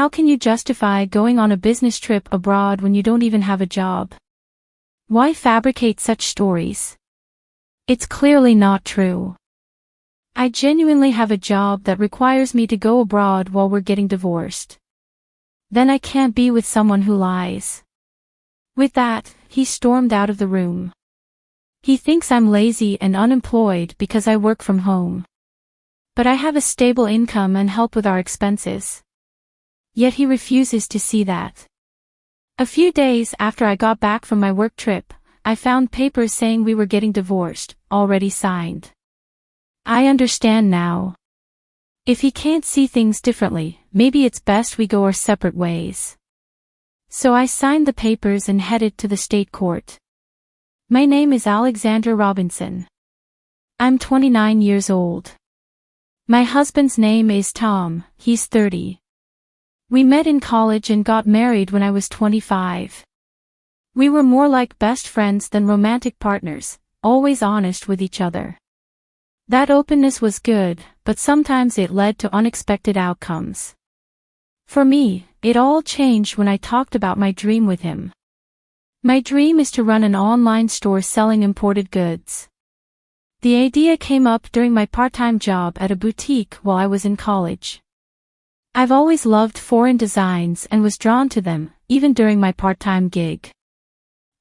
How can you justify going on a business trip abroad when you don't even have a job? Why fabricate such stories? It's clearly not true. I genuinely have a job that requires me to go abroad while we're getting divorced. Then I can't be with someone who lies. With that, he stormed out of the room. He thinks I'm lazy and unemployed because I work from home. But I have a stable income and help with our expenses. Yet he refuses to see that. A few days after I got back from my work trip, I found papers saying we were getting divorced, already signed. I understand now. If he can't see things differently, maybe it's best we go our separate ways. So I signed the papers and headed to the state court. My name is Alexandra Robinson. I'm 29 years old. My husband's name is Tom, he's 30. We met in college and got married when I was 25. We were more like best friends than romantic partners, always honest with each other. That openness was good, but sometimes it led to unexpected outcomes. For me, it all changed when I talked about my dream with him. My dream is to run an online store selling imported goods. The idea came up during my part-time job at a boutique while I was in college. I've always loved foreign designs and was drawn to them, even during my part-time gig.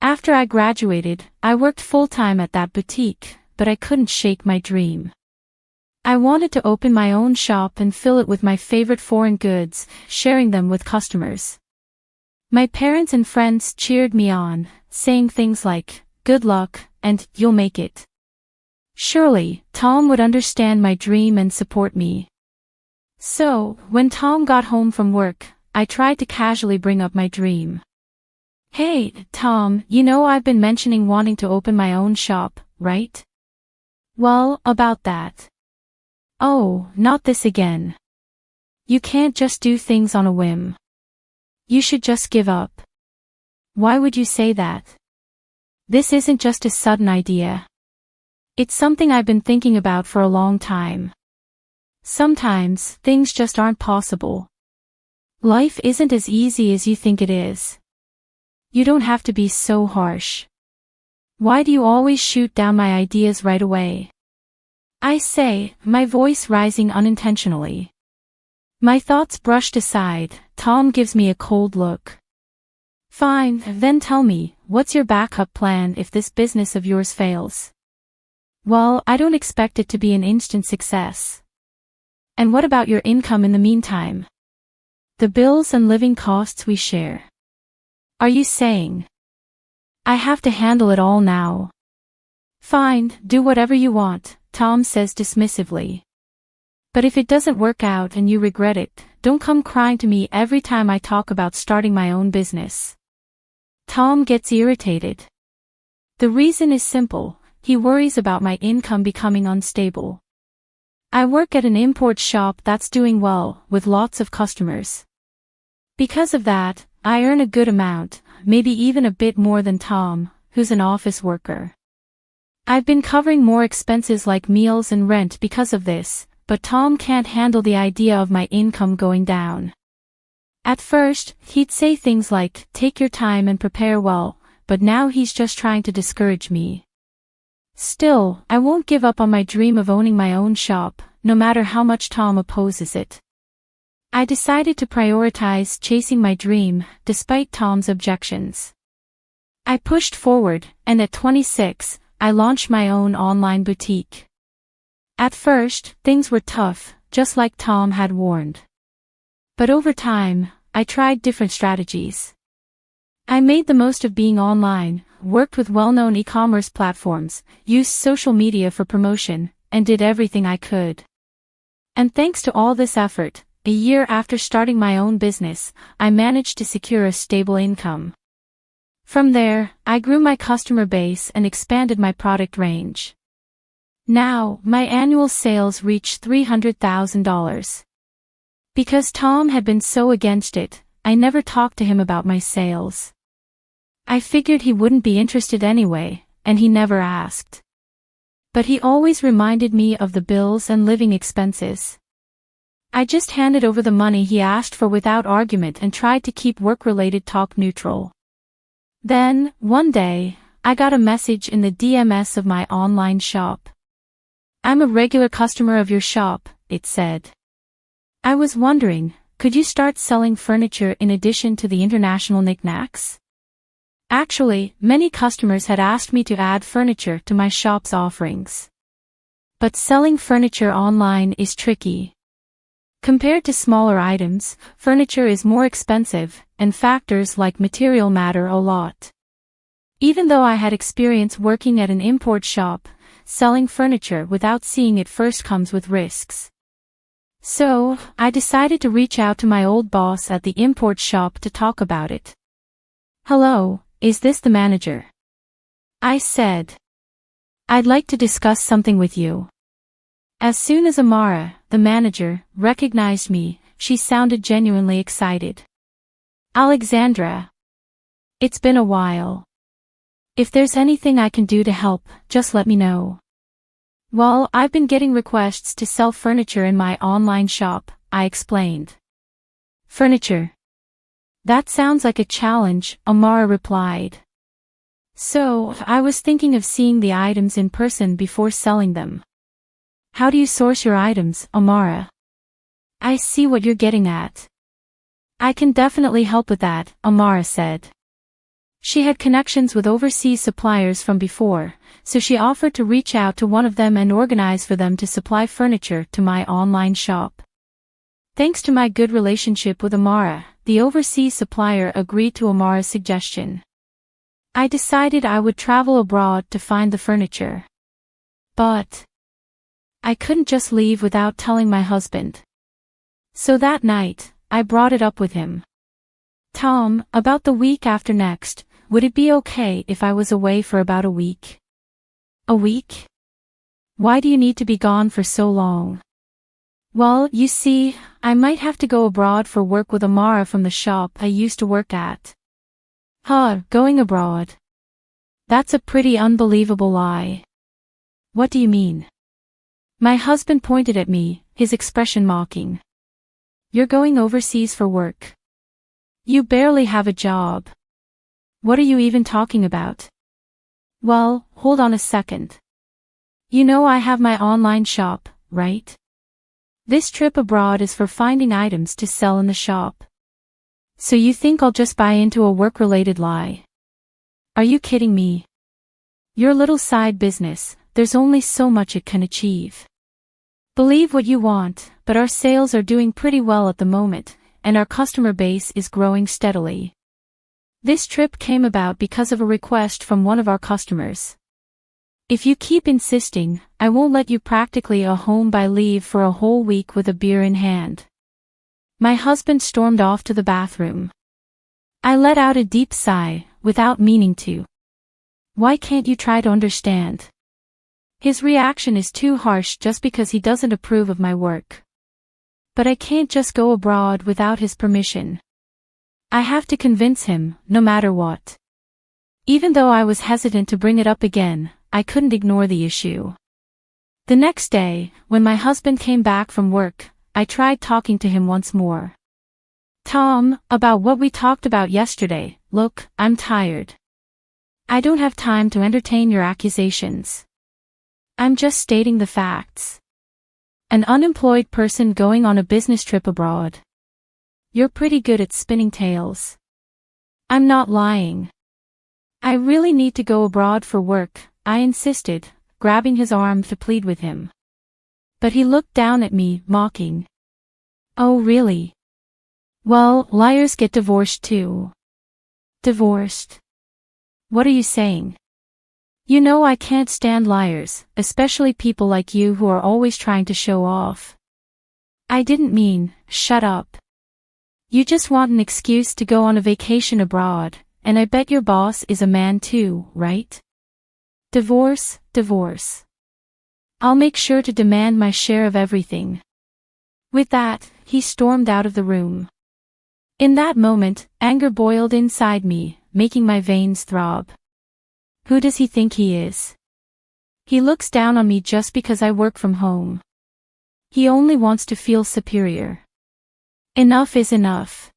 After I graduated, I worked full-time at that boutique, but I couldn't shake my dream. I wanted to open my own shop and fill it with my favorite foreign goods, sharing them with customers. My parents and friends cheered me on, saying things like, "Good luck," and "You'll make it." Surely, Tom would understand my dream and support me. So, when Tom got home from work, I tried to casually bring up my dream. "Hey, Tom, you know I've been mentioning wanting to open my own shop, right? Well, about that." "Oh, not this again. You can't just do things on a whim. You should just give up." "Why would you say that? This isn't just a sudden idea. It's something I've been thinking about for a long time. Sometimes, things just aren't possible. Life isn't as easy as you think it is. You don't have to be so harsh. Why do you always shoot down my ideas right away?" I say, my voice rising unintentionally. My thoughts brushed aside, Tom gives me a cold look. "Fine, then tell me, what's your backup plan if this business of yours fails?" "Well, I don't expect it to be an instant success." "And what about your income in the meantime? The bills and living costs we share. Are you saying I have to handle it all now?" "Fine, do whatever you want," Tom says dismissively. "But if it doesn't work out and you regret it, don't come crying to me every time I talk about starting my own business." Tom gets irritated. The reason is simple, he worries about my income becoming unstable. I work at an import shop that's doing well, with lots of customers. Because of that, I earn a good amount, maybe even a bit more than Tom, who's an office worker. I've been covering more expenses like meals and rent because of this, but Tom can't handle the idea of my income going down. At first, he'd say things like, "Take your time and prepare well," but now he's just trying to discourage me. Still, I won't give up on my dream of owning my own shop, no matter how much Tom opposes it. I decided to prioritize chasing my dream, despite Tom's objections. I pushed forward, and at 26, I launched my own online boutique. At first, things were tough, just like Tom had warned. But over time, I tried different strategies. I made the most of being online, worked with well-known e-commerce platforms, used social media for promotion, and did everything I could. And thanks to all this effort, a year after starting my own business, I managed to secure a stable income. From there, I grew my customer base and expanded my product range. Now, my annual sales reached $300,000. Because Tom had been so against it, I never talked to him about my sales. I figured he wouldn't be interested anyway, and he never asked. But he always reminded me of the bills and living expenses. I just handed over the money he asked for without argument and tried to keep work-related talk neutral. Then, one day, I got a message in the DMS of my online shop. "I'm a regular customer of your shop," it said. "I was wondering, could you start selling furniture in addition to the international knickknacks?" Actually, many customers had asked me to add furniture to my shop's offerings. But selling furniture online is tricky. Compared to smaller items, furniture is more expensive, and factors like material matter a lot. Even though I had experience working at an import shop, selling furniture without seeing it first comes with risks. So, I decided to reach out to my old boss at the import shop to talk about it. "Hello, is this the manager?" I said. "I'd like to discuss something with you." As soon as Amara, the manager, recognized me, she sounded genuinely excited. "Alexandra. It's been a while. If there's anything I can do to help, just let me know." "Well, I've been getting requests to sell furniture in my online shop," I explained. "Furniture? That sounds like a challenge," Amara replied. "So, I was thinking of seeing the items in person before selling them." "How do you source your items, Amara?" "I see what you're getting at." "I can definitely help with that," Amara said. She had connections with overseas suppliers from before, so she offered to reach out to one of them and organize for them to supply furniture to my online shop. Thanks to my good relationship with Amara, the overseas supplier agreed to Amara's suggestion. I decided I would travel abroad to find the furniture. But I couldn't just leave without telling my husband. So that night, I brought it up with him. "Tom, about the week after next, would it be okay if I was away for about a week?" "A week? Why do you need to be gone for so long?" "Well, you see, I might have to go abroad for work with Amara from the shop I used to work at." Going abroad? That's a pretty unbelievable lie." "What do you mean?" My husband pointed at me, his expression mocking. "You're going overseas for work? You barely have a job. What are you even talking about?" "Well, hold on a second. You know I have my online shop, right? This trip abroad is for finding items to sell in the shop. So you think I'll just buy into a work-related lie? Are you kidding me? Your little side business, there's only so much it can achieve. Believe what you want, but our sales are doing pretty well at the moment, and our customer base is growing steadily. This trip came about because of a request from one of our customers. If you keep insisting, I won't let you practically a home by leave for a whole week with a beer in hand." My husband stormed off to the bathroom. I let out a deep sigh, without meaning to. Why can't you try to understand? His reaction is too harsh just because he doesn't approve of my work. But I can't just go abroad without his permission. I have to convince him, no matter what. Even though I was hesitant to bring it up again, I couldn't ignore the issue. The next day, when my husband came back from work, I tried talking to him once more. "Tom, about what we talked about yesterday, look, I'm tired. I don't have time to entertain your accusations. I'm just stating the facts. An unemployed person going on a business trip abroad. You're pretty good at spinning tales. I'm not lying. I really need to go abroad for work," I insisted, grabbing his arm to plead with him. But he looked down at me, mocking. "Oh really? Well, liars get divorced too." "Divorced? What are you saying? You know I can't stand liars, especially people like you who are always trying to show off." "I didn't mean, shut up. You just want an excuse to go on a vacation abroad, and I bet your boss is a man too, right? Divorce, divorce. I'll make sure to demand my share of everything." With that, he stormed out of the room. In that moment, anger boiled inside me, making my veins throb. Who does he think he is? He looks down on me just because I work from home. He only wants to feel superior. Enough is enough.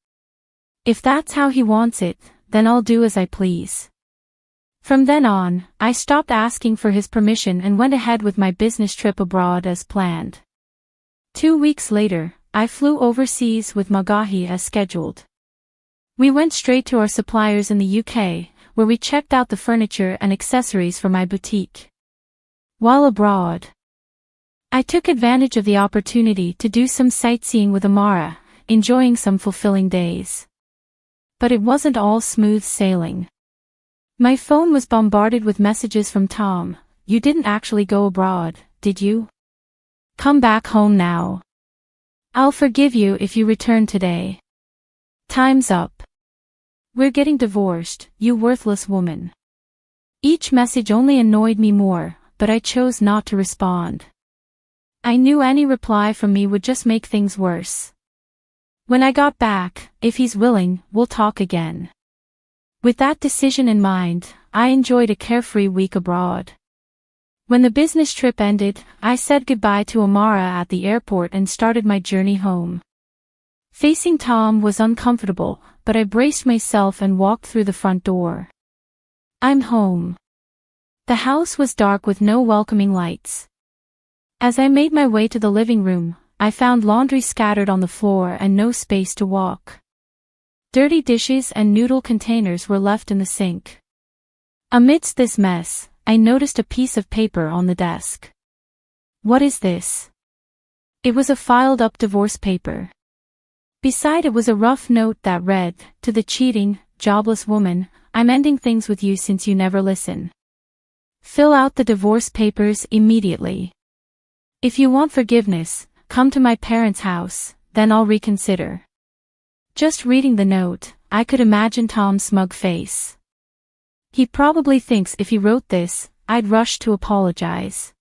If that's how he wants it, then I'll do as I please. From then on, I stopped asking for his permission and went ahead with my business trip abroad as planned. 2 weeks later, I flew overseas with Magahi as scheduled. We went straight to our suppliers in the UK, where we checked out the furniture and accessories for my boutique. While abroad, I took advantage of the opportunity to do some sightseeing with Amara, enjoying some fulfilling days. But it wasn't all smooth sailing. My phone was bombarded with messages from Tom. You didn't actually go abroad, did you? Come back home now. I'll forgive you if you return today. Time's up. We're getting divorced, you worthless woman. Each message only annoyed me more, but I chose not to respond. I knew any reply from me would just make things worse. When I got back, if he's willing, we'll talk again. With that decision in mind, I enjoyed a carefree week abroad. When the business trip ended, I said goodbye to Amara at the airport and started my journey home. Facing Tom was uncomfortable, but I braced myself and walked through the front door. I'm home. The house was dark with no welcoming lights. As I made my way to the living room, I found laundry scattered on the floor and no space to walk. Dirty dishes and noodle containers were left in the sink. Amidst this mess, I noticed a piece of paper on the desk. What is this? It was a filed-up divorce paper. Beside it was a rough note that read, "To the cheating, jobless woman, I'm ending things with you since you never listen. Fill out the divorce papers immediately. If you want forgiveness, come to my parents' house, then I'll reconsider." Just reading the note, I could imagine Tom's smug face. He probably thinks if he wrote this, I'd rush to apologize.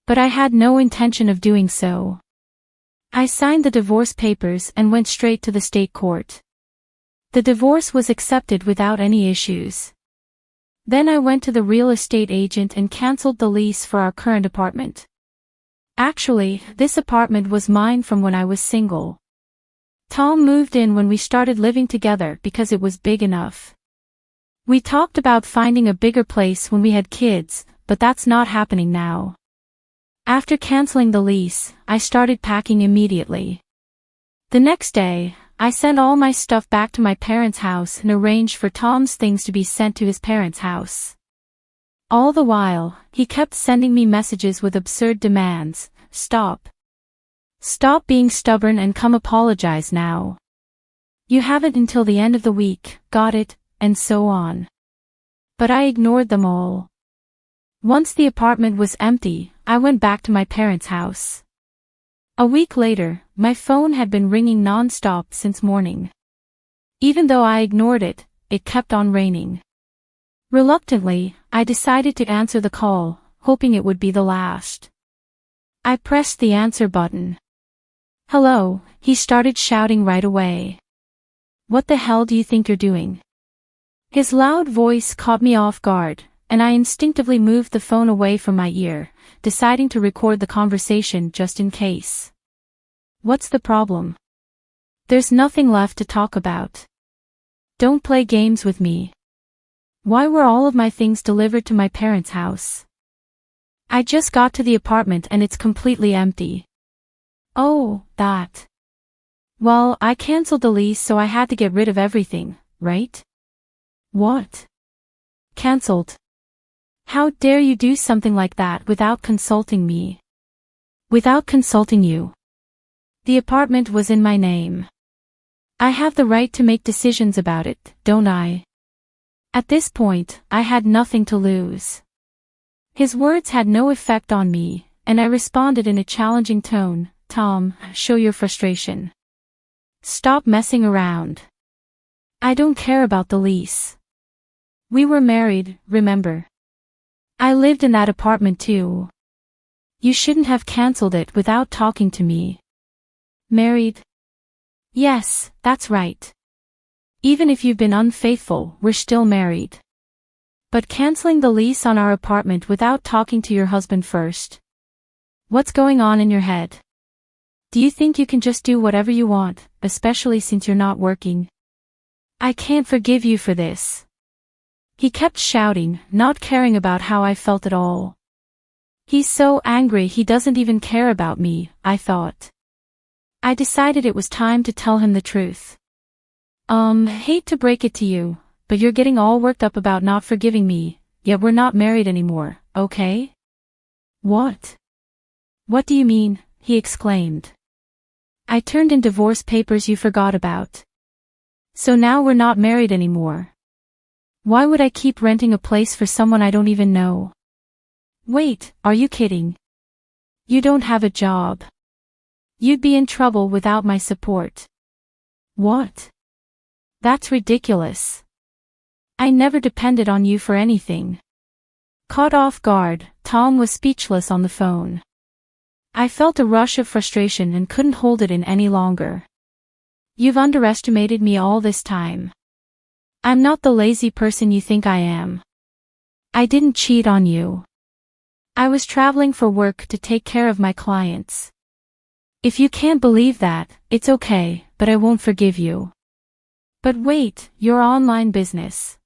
But I had no intention of doing so. I signed the divorce papers and went straight to the state court. The divorce was accepted without any issues. Then I went to the real estate agent and canceled the lease for our current apartment. Actually, this apartment was mine from when I was single. Tom moved in when we started living together because it was big enough. We talked about finding a bigger place when we had kids, but that's not happening now. After canceling the lease, I started packing immediately. The next day, I sent all my stuff back to my parents' house and arranged for Tom's things to be sent to his parents' house. All the while, he kept sending me messages with absurd demands. Stop being stubborn and come apologize now. You have it until the end of the week, got it, and so on. But I ignored them all. Once the apartment was empty, I went back to my parents' house. A week later, my phone had been ringing non-stop since morning. Even though I ignored it, it kept on ringing. Reluctantly, I decided to answer the call, hoping it would be the last. I pressed the answer button. "Hello," he started shouting right away. "What the hell do you think you're doing?" His loud voice caught me off guard, and I instinctively moved the phone away from my ear, deciding to record the conversation just in case. "What's the problem?" "There's nothing left to talk about. Don't play games with me. Why were all of my things delivered to my parents' house? I just got to the apartment and it's completely empty." "Oh, that. Well, I canceled the lease so I had to get rid of everything, right?" "What? Canceled? How dare you do something like that without consulting me?" "Without consulting you? The apartment was in my name. I have the right to make decisions about it, don't I?" At this point, I had nothing to lose. His words had no effect on me, and I responded in a challenging tone. "Tom, show your frustration. Stop messing around. I don't care about the lease. We were married, remember? I lived in that apartment too. You shouldn't have canceled it without talking to me." "Married? Yes, that's right. Even if you've been unfaithful, we're still married. But canceling the lease on our apartment without talking to your husband first? What's going on in your head? Do you think you can just do whatever you want, especially since you're not working? I can't forgive you for this. He kept shouting, not caring about how I felt at all. He's so angry he doesn't even care about me, I thought. I decided it was time to tell him the truth. Hate to break it to you, but you're getting all worked up about not forgiving me, yet we're not married anymore, okay? What? What do you mean? He exclaimed. I turned in divorce papers you forgot about. So now we're not married anymore. Why would I keep renting a place for someone I don't even know? Wait, are you kidding? You don't have a job. You'd be in trouble without my support. What? That's ridiculous. I never depended on you for anything. Caught off guard, Tom was speechless on the phone. I felt a rush of frustration and couldn't hold it in any longer. You've underestimated me all this time. I'm not the lazy person you think I am. I didn't cheat on you. I was traveling for work to take care of my clients. If you can't believe that, it's okay, but I won't forgive you. But wait, your online business.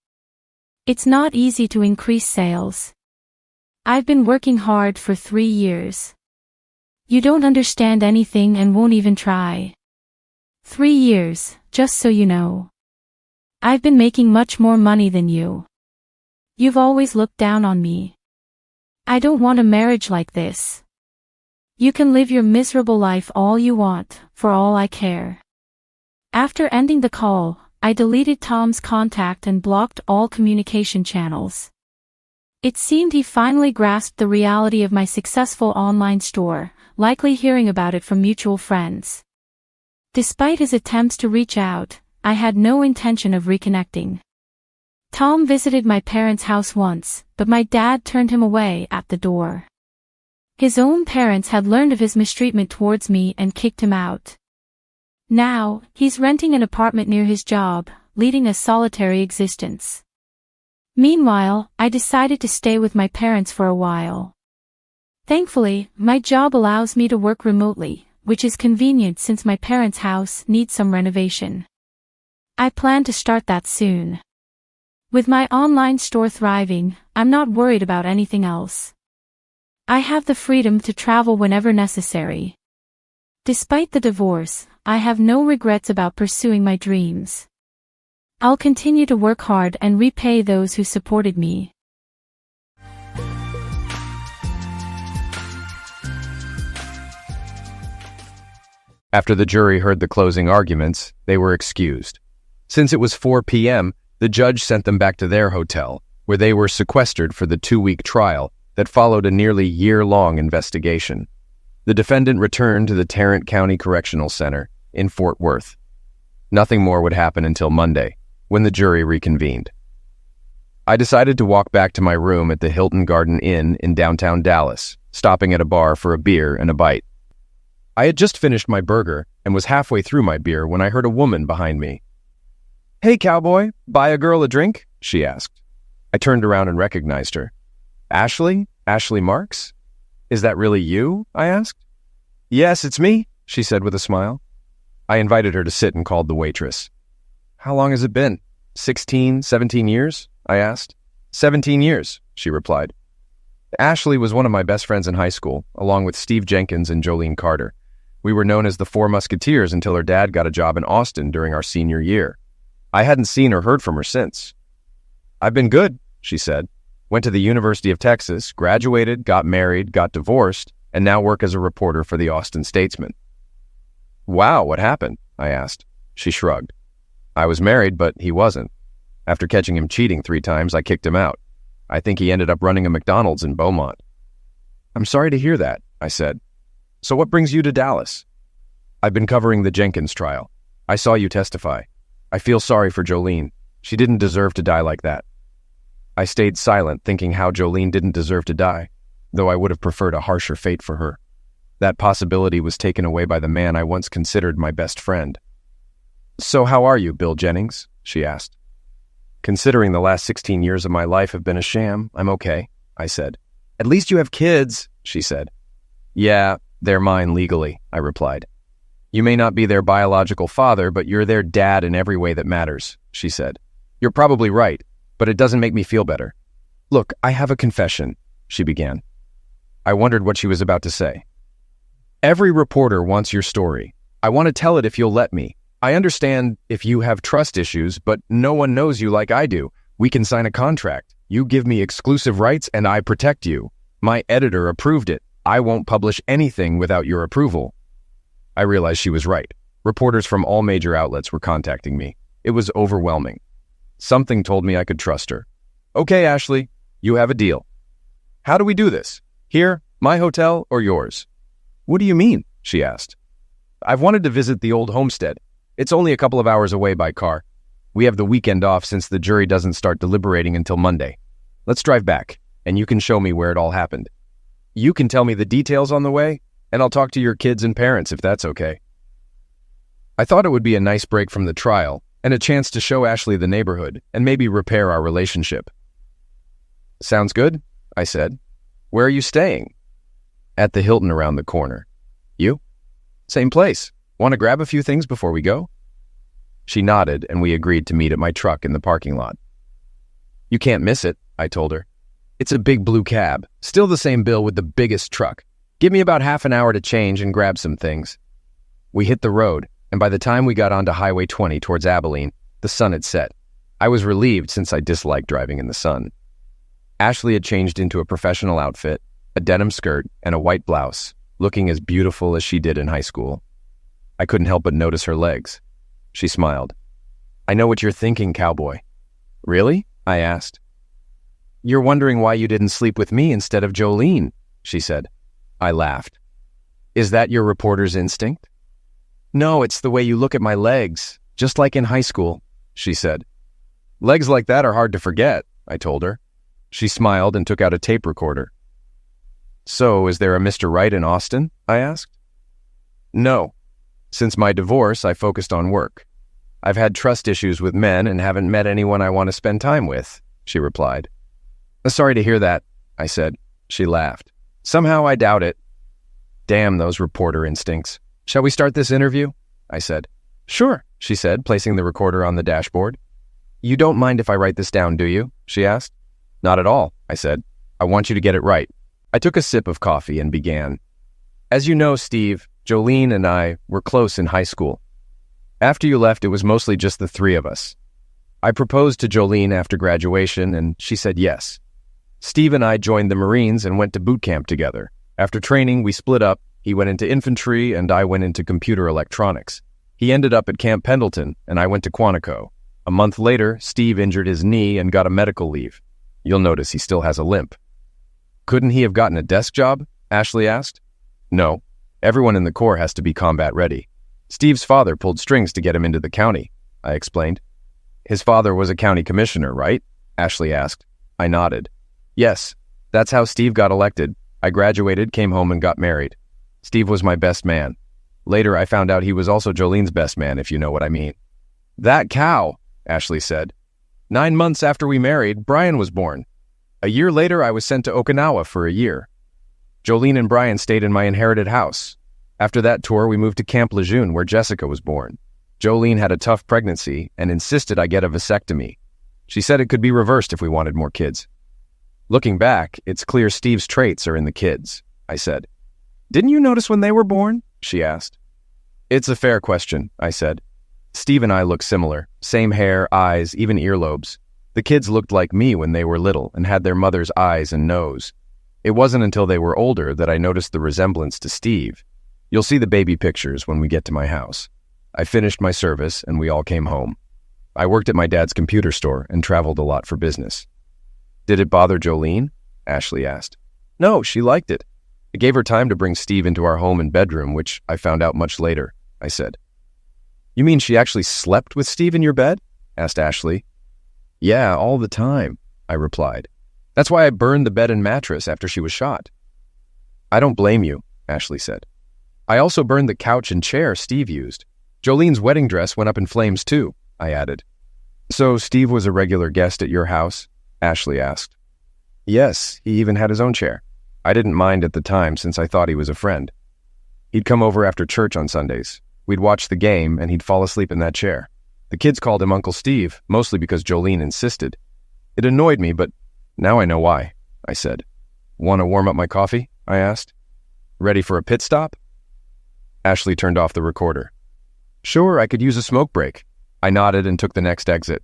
It's not easy to increase sales. I've been working hard for 3 years. You don't understand anything and won't even try. 3 years, just so you know. I've been making much more money than you. You've always looked down on me. I don't want a marriage like this. You can live your miserable life all you want, for all I care. After ending the call, I deleted Tom's contact and blocked all communication channels. It seemed he finally grasped the reality of my successful online store, likely hearing about it from mutual friends. Despite his attempts to reach out, I had no intention of reconnecting. Tom visited my parents' house once, but my dad turned him away at the door. His own parents had learned of his mistreatment towards me and kicked him out. Now, he's renting an apartment near his job, leading a solitary existence. Meanwhile, I decided to stay with my parents for a while. Thankfully, my job allows me to work remotely, which is convenient since my parents' house needs some renovation. I plan to start that soon. With my online store thriving, I'm not worried about anything else. I have the freedom to travel whenever necessary. Despite the divorce, I have no regrets about pursuing my dreams. I'll continue to work hard and repay those who supported me. After the jury heard the closing arguments, they were excused. Since it was 4 p.m., the judge sent them back to their hotel, where they were sequestered for the 2-week trial that followed a nearly year-long investigation. The defendant returned to the Tarrant County Correctional Center in Fort Worth. Nothing more would happen until Monday, when the jury reconvened. I decided to walk back to my room at the Hilton Garden Inn in downtown Dallas, stopping at a bar for a beer and a bite. I had just finished my burger and was halfway through my beer when I heard a woman behind me. "Hey, cowboy, buy a girl a drink?" she asked. I turned around and recognized her. "Ashley? Ashley Marks? Is that really you?" I asked. "Yes, it's me," she said with a smile. I invited her to sit and called the waitress. "How long has it been? 16, 17 years?" I asked. 17 years, she replied. Ashley was one of my best friends in high school, along with Steve Jenkins and Jolene Carter. We were known as the Four Musketeers until her dad got a job in Austin during our senior year. I hadn't seen or heard from her since. "I've been good," she said. "Went to the University of Texas, graduated, got married, got divorced, and now work as a reporter for the Austin Statesman." "Wow, what happened?" I asked. She shrugged. "I was married, but he wasn't. After catching him cheating 3 times, I kicked him out. I think he ended up running a McDonald's in Beaumont." "I'm sorry to hear that," I said. "So what brings you to Dallas?" "I've been covering the Jenkins trial. I saw you testify. I feel sorry for Jolene. She didn't deserve to die like that." I stayed silent, thinking how Jolene didn't deserve to die, though I would have preferred a harsher fate for her. That possibility was taken away by the man I once considered my best friend. "So how are you, Bill Jennings?" she asked. "Considering the last 16 years of my life have been a sham, I'm okay," I said. "At least you have kids," she said. "Yeah, they're mine legally," I replied. You may not be their biological father, but you're their dad in every way that matters, she said. You're probably right, but it doesn't make me feel better. Look, I have a confession, she began. I wondered what she was about to say. Every reporter wants your story. I want to tell it if you'll let me. I understand if you have trust issues, but no one knows you like I do. We can sign a contract. You give me exclusive rights and I protect you. My editor approved it. I won't publish anything without your approval. I realized she was right. Reporters from all major outlets were contacting me. It was overwhelming. Something told me I could trust her. Okay, Ashley, you have a deal. How do we do this? Here, my hotel, or yours? What do you mean? She asked. I've wanted to visit the old homestead. It's only a couple of hours away by car. We have the weekend off since the jury doesn't start deliberating until Monday. Let's drive back, and you can show me where it all happened. You can tell me the details on the way, and I'll talk to your kids and parents if that's okay. I thought it would be a nice break from the trial, and a chance to show Ashley the neighborhood, and maybe repair our relationship. Sounds good, I said. Where are you staying? At the Hilton around the corner. You? Same place. Want to grab a few things before we go? She nodded, and we agreed to meet at my truck in the parking lot. You can't miss it, I told her. It's a big blue cab, still the same bill with the biggest truck. Give me about half an hour to change and grab some things. We hit the road, and by the time we got onto Highway 20 towards Abilene, the sun had set. I was relieved since I disliked driving in the sun. Ashley had changed into a professional outfit, a denim skirt, and a white blouse, looking as beautiful as she did in high school. I couldn't help but notice her legs. She smiled. I know what you're thinking, cowboy. Really? I asked. You're wondering why you didn't sleep with me instead of Jolene, she said. I laughed. Is that your reporter's instinct? No, it's the way you look at my legs, just like in high school, she said. Legs like that are hard to forget, I told her. She smiled and took out a tape recorder. So, is there a Mr. Right in Austin? I asked. No. Since my divorce, I focused on work. I've had trust issues with men and haven't met anyone I want to spend time with, she replied. Sorry to hear that, I said. She laughed. Somehow I doubt it. Damn those reporter instincts. Shall we start this interview? I said. Sure, she said, placing the recorder on the dashboard. You don't mind if I write this down, do you? She asked. Not at all, I said. I want you to get it right. I took a sip of coffee and began. As you know, Steve, Jolene and I were close in high school. After you left, it was mostly just the three of us. I proposed to Jolene after graduation, and she said yes. Steve and I joined the Marines and went to boot camp together. After training, we split up. He went into infantry, and I went into computer electronics. He ended up at Camp Pendleton, and I went to Quantico. A month later, Steve injured his knee and got a medical leave. You'll notice he still has a limp. Couldn't he have gotten a desk job? Ashley asked. No. Everyone in the Corps has to be combat ready. Steve's father pulled strings to get him into the county, I explained. His father was a county commissioner, right? Ashley asked. I nodded. Yes, that's how Steve got elected. I graduated, came home, and got married. Steve was my best man. Later, I found out he was also Jolene's best man, if you know what I mean. That cow, Ashley said. 9 months after we married, Brian was born. A year later, I was sent to Okinawa for a year. Jolene and Brian stayed in my inherited house. After that tour, we moved to Camp Lejeune, where Jessica was born. Jolene had a tough pregnancy and insisted I get a vasectomy. She said it could be reversed if we wanted more kids. Looking back, it's clear Steve's traits are in the kids, I said. Didn't you notice when they were born? She asked. It's a fair question, I said. Steve and I look similar. Same hair, eyes, even earlobes. The kids looked like me when they were little and had their mother's eyes and nose. It wasn't until they were older that I noticed the resemblance to Steve. You'll see the baby pictures when we get to my house. I finished my service and we all came home. I worked at my dad's computer store and traveled a lot for business. Did it bother Jolene? Ashley asked. No, she liked it. It gave her time to bring Steve into our home and bedroom, which I found out much later, I said. You mean she actually slept with Steve in your bed? Asked Ashley. Yeah, all the time, I replied. That's why I burned the bed and mattress after she was shot. I don't blame you, Ashley said. I also burned the couch and chair Steve used. Jolene's wedding dress went up in flames too, I added. So Steve was a regular guest at your house? Ashley asked. Yes, he even had his own chair. I didn't mind at the time since I thought he was a friend. He'd come over after church on Sundays. We'd watch the game, and he'd fall asleep in that chair. The kids called him Uncle Steve, mostly because Jolene insisted. It annoyed me, but now I know why, I said. Want to warm up my coffee? I asked. Ready for a pit stop? Ashley turned off the recorder. Sure, I could use a smoke break. I nodded and took the next exit.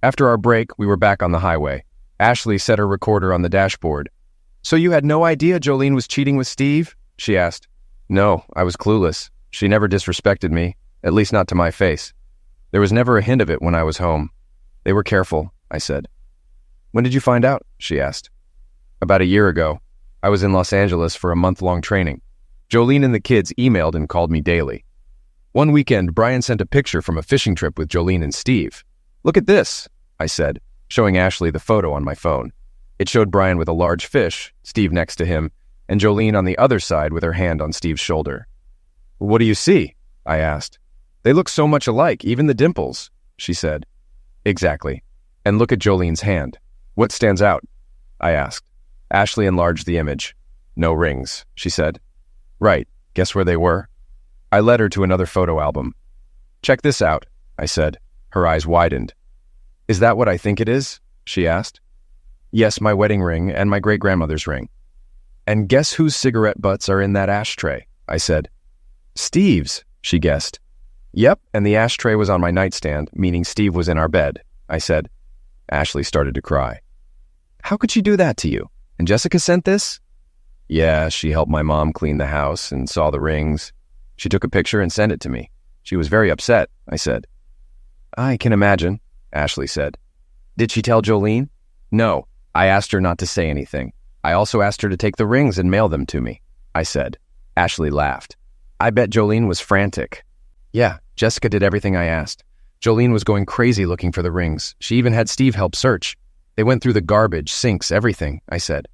After our break, we were back on the highway. Ashley set her recorder on the dashboard. So you had no idea Jolene was cheating with Steve? She asked. No, I was clueless. She never disrespected me, at least not to my face. There was never a hint of it when I was home. They were careful, I said. When did you find out? She asked. About a year ago. I was in Los Angeles for a month-long training. Jolene and the kids emailed and called me daily. One weekend, Brian sent a picture from a fishing trip with Jolene and Steve. Look at this, I said, showing Ashley the photo on my phone. It showed Brian with a large fish, Steve next to him, and Jolene on the other side with her hand on Steve's shoulder. What do you see? I asked. They look so much alike, even the dimples, she said. Exactly. And look at Jolene's hand. What stands out? I asked. Ashley enlarged the image. No rings, she said. Right. Guess where they were? I led her to another photo album. Check this out, I said. Her eyes widened. Is that what I think it is? She asked. Yes, my wedding ring and my great-grandmother's ring. And guess whose cigarette butts are in that ashtray? I said. Steve's, she guessed. Yep, and the ashtray was on my nightstand, meaning Steve was in our bed, I said. Ashley started to cry. How could she do that to you? And Jessica sent this? Yeah, she helped my mom clean the house and saw the rings. She took a picture and sent it to me. She was very upset, I said. I can imagine, Ashley said. Did she tell Jolene? No, I asked her not to say anything. I also asked her to take the rings and mail them to me, I said. Ashley laughed. I bet Jolene was frantic. Yeah, Jessica did everything I asked. Jolene was going crazy looking for the rings. She even had Steve help search. They went through the garbage, sinks, everything, I said.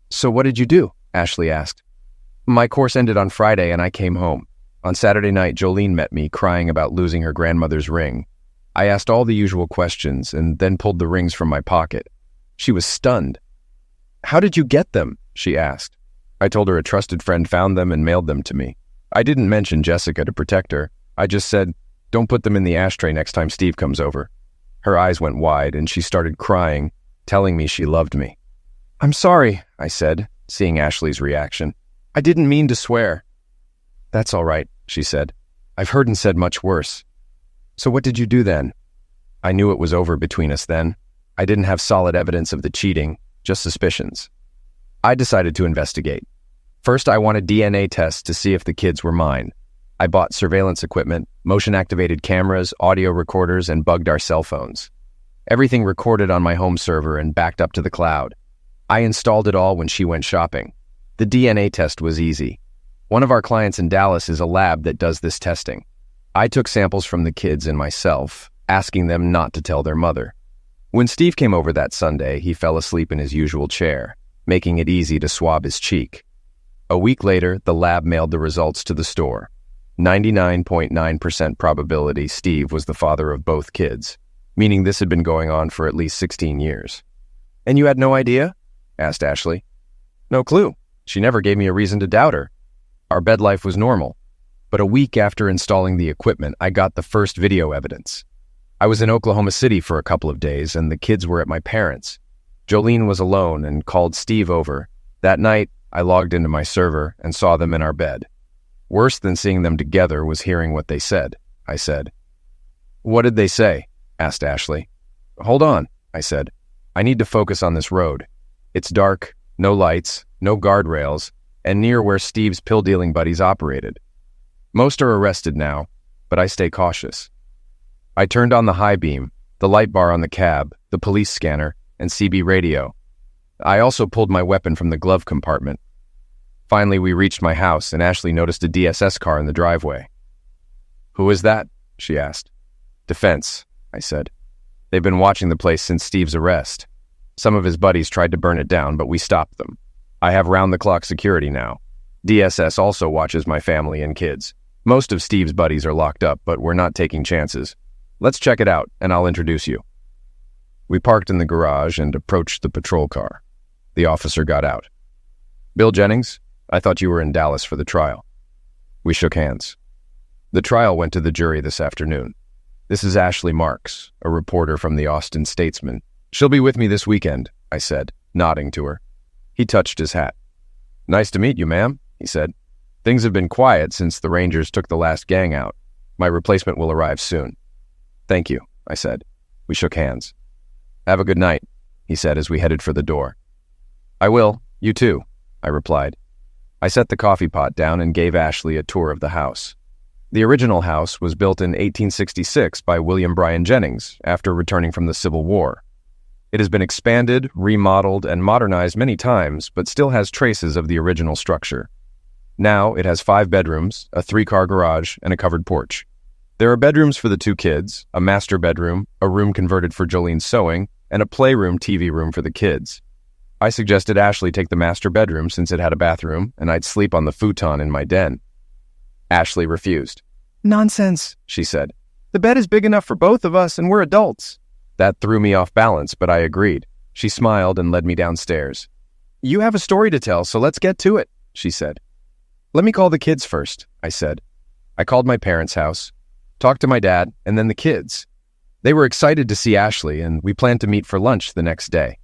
So what did you do? Ashley asked. My course ended on Friday and I came home. On Saturday night, Jolene met me, crying about losing her grandmother's ring. I asked all the usual questions and then pulled the rings from my pocket. She was stunned. How did you get them? She asked. I told her a trusted friend found them and mailed them to me. I didn't mention Jessica to protect her. I just said, don't put them in the ashtray next time Steve comes over. Her eyes went wide and she started crying, telling me she loved me. I'm sorry, I said, seeing Ashley's reaction. I didn't mean to swear. That's all right, she said. I've heard and said much worse. So what did you do then? I knew it was over between us then. I didn't have solid evidence of the cheating, just suspicions. I decided to investigate. First, I wanted DNA tests to see if the kids were mine. I bought surveillance equipment, motion-activated cameras, audio recorders, and bugged our cell phones. Everything recorded on my home server and backed up to the cloud. I installed it all when she went shopping. The DNA test was easy. One of our clients in Dallas is a lab that does this testing. I took samples from the kids and myself, asking them not to tell their mother. When Steve came over that Sunday, he fell asleep in his usual chair, making it easy to swab his cheek. A week later, the lab mailed the results to the store. 99.9% probability Steve was the father of both kids, meaning this had been going on for at least 16 years. And you had no idea? Asked Ashley. No clue. She never gave me a reason to doubt her. Our bed life was normal. But a week after installing the equipment, I got the first video evidence. I was in Oklahoma City for a couple of days, and the kids were at my parents'. Jolene was alone and called Steve over. That night, I logged into my server and saw them in our bed. Worse than seeing them together was hearing what they said, I said. What did they say? Asked Ashley. Hold on, I said. I need to focus on this road. It's dark, no lights, no guardrails, and near where Steve's pill-dealing buddies operated. Most are arrested now, but I stay cautious. I turned on the high beam, the light bar on the cab, the police scanner, and CB radio. I also pulled my weapon from the glove compartment. Finally, we reached my house, and Ashley noticed a DSS car in the driveway. Who is that? She asked. Defense, I said. They've been watching the place since Steve's arrest. Some of his buddies tried to burn it down, but we stopped them. I have round-the-clock security now. DSS also watches my family and kids. Most of Steve's buddies are locked up, but we're not taking chances. Let's check it out, and I'll introduce you. We parked in the garage and approached the patrol car. The officer got out. Bill Jennings, I thought you were in Dallas for the trial. We shook hands. The trial went to the jury this afternoon. This is Ashley Marks, a reporter from the Austin Statesman. She'll be with me this weekend, I said, nodding to her. He touched his hat. Nice to meet you, ma'am, he said. Things have been quiet since the Rangers took the last gang out. My replacement will arrive soon. Thank you, I said. We shook hands. Have a good night, he said as we headed for the door. I will, you too, I replied. I set the coffee pot down and gave Ashley a tour of the house. The original house was built in 1866 by William Bryan Jennings after returning from the Civil War. It has been expanded, remodeled, and modernized many times, but still has traces of the original structure. Now it has 5 bedrooms, a 3-car garage, and a covered porch. There are bedrooms for the 2 kids, a master bedroom, a room converted for Jolene's sewing, and a playroom TV room for the kids. I suggested Ashley take the master bedroom since it had a bathroom, and I'd sleep on the futon in my den. Ashley refused. Nonsense, she said. The bed is big enough for both of us, and we're adults. That threw me off balance, but I agreed. She smiled and led me downstairs. You have a story to tell, so let's get to it, she said. Let me call the kids first, I said. I called my parents' house, talked to my dad, and then the kids. They were excited to see Ashley, and we planned to meet for lunch the next day.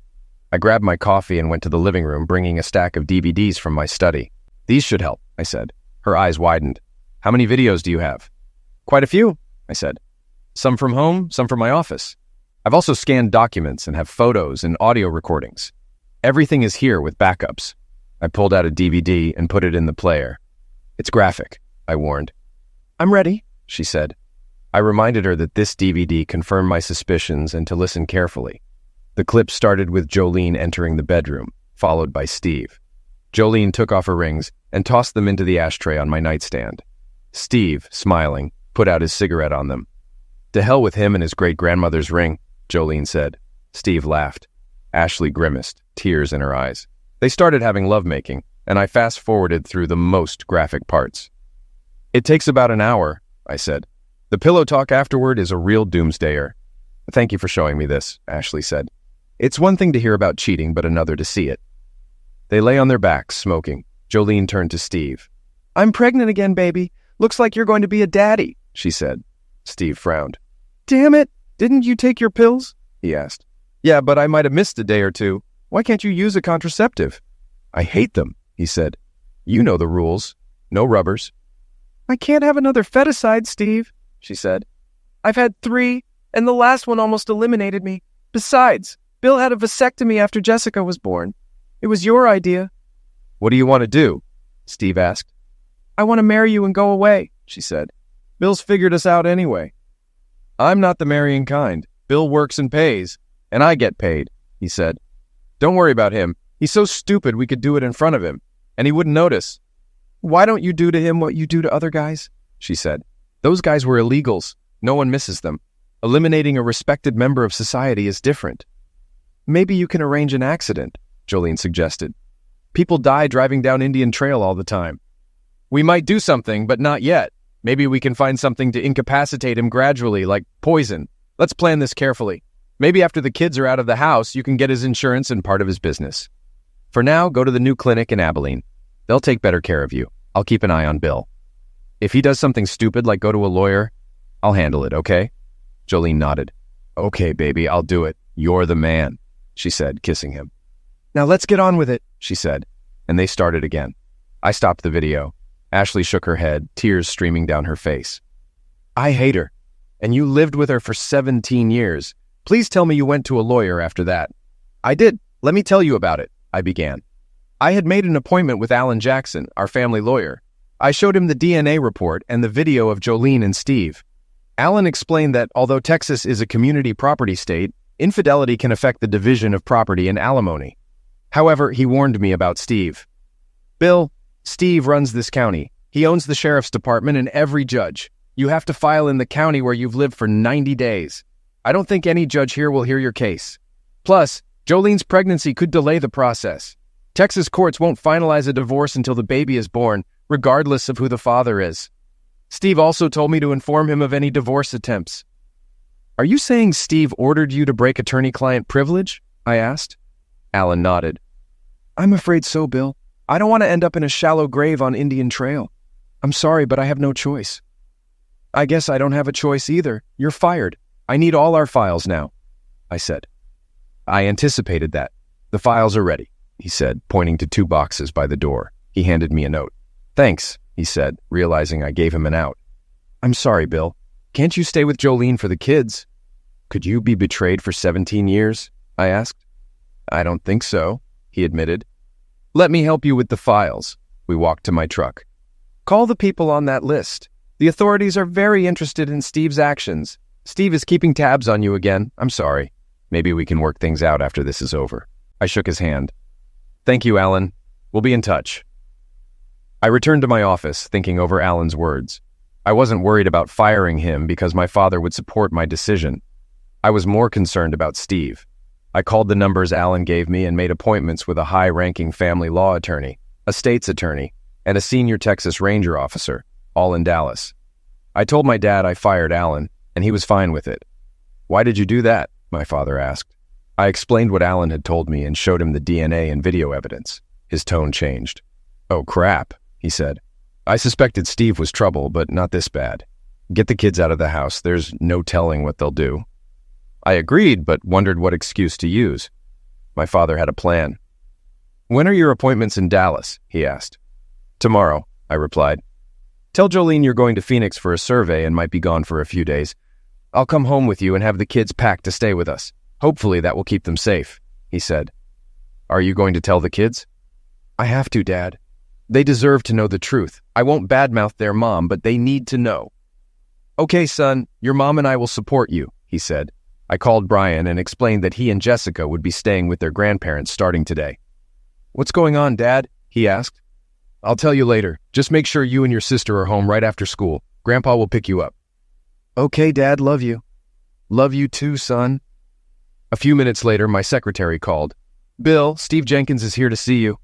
I grabbed my coffee and went to the living room, bringing a stack of DVDs from my study. These should help, I said. Her eyes widened. How many videos do you have? Quite a few, I said. Some from home, some from my office. I've also scanned documents and have photos and audio recordings. Everything is here with backups. I pulled out a DVD and put it in the player. It's graphic, I warned. I'm ready, she said. I reminded her that this DVD confirmed my suspicions and to listen carefully. The clip started with Jolene entering the bedroom, followed by Steve. Jolene took off her rings and tossed them into the ashtray on my nightstand. Steve, smiling, put out his cigarette on them. To hell with him and his great-grandmother's ring, Jolene said. Steve laughed. Ashley grimaced, tears in her eyes. They started having lovemaking, and I fast-forwarded through the most graphic parts. It takes about an hour, I said. The pillow talk afterward is a real doomsdayer. Thank you for showing me this, Ashley said. It's one thing to hear about cheating, but another to see it. They lay on their backs, smoking. Jolene turned to Steve. I'm pregnant again, baby. Looks like you're going to be a daddy, she said. Steve frowned. Damn it! Didn't you take your pills? He asked. Yeah, but I might have missed a day or two. Why can't you use a contraceptive? I hate them, he said. You know the rules. No rubbers. I can't have another feticide, Steve, she said. I've had 3, and the last one almost eliminated me. Besides, Bill had a vasectomy after Jessica was born. It was your idea. What do you want to do? Steve asked. I want to marry you and go away, she said. Bill's figured us out anyway. I'm not the marrying kind. Bill works and pays, and I get paid, he said. Don't worry about him. He's so stupid we could do it in front of him, and he wouldn't notice. Why don't you do to him what you do to other guys? She said. Those guys were illegals. No one misses them. Eliminating a respected member of society is different. Maybe you can arrange an accident, Jolene suggested. People die driving down Indian Trail all the time. We might do something, but not yet. Maybe we can find something to incapacitate him gradually, like poison. Let's plan this carefully. Maybe after the kids are out of the house, you can get his insurance and part of his business. For now, go to the new clinic in Abilene. They'll take better care of you. I'll keep an eye on Bill. If he does something stupid like go to a lawyer, I'll handle it, okay? Jolene nodded. Okay, baby, I'll do it. You're the man, she said, kissing him. Now let's get on with it, she said, and they started again. I stopped the video. Ashley shook her head, tears streaming down her face. I hate her, and you lived with her for 17 years. Please tell me you went to a lawyer after that. I did. Let me tell you about it, I began. I had made an appointment with Alan Jackson, our family lawyer. I showed him the DNA report and the video of Jolene and Steve. Alan explained that although Texas is a community property state, infidelity can affect the division of property and alimony. However, he warned me about Steve. Bill, Steve runs this county. He owns the sheriff's department and every judge. You have to file in the county where you've lived for 90 days. I don't think any judge here will hear your case. Plus, Jolene's pregnancy could delay the process. Texas courts won't finalize a divorce until the baby is born, regardless of who the father is. Steve also told me to inform him of any divorce attempts. Are you saying Steve ordered you to break attorney-client privilege? I asked. Alan nodded. I'm afraid so, Bill. I don't want to end up in a shallow grave on Indian Trail. I'm sorry, but I have no choice. I guess I don't have a choice either. You're fired. I need all our files now, I said. I anticipated that. The files are ready, he said, pointing to 2 boxes by the door. He handed me a note. Thanks, he said, realizing I gave him an out. I'm sorry, Bill. Can't you stay with Jolene for the kids? Could you be betrayed for 17 years? I asked. I don't think so, he admitted. Let me help you with the files. We walked to my truck. Call the people on that list. The authorities are very interested in Steve's actions. Steve is keeping tabs on you again. I'm sorry. Maybe we can work things out after this is over. I shook his hand. Thank you, Alan. We'll be in touch. I returned to my office, thinking over Alan's words. I wasn't worried about firing him because my father would support my decision. I was more concerned about Steve. I called the numbers Alan gave me and made appointments with a high-ranking family law attorney, a state's attorney, and a senior Texas Ranger officer, all in Dallas. I told my dad I fired Alan, and he was fine with it. Why did you do that? My father asked. I explained what Alan had told me and showed him the DNA and video evidence. His tone changed. Oh, crap, he said. I suspected Steve was trouble, but not this bad. Get the kids out of the house. There's no telling what they'll do. I agreed, but wondered what excuse to use. My father had a plan. When are your appointments in Dallas? He asked. Tomorrow, I replied. Tell Jolene you're going to Phoenix for a survey and might be gone for a few days. I'll come home with you and have the kids packed to stay with us. Hopefully that will keep them safe, he said. Are you going to tell the kids? I have to, Dad. They deserve to know the truth. I won't badmouth their mom, but they need to know. Okay, son, your mom and I will support you, he said. I called Brian and explained that he and Jessica would be staying with their grandparents starting today. What's going on, Dad? He asked. I'll tell you later. Just make sure you and your sister are home right after school. Grandpa will pick you up. Okay, Dad, love you. Love you too, son. A few minutes later, my secretary called. Bill, Steve Jenkins is here to see you.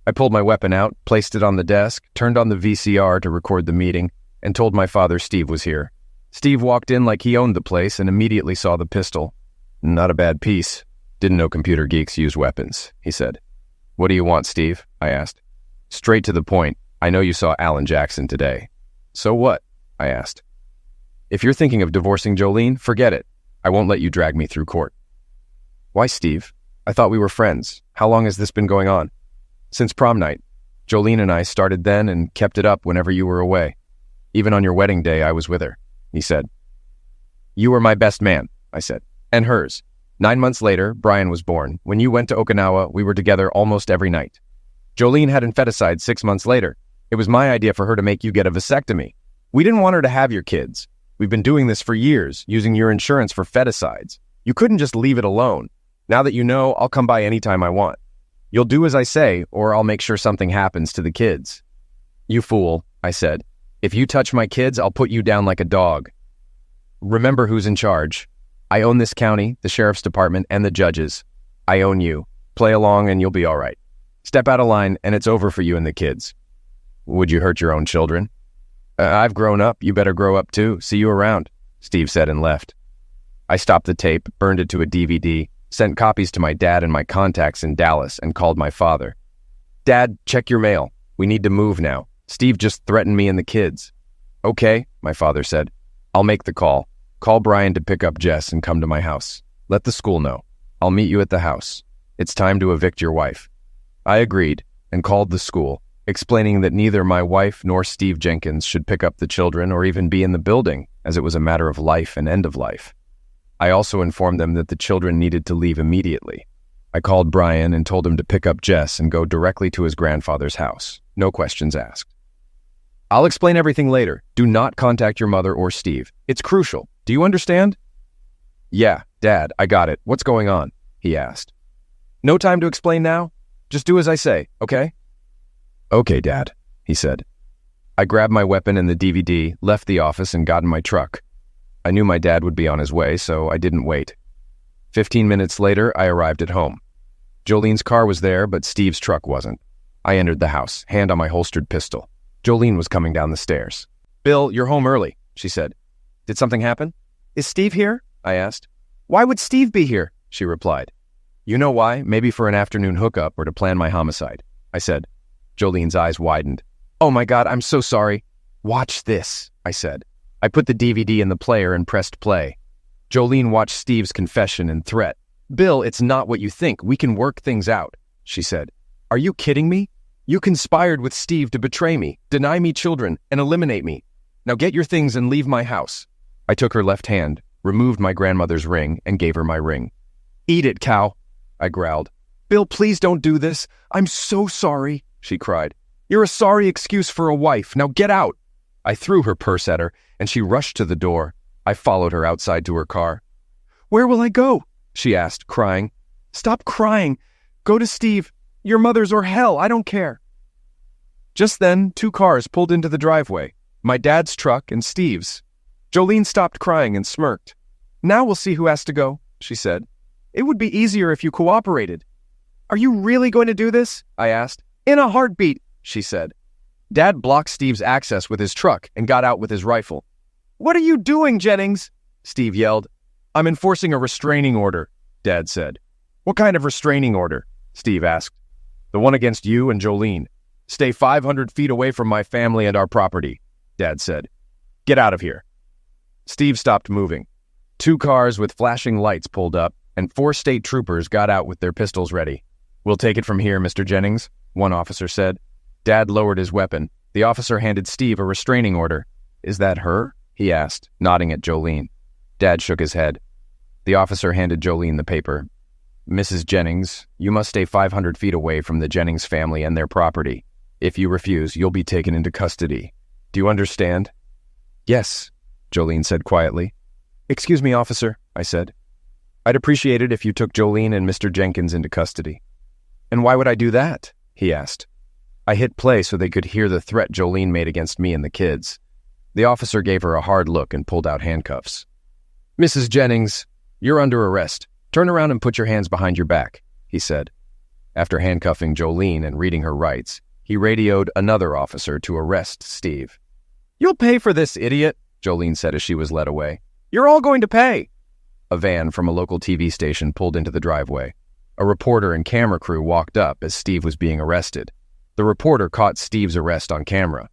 I pulled my weapon out, placed it on the desk, turned on the VCR to record the meeting, and told my father Steve was here. Steve walked in like he owned the place and immediately saw the pistol. Not a bad piece. Didn't know computer geeks use weapons, he said. What do you want, Steve? I asked. Straight to the point. I know you saw Alan Jackson today. So what? I asked. If you're thinking of divorcing Jolene, forget it. I won't let you drag me through court. Why, Steve? I thought we were friends. How long has this been going on? Since prom night. Jolene and I started then and kept it up whenever you were away. Even on your wedding day, I was with her, he said. You were my best man, I said, and hers. 9 months later, Brian was born. When you went to Okinawa, we were together almost every night. Jolene had infanticide 6 months later. It was my idea for her to make you get a vasectomy. We didn't want her to have your kids. We've been doing this for years, using your insurance for feticides. You couldn't just leave it alone. Now that you know, I'll come by anytime I want. You'll do as I say, or I'll make sure something happens to the kids. You fool, I said. If you touch my kids, I'll put you down like a dog. Remember who's in charge. I own this county, the sheriff's department, and the judges. I own you. Play along and you'll be all right. Step out of line and it's over for you and the kids. Would you hurt your own children? I've grown up. You better grow up too. See you around, Steve said and left. I stopped the tape, burned it to a DVD, sent copies to my dad and my contacts in Dallas, and called my father. Dad, check your mail. We need to move now. Steve just threatened me and the kids. Okay, my father said. I'll make the call. Call Brian to pick up Jess and come to my house. Let the school know. I'll meet you at the house. It's time to evict your wife. I agreed and called the school, explaining that neither my wife nor Steve Jenkins should pick up the children or even be in the building, as it was a matter of life and end of life. I also informed them that the children needed to leave immediately. I called Brian and told him to pick up Jess and go directly to his grandfather's house. No questions asked. I'll explain everything later. Do not contact your mother or Steve. It's crucial. Do you understand? Yeah, Dad, I got it. What's going on? He asked. No time to explain now? Just do as I say, okay? Okay, Dad, he said. I grabbed my weapon and the DVD, left the office, and got in my truck. I knew my dad would be on his way, so I didn't wait. 15 minutes later, I arrived at home. Jolene's car was there, but Steve's truck wasn't. I entered the house, hand on my holstered pistol. Jolene was coming down the stairs. Bill, you're home early, she said. Did something happen? Is Steve here? I asked. Why would Steve be here? She replied. You know why? Maybe for an afternoon hookup or to plan my homicide, I said. Jolene's eyes widened. Oh my God, I'm so sorry. Watch this, I said. I put the DVD in the player and pressed play. Jolene watched Steve's confession and threat. "Bill, it's not what you think. We can work things out," she said. "Are you kidding me? You conspired with Steve to betray me, deny me children, and eliminate me. Now get your things and leave my house." I took her left hand, removed my grandmother's ring, and gave her my ring. "Eat it, cow," I growled. "Bill, please don't do this. I'm so sorry," she cried. "You're a sorry excuse for a wife. Now get out." I threw her purse at her, and she rushed to the door. I followed her outside to her car. "Where will I go?" she asked, crying. "Stop crying. Go to Steve. Your mother's or hell, I don't care." Just then, 2 cars pulled into the driveway, my dad's truck and Steve's. Jolene stopped crying and smirked. "Now we'll see who has to go," she said. "It would be easier if you cooperated." "Are you really going to do this?" I asked. "In a heartbeat," she said. Dad blocked Steve's access with his truck and got out with his rifle. "What are you doing, Jennings?" Steve yelled. "I'm enforcing a restraining order," Dad said. "What kind of restraining order?" Steve asked. "The one against you and Jolene. Stay 500 feet away from my family and our property," Dad said. "Get out of here." Steve stopped moving. 2 cars with flashing lights pulled up, and 4 state troopers got out with their pistols ready. "We'll take it from here, Mr. Jennings," one officer said. Dad lowered his weapon. The officer handed Steve a restraining order. "Is that her?" he asked, nodding at Jolene. Dad shook his head. The officer handed Jolene the paper. "Mrs. Jennings, you must stay 500 feet away from the Jennings family and their property. If you refuse, you'll be taken into custody. Do you understand?" "Yes," Jolene said quietly. "Excuse me, officer," I said. "I'd appreciate it if you took Jolene and Mr. Jenkins into custody." "And why would I do that?" he asked. I hit play so they could hear the threat Jolene made against me and the kids. The officer gave her a hard look and pulled out handcuffs. "Mrs. Jennings, you're under arrest. Turn around and put your hands behind your back," he said. After handcuffing Jolene and reading her rights, he radioed another officer to arrest Steve. "You'll pay for this, idiot," Jolene said as she was led away. "You're all going to pay." A van from a local TV station pulled into the driveway. A reporter and camera crew walked up as Steve was being arrested. The reporter caught Steve's arrest on camera.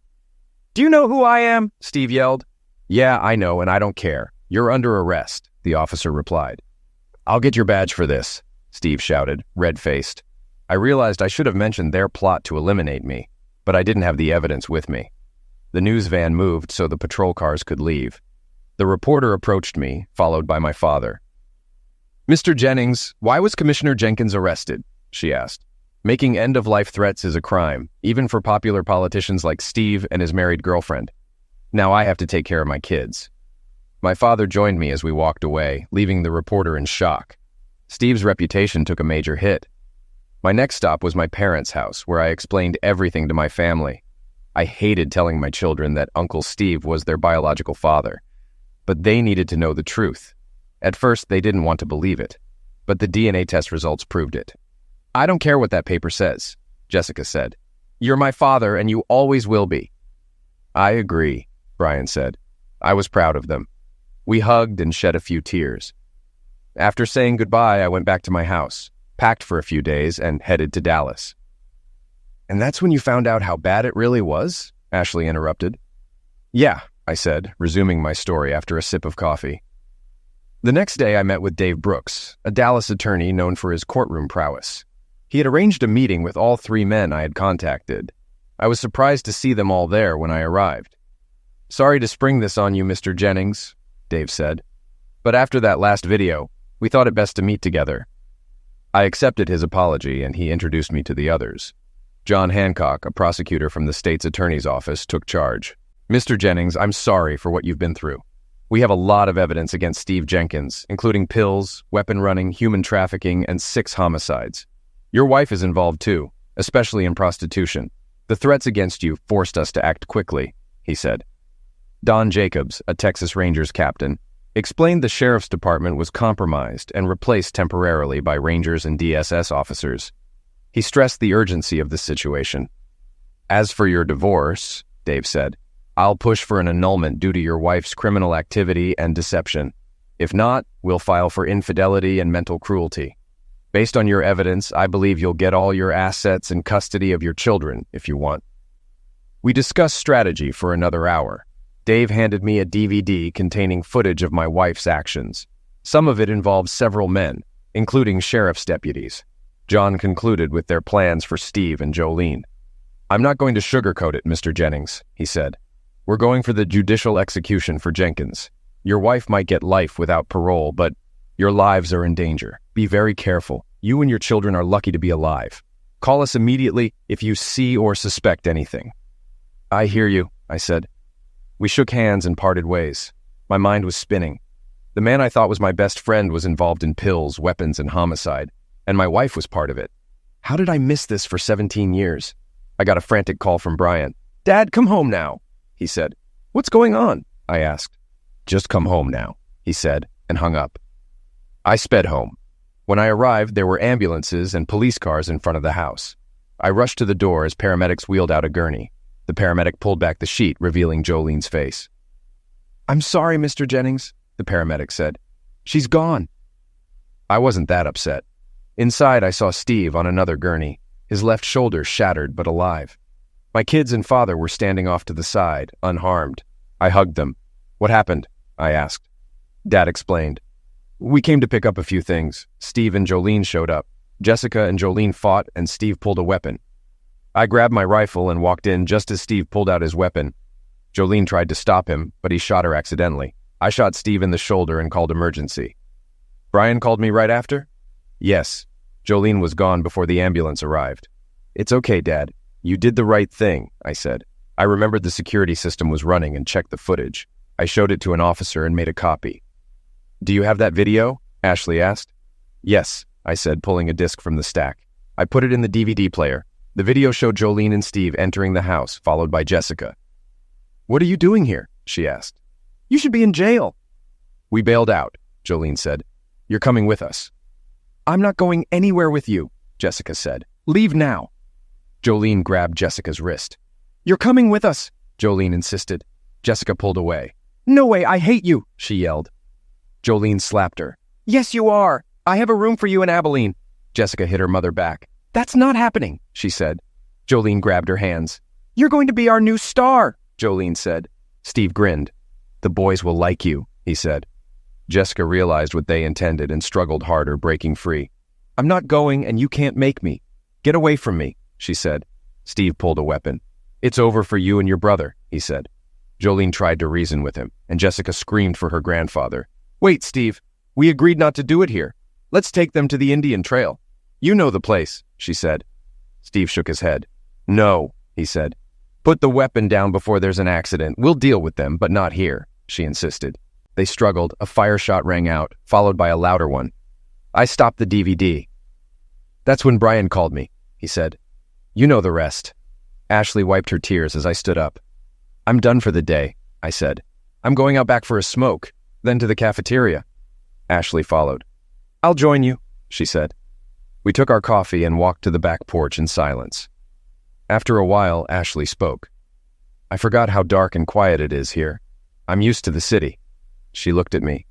"Do you know who I am?" Steve yelled. "Yeah, I know, and I don't care. You're under arrest," the officer replied. "I'll get your badge for this," Steve shouted, red-faced. I realized I should have mentioned their plot to eliminate me, but I didn't have the evidence with me. The news van moved so the patrol cars could leave. The reporter approached me, followed by my father. "Mr. Jennings, why was Commissioner Jenkins arrested?" she asked. "Making end-of-life threats is a crime, even for popular politicians like Steve and his married girlfriend. Now I have to take care of my kids." My father joined me as we walked away, leaving the reporter in shock. Steve's reputation took a major hit. My next stop was my parents' house, where I explained everything to my family. I hated telling my children that Uncle Steve was their biological father, but they needed to know the truth. At first, they didn't want to believe it, but the DNA test results proved it. "I don't care what that paper says," Jessica said. "You're my father, and you always will be." "I agree," Brian said. I was proud of them. We hugged and shed a few tears. After saying goodbye, I went back to my house, packed for a few days, and headed to Dallas. "And that's when you found out how bad it really was?" Ashley interrupted. "Yeah," I said, resuming my story after a sip of coffee. The next day I met with Dave Brooks, a Dallas attorney known for his courtroom prowess. He had arranged a meeting with all 3 men I had contacted. I was surprised to see them all there when I arrived. "Sorry to spring this on you, Mr. Jennings," Dave said. "But after that last video, we thought it best to meet together." I accepted his apology, and he introduced me to the others. John Hancock, a prosecutor from the state's attorney's office, took charge. "Mr. Jennings, I'm sorry for what you've been through. We have a lot of evidence against Steve Jenkins, including pills, weapon running, human trafficking, and 6 homicides. Your wife is involved too, especially in prostitution. The threats against you forced us to act quickly," he said. Don Jacobs, a Texas Rangers captain, explained the sheriff's department was compromised and replaced temporarily by Rangers and DSS officers. He stressed the urgency of the situation. "As for your divorce," Dave said, "I'll push for an annulment due to your wife's criminal activity and deception. If not, we'll file for infidelity and mental cruelty. Based on your evidence, I believe you'll get all your assets and custody of your children if you want." We discussed strategy for another hour. Dave handed me a DVD containing footage of my wife's actions. Some of it involved several men, including sheriff's deputies. John concluded with their plans for Steve and Jolene. "I'm not going to sugarcoat it, Mr. Jennings," he said. "We're going for the judicial execution for Jenkins. Your wife might get life without parole, but your lives are in danger. Be very careful. You and your children are lucky to be alive. Call us immediately if you see or suspect anything." "I hear you," I said. We shook hands and parted ways. My mind was spinning. The man I thought was my best friend was involved in pills, weapons, and homicide, and my wife was part of it. How did I miss this for 17 years? I got a frantic call from Brian. "Dad, come home now," he said. "What's going on?" I asked. "Just come home now," he said, and hung up. I sped home. When I arrived, there were ambulances and police cars in front of the house. I rushed to the door as paramedics wheeled out a gurney. The paramedic pulled back the sheet, revealing Jolene's face. "I'm sorry, Mr. Jennings," the paramedic said. "She's gone." I wasn't that upset. Inside, I saw Steve on another gurney, his left shoulder shattered but alive. My kids and father were standing off to the side, unharmed. I hugged them. "What happened?" I asked. Dad explained. "We came to pick up a few things. Steve and Jolene showed up. Jessica and Jolene fought, and Steve pulled a weapon. I grabbed my rifle and walked in just as Steve pulled out his weapon. Jolene tried to stop him, but he shot her accidentally. I shot Steve in the shoulder and called emergency." "Brian called me right after?" "Yes. Jolene was gone before the ambulance arrived." "It's okay, Dad. You did the right thing," I said. I remembered the security system was running and checked the footage. I showed it to an officer and made a copy. "Do you have that video?" Ashley asked. "Yes," I said, pulling a disc from the stack. I put it in the DVD player. The video showed Jolene and Steve entering the house, followed by Jessica. "What are you doing here?" she asked. "You should be in jail." "We bailed out," Jolene said. "You're coming with us." "I'm not going anywhere with you," Jessica said. "Leave now." Jolene grabbed Jessica's wrist. "You're coming with us," Jolene insisted. Jessica pulled away. "No way, I hate you," she yelled. Jolene slapped her. "Yes, you are. I have a room for you in Abilene." Jessica hit her mother back. "That's not happening," she said. Jolene grabbed her hands. "You're going to be our new star," Jolene said. Steve grinned. "The boys will like you," he said. Jessica realized what they intended and struggled harder, breaking free. "I'm not going, and you can't make me. Get away from me," she said. Steve pulled a weapon. "It's over for you and your brother," he said. Jolene tried to reason with him, and Jessica screamed for her grandfather. "Wait, Steve. We agreed not to do it here. Let's take them to the Indian Trail. You know the place," she said. Steve shook his head. "No," he said. "Put the weapon down before there's an accident. We'll deal with them, but not here," she insisted. They struggled. A fire shot rang out, followed by a louder one. I stopped the DVD. "That's when Brian called me," he said. "You know the rest." Ashley wiped her tears as I stood up. "I'm done for the day," I said. "I'm going out back for a smoke, then to the cafeteria." Ashley followed. "I'll join you," she said. We took our coffee and walked to the back porch in silence. After a while, Ashley spoke. "I forgot how dark and quiet it is here. I'm used to the city." She looked at me.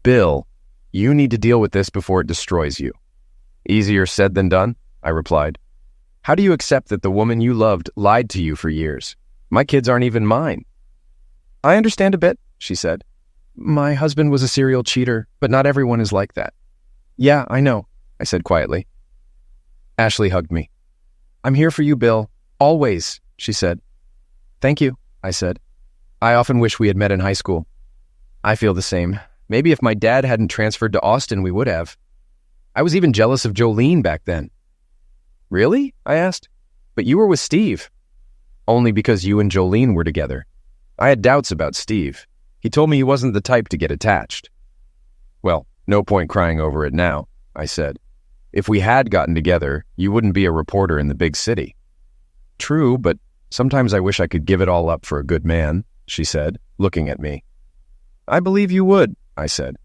"Bill, you need to deal with this before it destroys you." "Easier said than done," I replied. "How do you accept that the woman you loved lied to you for years? My kids aren't even mine." "I understand a bit," she said. "My husband was a serial cheater, but not everyone is like that." "Yeah, I know," I said quietly. Ashley hugged me. "I'm here for you, Bill. Always," she said. "Thank you," I said. "I often wish we had met in high school." "I feel the same. Maybe if my dad hadn't transferred to Austin, we would have. I was even jealous of Jolene back then." "Really?" I asked. "But you were with Steve." "Only because you and Jolene were together. I had doubts about Steve. He told me he wasn't the type to get attached." "Well, no point crying over it now," I said. "If we had gotten together, you wouldn't be a reporter in the big city." "True, but sometimes I wish I could give it all up for a good man," she said, looking at me. "I believe you would," I said.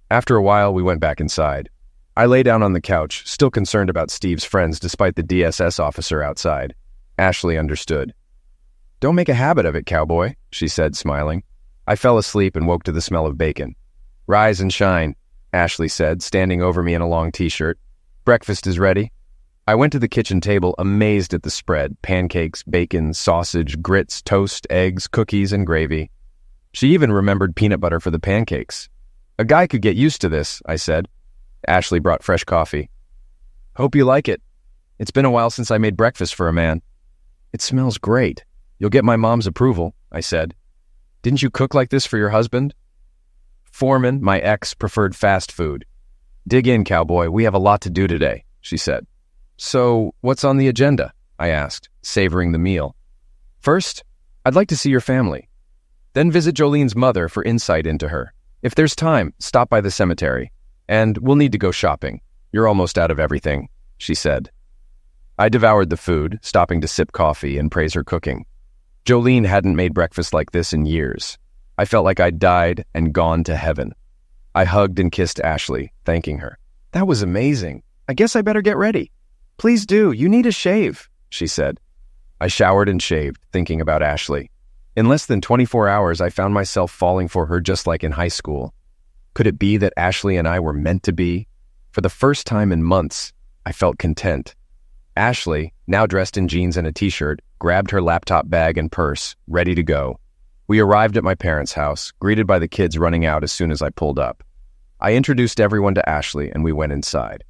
After a while, we went back inside. I lay down on the couch, still concerned about Steve's friends despite the DSS officer outside. Ashley understood. "Don't make a habit of it, cowboy," she said, smiling. I fell asleep and woke to the smell of bacon. "Rise and shine," Ashley said, standing over me in a long t-shirt. "Breakfast is ready." I went to the kitchen table amazed at the spread: pancakes, bacon, sausage, grits, toast, eggs, cookies, and gravy. She even remembered peanut butter for the pancakes. A guy could get used to this, I said. Ashley brought fresh coffee. Hope you like it. It's been a while since I made breakfast for a man. It smells great. You'll get my mom's approval, I said. Didn't you cook like this for your husband? Foreman, my ex, preferred fast food. Dig in, cowboy. We have a lot to do today, she said. So, what's on the agenda? I asked, savoring the meal. First, I'd like to see your family. Then visit Jolene's mother for insight into her. If there's time, stop by the cemetery. And we'll need to go shopping. You're almost out of everything, she said. I devoured the food, stopping to sip coffee and praise her cooking. Jolene hadn't made breakfast like this in years. I felt like I'd died and gone to heaven. I hugged and kissed Ashley, thanking her. That was amazing. I guess I better get ready. Please do. You need a shave, she said. I showered and shaved, thinking about Ashley. In less than 24 hours, I found myself falling for her just like in high school. Could it be that Ashley and I were meant to be? For the first time in months, I felt content. Ashley, now dressed in jeans and a t-shirt, grabbed her laptop bag and purse, ready to go. We arrived at my parents' house, greeted by the kids running out as soon as I pulled up. I introduced everyone to Ashley and we went inside.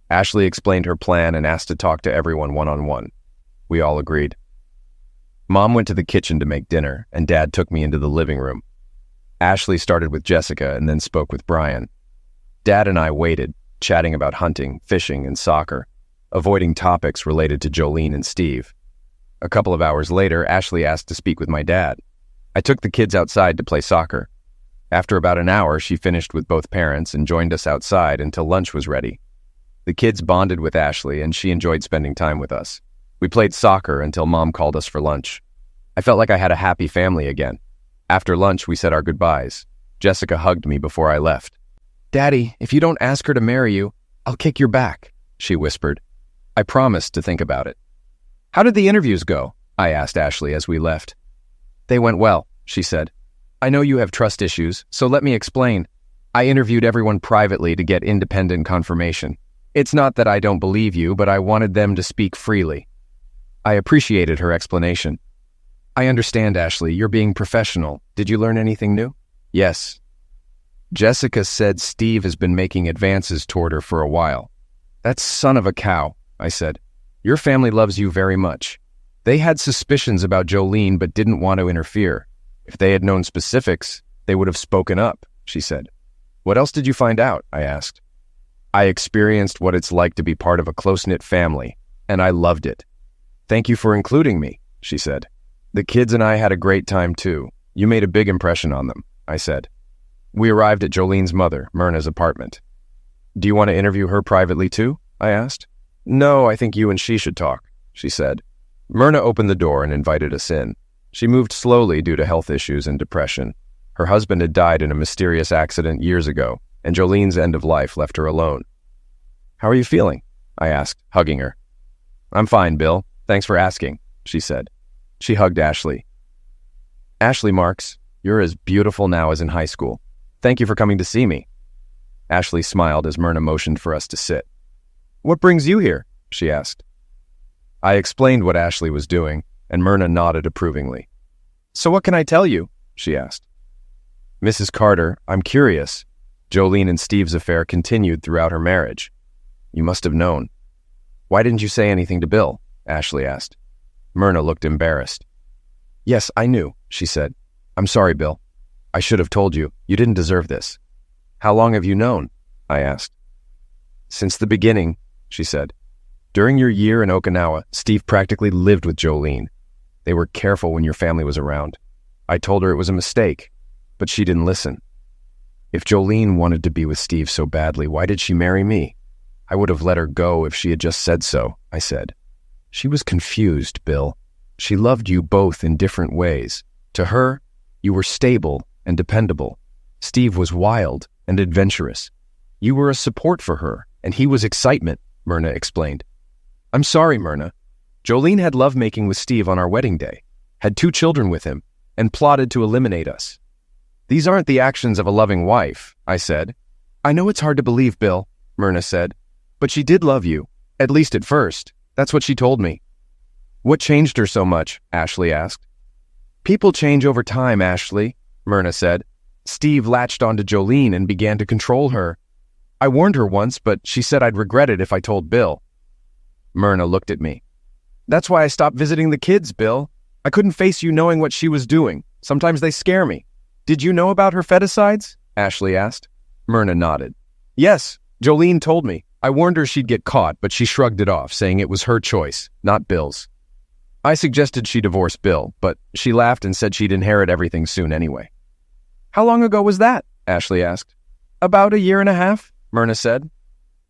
Ashley explained her plan and asked to talk to everyone one-on-one. We all agreed. Mom went to the kitchen to make dinner, and Dad took me into the living room. Ashley started with Jessica and then spoke with Brian. Dad and I waited, chatting about hunting, fishing, and soccer, avoiding topics related to Jolene and Steve. A couple of hours later, Ashley asked to speak with my dad. I took the kids outside to play soccer. After about an hour, she finished with both parents and joined us outside until lunch was ready. The kids bonded with Ashley, and she enjoyed spending time with us. We played soccer until Mom called us for lunch. I felt like I had a happy family again. After lunch, we said our goodbyes. Jessica hugged me before I left. Daddy, if you don't ask her to marry you, I'll kick your back, she whispered. I promised to think about it. How did the interviews go? I asked Ashley as we left. They went well, she said. I know you have trust issues, so let me explain. I interviewed everyone privately to get independent confirmation. It's not that I don't believe you, but I wanted them to speak freely. I appreciated her explanation. I understand, Ashley. You're being professional. Did you learn anything new? Yes. Jessica said Steve has been making advances toward her for a while. That son of a cow, I said. Your family loves you very much. They had suspicions about Jolene but didn't want to interfere. If they had known specifics, they would have spoken up, she said. What else did you find out? I asked. I experienced what it's like to be part of a close-knit family, and I loved it. Thank you for including me, she said. The kids and I had a great time too. You made a big impression on them, I said. We arrived at Jolene's mother, Myrna's apartment. Do you want to interview her privately too? I asked. No, I think you and she should talk, she said. Myrna opened the door and invited us in. She moved slowly due to health issues and depression. Her husband had died in a mysterious accident years ago, and Jolene's end of life left her alone. How are you feeling? I asked, hugging her. I'm fine, Bill. Thanks for asking, she said. She hugged Ashley. Ashley Marks, you're as beautiful now as in high school. Thank you for coming to see me. Ashley smiled as Myrna motioned for us to sit. What brings you here? She asked. I explained what Ashley was doing, and Myrna nodded approvingly. So what can I tell you? She asked. Mrs. Carter, I'm curious. Jolene and Steve's affair continued throughout her marriage. You must have known. Why didn't you say anything to Bill? Ashley asked. Myrna looked embarrassed. Yes, I knew, she said. I'm sorry, Bill. I should have told you. You didn't deserve this. How long have you known? I asked. Since the beginning, she said. During your year in Okinawa, Steve practically lived with Jolene. They were careful when your family was around. I told her it was a mistake, but she didn't listen. If Jolene wanted to be with Steve so badly, why did she marry me? I would have let her go if she had just said so, I said. She was confused, Bill. She loved you both in different ways. To her, you were stable and dependable. Steve was wild and adventurous. You were a support for her, and he was excitement, Myrna explained. I'm sorry, Myrna. Jolene had lovemaking with Steve on our wedding day, had 2 children with him, and plotted to eliminate us. These aren't the actions of a loving wife, I said. I know it's hard to believe, Bill, Myrna said, but she did love you, At least at first. That's what she told me. What changed her so much? Ashley asked. People change over time, Ashley, Myrna said. Steve latched onto Jolene and began to control her. I warned her once, but she said I'd regret it if I told Bill. Myrna looked at me. That's why I stopped visiting the kids, Bill. I couldn't face you knowing what she was doing. Sometimes they scare me. Did you know about her feticides? Ashley asked. Myrna nodded. Yes, Jolene told me. I warned her she'd get caught, but she shrugged it off, saying it was her choice, not Bill's. I suggested she divorce Bill, but she laughed and said she'd inherit everything soon anyway. How long ago was that? Ashley asked. About 1.5 years, Myrna said.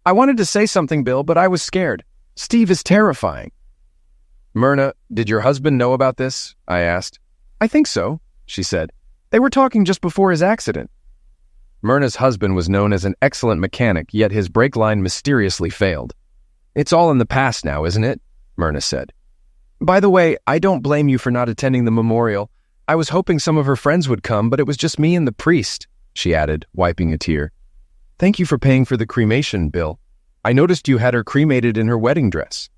I wanted to say something, Bill, but I was scared. Steve is terrifying. Myrna, did your husband know about this? I asked. I think so, she said. They were talking just before his accident. Myrna's husband was known as an excellent mechanic, yet his brake line mysteriously failed. It's all in the past now, isn't it? Myrna said. By the way, I don't blame you for not attending the memorial. I was hoping some of her friends would come, but it was just me and the priest, she added, wiping a tear. Thank you for paying for the cremation, Bill. I noticed you had her cremated in her wedding dress.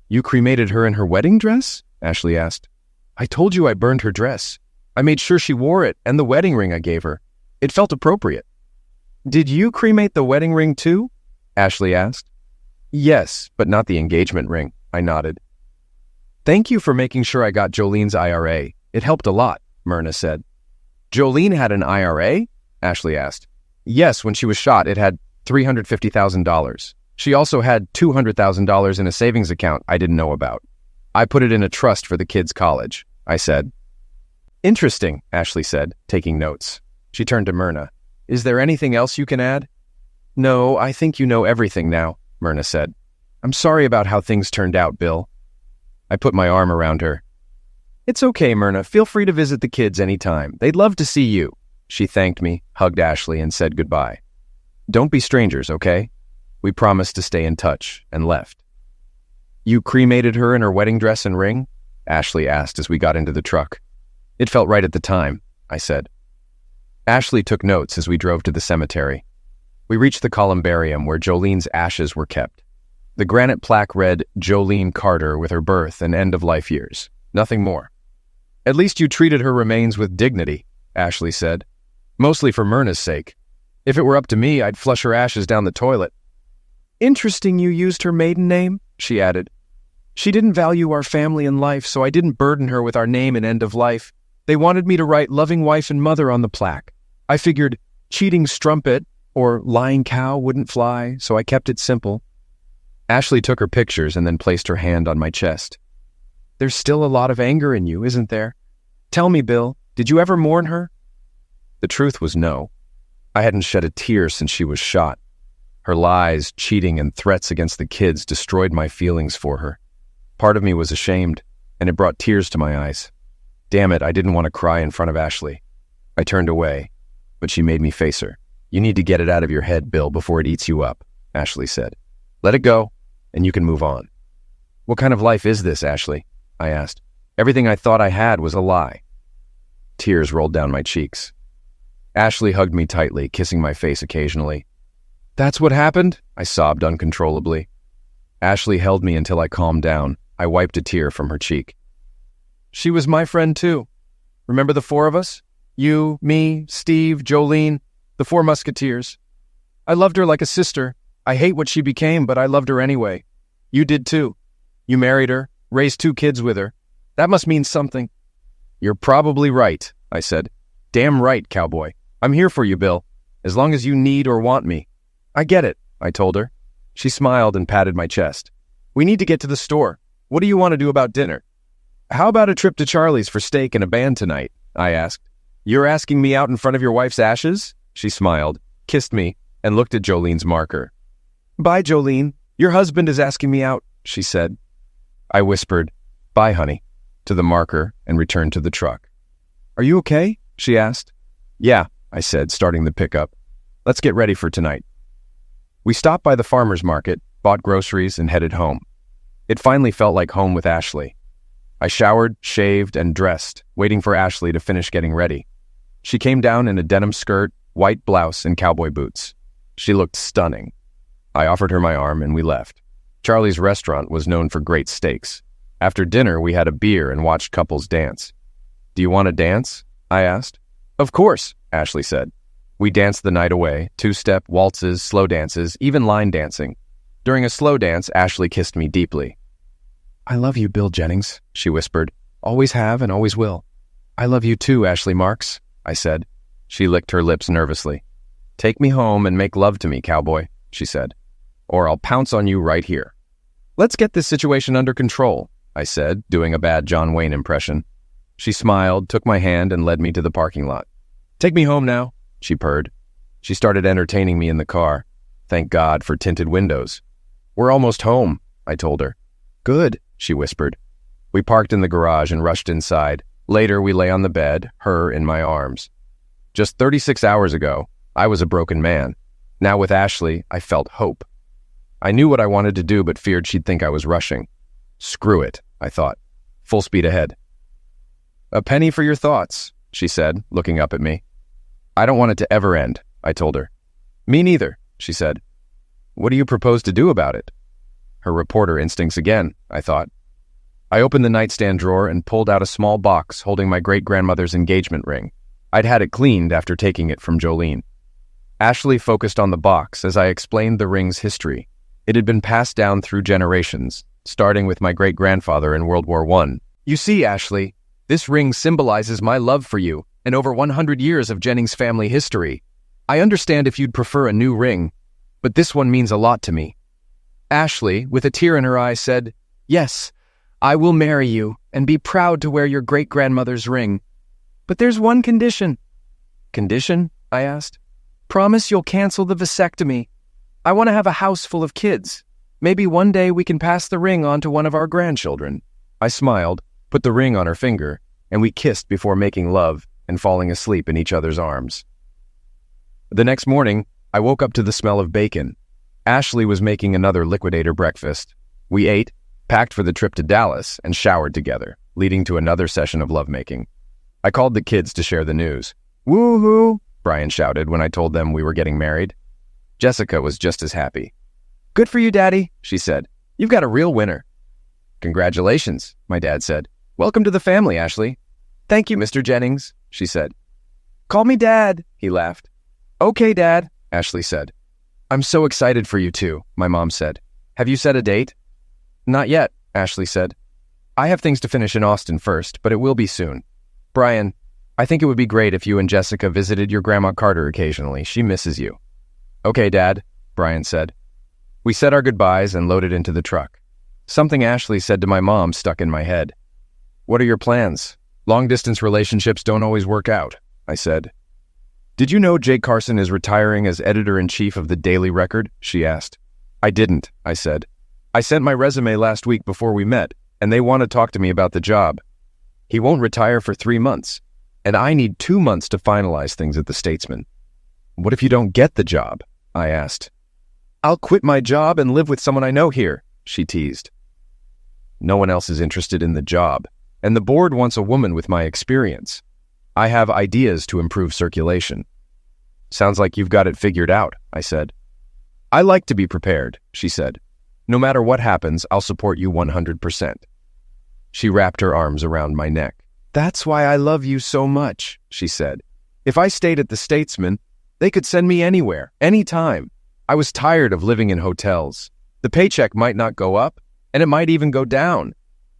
You cremated her in her wedding dress? Ashley asked. I told you I burned her dress. I made sure she wore it and the wedding ring I gave her. It felt appropriate. Did you cremate the wedding ring too? Ashley asked. Yes, but not the engagement ring, I nodded. Thank you for making sure I got Jolene's IRA. It helped a lot, Myrna said. Jolene had an IRA? Ashley asked. Yes, when she was shot, it had $350,000. She also had $200,000 in a savings account I didn't know about. I put it in a trust for the kids' college, I said. Interesting, Ashley said, taking notes. She turned to Myrna. Is there anything else you can add? No, I think you know everything now, Myrna said. I'm sorry about how things turned out, Bill. I put my arm around her. It's okay, Myrna. Feel free to visit the kids anytime. They'd love to see you. She thanked me, hugged Ashley, and said goodbye. Don't be strangers, okay? We promised to stay in touch, and left. You cremated her in her wedding dress and ring? Ashley asked as we got into the truck. It felt right at the time, I said. Ashley took notes as we drove to the cemetery. We reached the columbarium where Jolene's ashes were kept. The granite plaque read, Jolene Carter with her birth and end-of-life years. Nothing more. At least you treated her remains with dignity, Ashley said. Mostly for Myrna's sake. If it were up to me, I'd flush her ashes down the toilet. Interesting you used her maiden name, she added. She didn't value our family and life, so I didn't burden her with our name and end of life. They wanted me to write loving wife and mother on the plaque. I figured cheating strumpet or lying cow wouldn't fly, so I kept it simple. Ashley took her pictures and then placed her hand on my chest. There's still a lot of anger in you, isn't there? Tell me, Bill, did you ever mourn her? The truth was no. I hadn't shed a tear since she was shot. Her lies, cheating, and threats against the kids destroyed my feelings for her. Part of me was ashamed, and it brought tears to my eyes. Damn it, I didn't want to cry in front of Ashley. I turned away, but she made me face her. You need to get it out of your head, Bill, before it eats you up, Ashley said. Let it go, and you can move on. What kind of life is this, Ashley? I asked. Everything I thought I had was a lie. Tears rolled down my cheeks. Ashley hugged me tightly, kissing my face occasionally. That's what happened? I sobbed uncontrollably. Ashley held me until I calmed down. I wiped a tear from her cheek. She was my friend too. Remember the four of us? You, me, Steve, Jolene, the four musketeers. I loved her like a sister. I hate what she became, but I loved her anyway. You did too. You married her, raised 2 kids with her. That must mean something. You're probably right, I said. Damn right, cowboy. I'm here for you, Bill, as long as you need or want me. I get it, I told her. She smiled and patted my chest. We need to get to the store. What do you want to do about dinner? How about a trip to Charlie's for steak and a band tonight? I asked. You're asking me out in front of your wife's ashes? She smiled, kissed me, and looked at Jolene's marker. Bye, Jolene. Your husband is asking me out, she said. I whispered, bye, honey, to the marker and returned to the truck. Are you okay? She asked. Yeah, I said, starting the pickup. Let's get ready for tonight. We stopped by the farmer's market, bought groceries, and headed home. It finally felt like home with Ashley. I showered, shaved, and dressed, waiting for Ashley to finish getting ready. She came down in a denim skirt, white blouse, and cowboy boots. She looked stunning. I offered her my arm and we left. Charlie's restaurant was known for great steaks. After dinner, we had a beer and watched couples dance. "Do you want to dance?" I asked. "Of course," Ashley said. We danced the night away, two-step, waltzes, slow dances, even line dancing. During a slow dance, Ashley kissed me deeply. "I love you, Bill Jennings," she whispered. "Always have and always will." "I love you too, Ashley Marks," I said. She licked her lips nervously. "Take me home and make love to me, cowboy," she said, "or I'll pounce on you right here." "Let's get this situation under control," I said, doing a bad John Wayne impression. She smiled, took my hand, and led me to the parking lot. "Take me home now," she purred. She started entertaining me in the car. Thank God for tinted windows. "We're almost home," I told her. "Good," she whispered. We parked in the garage and rushed inside. Later, we lay on the bed, her in my arms. Just 36 hours ago, I was a broken man. Now with Ashley, I felt hope. I knew what I wanted to do, but feared she'd think I was rushing. Screw it, I thought. Full speed ahead. "A penny for your thoughts," she said, looking up at me. "I don't want it to ever end," I told her. "Me neither," she said. "What do you propose to do about it?" Her reporter instincts again, I thought. I opened the nightstand drawer and pulled out a small box holding my great-grandmother's engagement ring. I'd had it cleaned after taking it from Jolene. Ashley focused on the box as I explained the ring's history. It had been passed down through generations, starting with my great-grandfather in World War I. "You see, Ashley, this ring symbolizes my love for you and over 100 years of Jennings family history. I understand if you'd prefer a new ring, but this one means a lot to me." Ashley, with a tear in her eye, said, "Yes, I will marry you and be proud to wear your great-grandmother's ring. But there's one condition." "Condition?" I asked. "Promise you'll cancel the vasectomy. I want to have a house full of kids. Maybe one day we can pass the ring on to one of our grandchildren." I smiled, put the ring on her finger, and we kissed before making love and falling asleep in each other's arms. The next morning, I woke up to the smell of bacon. Ashley was making another liquidator breakfast. We ate, packed for the trip to Dallas, and showered together, leading to another session of lovemaking. I called the kids to share the news. "Woo-hoo!" Brian shouted when I told them we were getting married. Jessica was just as happy. "Good for you, Daddy," she said. "You've got a real winner." "Congratulations," my dad said. "Welcome to the family, Ashley." "Thank you, Mr. Jennings," she said. "Call me Dad," he laughed. "Okay, Dad," Ashley said. "I'm so excited for you two," my mom said. "Have you set a date?" "Not yet," Ashley said. "I have things to finish in Austin first, but it will be soon. Brian, I think it would be great if you and Jessica visited your Grandma Carter occasionally. She misses you." "Okay, Dad," Brian said. We said our goodbyes and loaded into the truck. Something Ashley said to my mom stuck in my head. "What are your plans? Long-distance relationships don't always work out," I said. "Did you know Jake Carson is retiring as editor-in-chief of the Daily Record?" she asked. "I didn't," I said. "I sent my resume last week before we met, and they want to talk to me about the job. He won't retire for 3 months, and I need 2 months to finalize things at the Statesman." "What if you don't get the job?" I asked. "I'll quit my job and live with someone I know here," she teased. No one else is interested in the job, and the board wants a woman with my experience. I have ideas to improve circulation. "Sounds like you've got it figured out," I said. "I like to be prepared," she said. "No matter what happens, I'll support you 100%. She wrapped her arms around my neck. "That's why I love you so much," she said. "If I stayed at the Statesman, they could send me anywhere, anytime. I was tired of living in hotels. The paycheck might not go up, and it might even go down.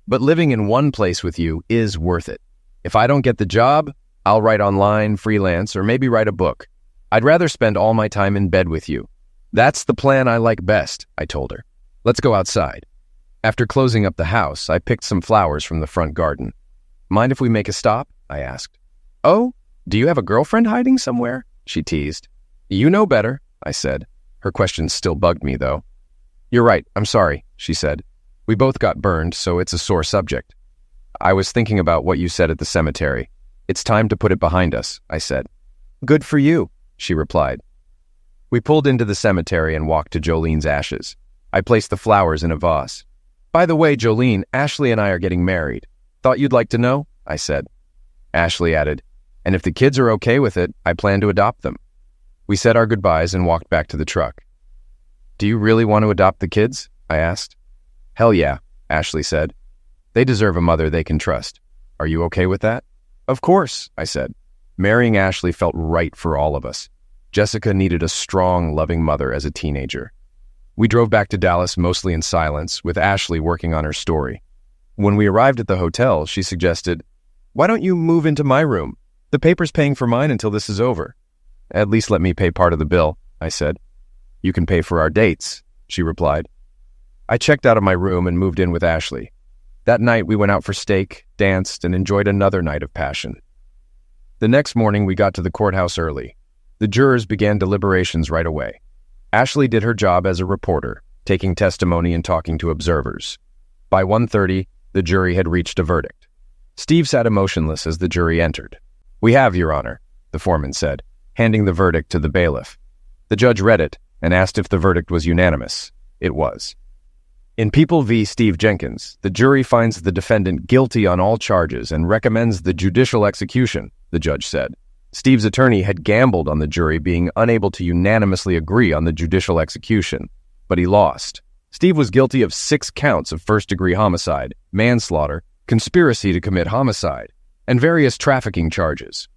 But living in one place with you is worth it. If I don't get the job, I'll write online, freelance, or maybe write a book. I'd rather spend all my time in bed with you. That's the plan I like best," I told her. "Let's go outside." After closing up the house, I picked some flowers from the front garden. "Mind if we make a stop?" I asked. "Oh, do you have a girlfriend hiding somewhere?" she teased. "You know better," I said. Her question still bugged me, though. "You're right, I'm sorry," she said. "We both got burned, so it's a sore subject." "I was thinking about what you said at the cemetery. It's time to put it behind us," I said. "Good for you," she replied. We pulled into the cemetery and walked to Jolene's ashes. I placed the flowers in a vase. "By the way, Jolene, Ashley and I are getting married. Thought you'd like to know?" I said. Ashley added, "And if the kids are okay with it, I plan to adopt them." We said our goodbyes and walked back to the truck. "Do you really want to adopt the kids?" I asked. Hell yeah, Ashley said. They deserve a mother they can trust. Are you okay with that? Of course, I said. Marrying Ashley felt right for all of us. Jessica needed a strong, loving mother as a teenager. We drove back to Dallas mostly in silence, with Ashley working on her story. When we arrived at the hotel, she suggested, "Why don't you move into my room? The paper's paying for mine until this is over." "At least let me pay part of the bill," I said. "You can pay for our dates," she replied. I checked out of my room and moved in with Ashley. That night we went out for steak, danced, and enjoyed another night of passion. The next morning we got to the courthouse early. The jurors began deliberations right away. Ashley did her job as a reporter, taking testimony and talking to observers. By 1:30, the jury had reached a verdict. Steve sat emotionless as the jury entered. "We have, Your Honor," the foreman said, handing the verdict to the bailiff. The judge read it and asked if the verdict was unanimous. It was. In People v. Steve Jenkins, the jury finds the defendant guilty on all charges and recommends the judicial execution, the judge said. Steve's attorney had gambled on the jury being unable to unanimously agree on the judicial execution, but he lost. Steve was guilty of 6 counts of first-degree homicide, manslaughter, conspiracy to commit homicide, and various trafficking charges.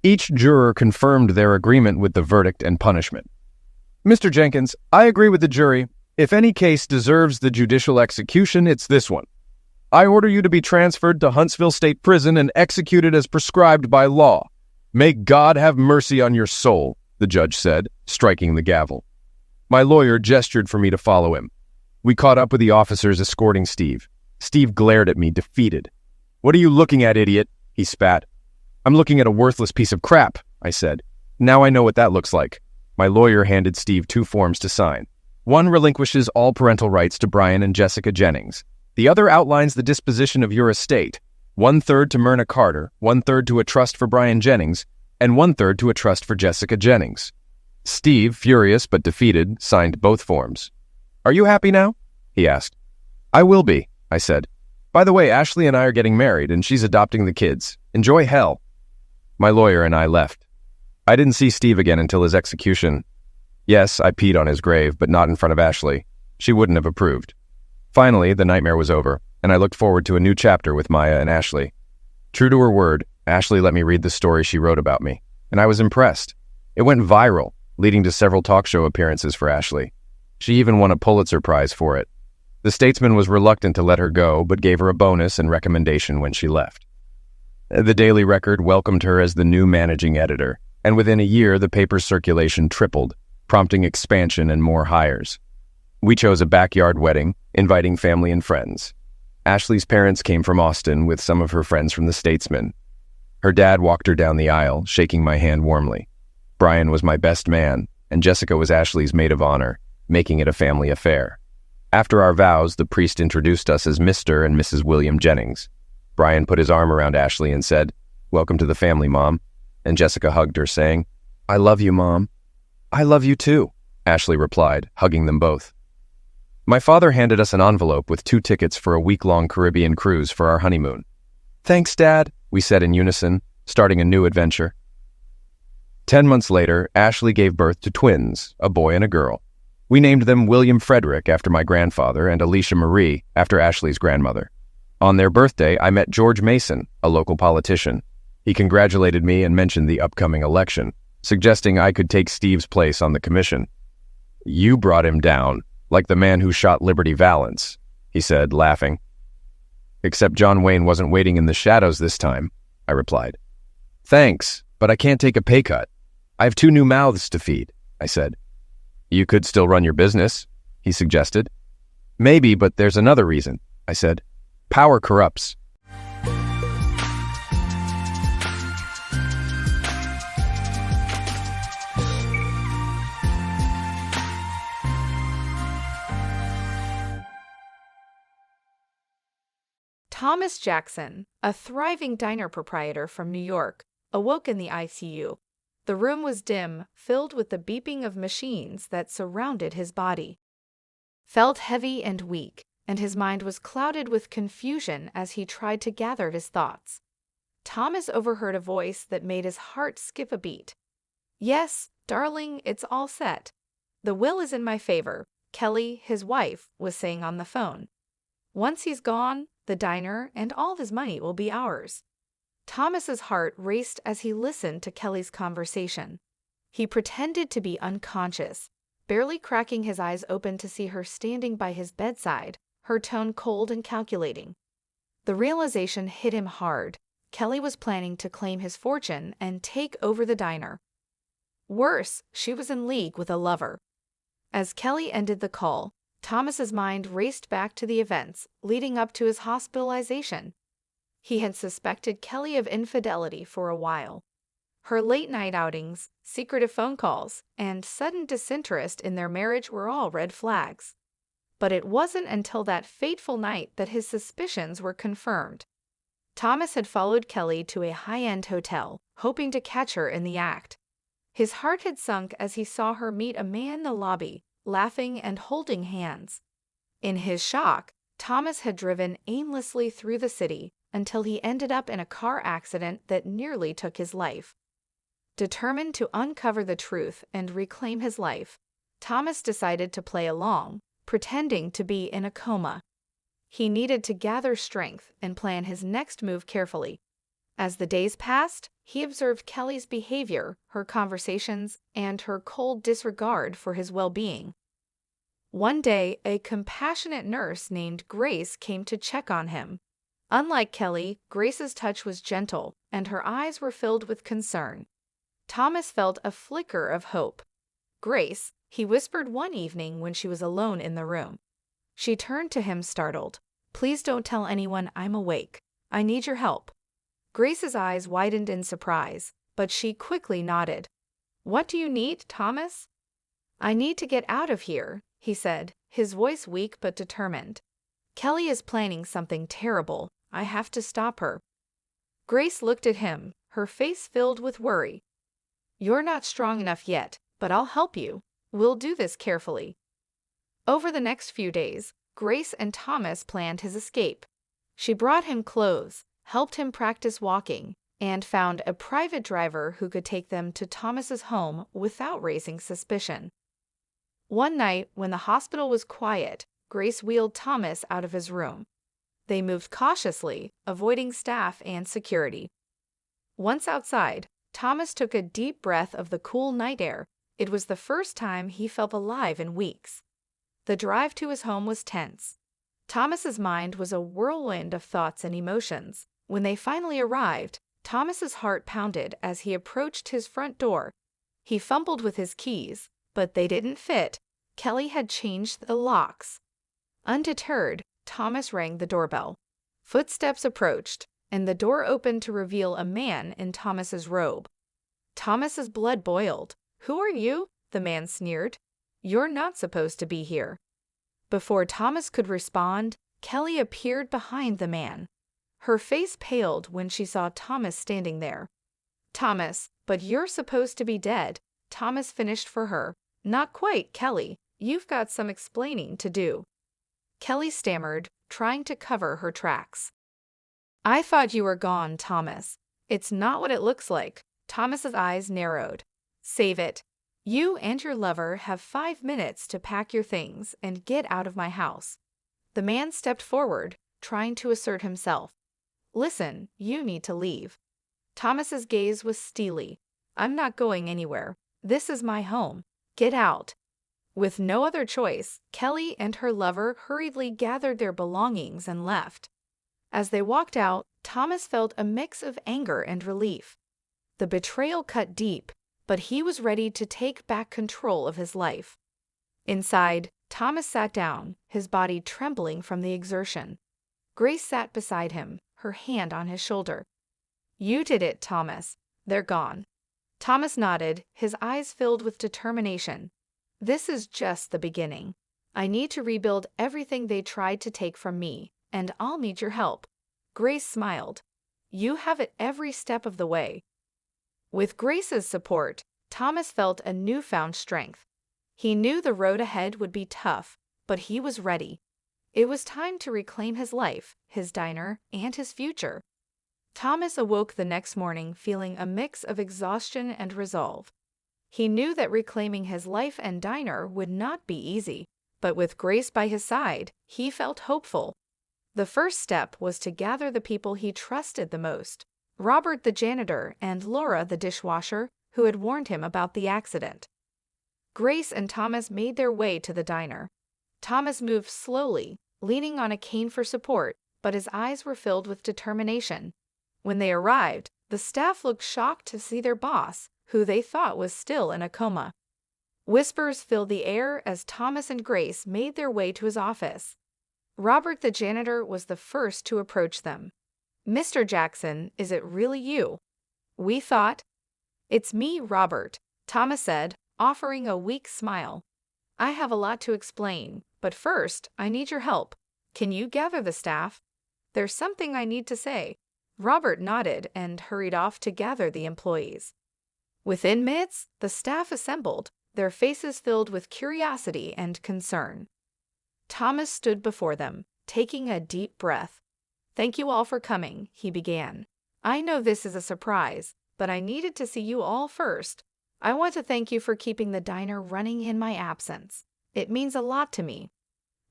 Each juror confirmed their agreement with the verdict and punishment. "Mr. Jenkins, I agree with the jury. If any case deserves the judicial execution, it's this one. I order you to be transferred to Huntsville State Prison and executed as prescribed by law. May God have mercy on your soul," the judge said, striking the gavel. My lawyer gestured for me to follow him. We caught up with the officers escorting Steve. Steve glared at me, defeated. "What are you looking at, idiot?" he spat. "I'm looking at a worthless piece of crap," I said. "Now I know what that looks like." My lawyer handed Steve 2 forms to sign. One relinquishes all parental rights to Brian and Jessica Jennings. The other outlines the disposition of your estate. 1/3 to Myrna Carter, 1/3 to a trust for Brian Jennings, and 1/3 to a trust for Jessica Jennings. Steve, furious but defeated, signed both forms. "Are you happy now?" he asked. "I will be," I said. "By the way, Ashley and I are getting married, and she's adopting the kids. Enjoy hell." My lawyer and I left. I didn't see Steve again until his execution. Yes, I peed on his grave, but not in front of Ashley. She wouldn't have approved. Finally, the nightmare was over, and I looked forward to a new chapter with Maya and Ashley. True to her word, Ashley let me read the story she wrote about me, and I was impressed. It went viral, leading to several talk show appearances for Ashley. She even won a Pulitzer Prize for it. The Statesman was reluctant to let her go, but gave her a bonus and recommendation when she left. The Daily Record welcomed her as the new managing editor, and within a year the paper's circulation tripled, prompting expansion and more hires. We chose a backyard wedding, inviting family and friends. Ashley's parents came from Austin with some of her friends from the Statesman. Her dad walked her down the aisle, shaking my hand warmly. Brian was my best man, and Jessica was Ashley's maid of honor, making it a family affair. After our vows, the priest introduced us as Mr. and Mrs. William Jennings. Brian put his arm around Ashley and said, "Welcome to the family, Mom," and Jessica hugged her, saying, "I love you, Mom." "I love you too," Ashley replied, hugging them both. My father handed us an envelope with 2 tickets for a week-long Caribbean cruise for our honeymoon. "Thanks, Dad," we said in unison, starting a new adventure. 10 months later, Ashley gave birth to twins, a boy and a girl. We named them William Frederick after my grandfather and Alicia Marie after Ashley's grandmother. On their birthday, I met George Mason, a local politician. He congratulated me and mentioned the upcoming election, suggesting I could take Steve's place on the commission. "You brought him down, like the man who shot Liberty Valance," he said, laughing. "Except John Wayne wasn't waiting in the shadows this time," I replied. "Thanks, but I can't take a pay cut. I have 2 new mouths to feed," I said. "You could still run your business," he suggested. "Maybe, but there's another reason," I said. "Power corrupts." Thomas Jackson, a thriving diner proprietor from New York, awoke in the ICU. The room was dim, filled with the beeping of machines that surrounded his body. Felt heavy and weak, and his mind was clouded with confusion as he tried to gather his thoughts. Thomas overheard a voice that made his heart skip a beat. "Yes, darling, it's all set. The will is in my favor. Kelly, his wife, was saying on the phone. Once he's gone, the diner and all of his money will be ours. Thomas's heart raced as he listened to Kelly's conversation. He pretended to be unconscious, barely cracking his eyes open to see her standing by his bedside, her tone cold and calculating. The realization hit him hard. Kelly was planning to claim his fortune and take over the diner. Worse, she was in league with a lover. As Kelly ended the call, Thomas's mind raced back to the events leading up to his hospitalization. He had suspected Kelly of infidelity for a while. Her late-night outings, secretive phone calls, and sudden disinterest in their marriage were all red flags. But it wasn't until that fateful night that his suspicions were confirmed. Thomas had followed Kelly to a high-end hotel, hoping to catch her in the act. His heart had sunk as he saw her meet a man in the lobby, laughing and holding hands. In his shock, Thomas had driven aimlessly through the city until he ended up in a car accident that nearly took his life. Determined to uncover the truth and reclaim his life, Thomas decided to play along, pretending to be in a coma. He needed to gather strength and plan his next move carefully. As the days passed, he observed Kelly's behavior, her conversations, and her cold disregard for his well-being. One day, a compassionate nurse named Grace came to check on him. Unlike Kelly, Grace's touch was gentle, and her eyes were filled with concern. Thomas felt a flicker of hope. "Grace," he whispered one evening when she was alone in the room. She turned to him startled. "Please don't tell anyone I'm awake. I need your help." Grace's eyes widened in surprise, but she quickly nodded. "What do you need, Thomas?" "I need to get out of here," he said, his voice weak but determined. "Kelly is planning something terrible. I have to stop her." Grace looked at him, her face filled with worry. "You're not strong enough yet, but I'll help you. We'll do this carefully." Over the next few days, Grace and Thomas planned his escape. She brought him clothes, helped him practice walking, and found a private driver who could take them to Thomas's home without raising suspicion. One night, when the hospital was quiet, Grace wheeled Thomas out of his room. They moved cautiously, avoiding staff and security. Once outside, Thomas took a deep breath of the cool night air. It was the first time he felt alive in weeks. The drive to his home was tense. Thomas's mind was a whirlwind of thoughts and emotions. When they finally arrived, Thomas's heart pounded as he approached his front door. He fumbled with his keys, but they didn't fit. Kelly had changed the locks. Undeterred, Thomas rang the doorbell. Footsteps approached, and the door opened to reveal a man in Thomas's robe. Thomas's blood boiled. "Who are you?" the man sneered. "You're not supposed to be here." Before Thomas could respond, Kelly appeared behind the man. Her face paled when she saw Thomas standing there. "Thomas, but you're supposed to be dead," Thomas finished for her. "Not quite, Kelly. You've got some explaining to do." Kelly stammered, trying to cover her tracks. "I thought you were gone, Thomas." "It's not what it looks like." Thomas's eyes narrowed. "Save it. You and your lover have 5 minutes to pack your things and get out of my house." The man stepped forward, trying to assert himself. "Listen, you need to leave." Thomas's gaze was steely. "I'm not going anywhere. This is my home. Get out." With no other choice, Kelly and her lover hurriedly gathered their belongings and left. As they walked out, Thomas felt a mix of anger and relief. The betrayal cut deep, but he was ready to take back control of his life. Inside, Thomas sat down, his body trembling from the exertion. Grace sat beside him, her hand on his shoulder. "You did it, Thomas. They're gone." Thomas nodded, his eyes filled with determination. "This is just the beginning. I need to rebuild everything they tried to take from me, and I'll need your help." Grace smiled. "You have it every step of the way." With Grace's support, Thomas felt a newfound strength. He knew the road ahead would be tough, but he was ready. It was time to reclaim his life, his diner, and his future. Thomas awoke the next morning feeling a mix of exhaustion and resolve. He knew that reclaiming his life and diner would not be easy, but with Grace by his side, he felt hopeful. The first step was to gather the people he trusted the most: Robert the janitor and Laura the dishwasher, who had warned him about the accident. Grace and Thomas made their way to the diner. Thomas moved slowly, leaning on a cane for support, but his eyes were filled with determination. When they arrived, the staff looked shocked to see their boss, who they thought was still in a coma. Whispers filled the air as Thomas and Grace made their way to his office. Robert the janitor was the first to approach them. "Mr. Jackson, is it really you?" "We thought—" "It's me, Robert," Thomas said, offering a weak smile. "I have a lot to explain, but first, I need your help. Can you gather the staff?" "There's something I need to say." Robert nodded and hurried off to gather the employees. Within minutes, the staff assembled, their faces filled with curiosity and concern. Thomas stood before them, taking a deep breath. "Thank you all for coming," he began. "I know this is a surprise, but I needed to see you all first. I want to thank you for keeping the diner running in my absence. It means a lot to me."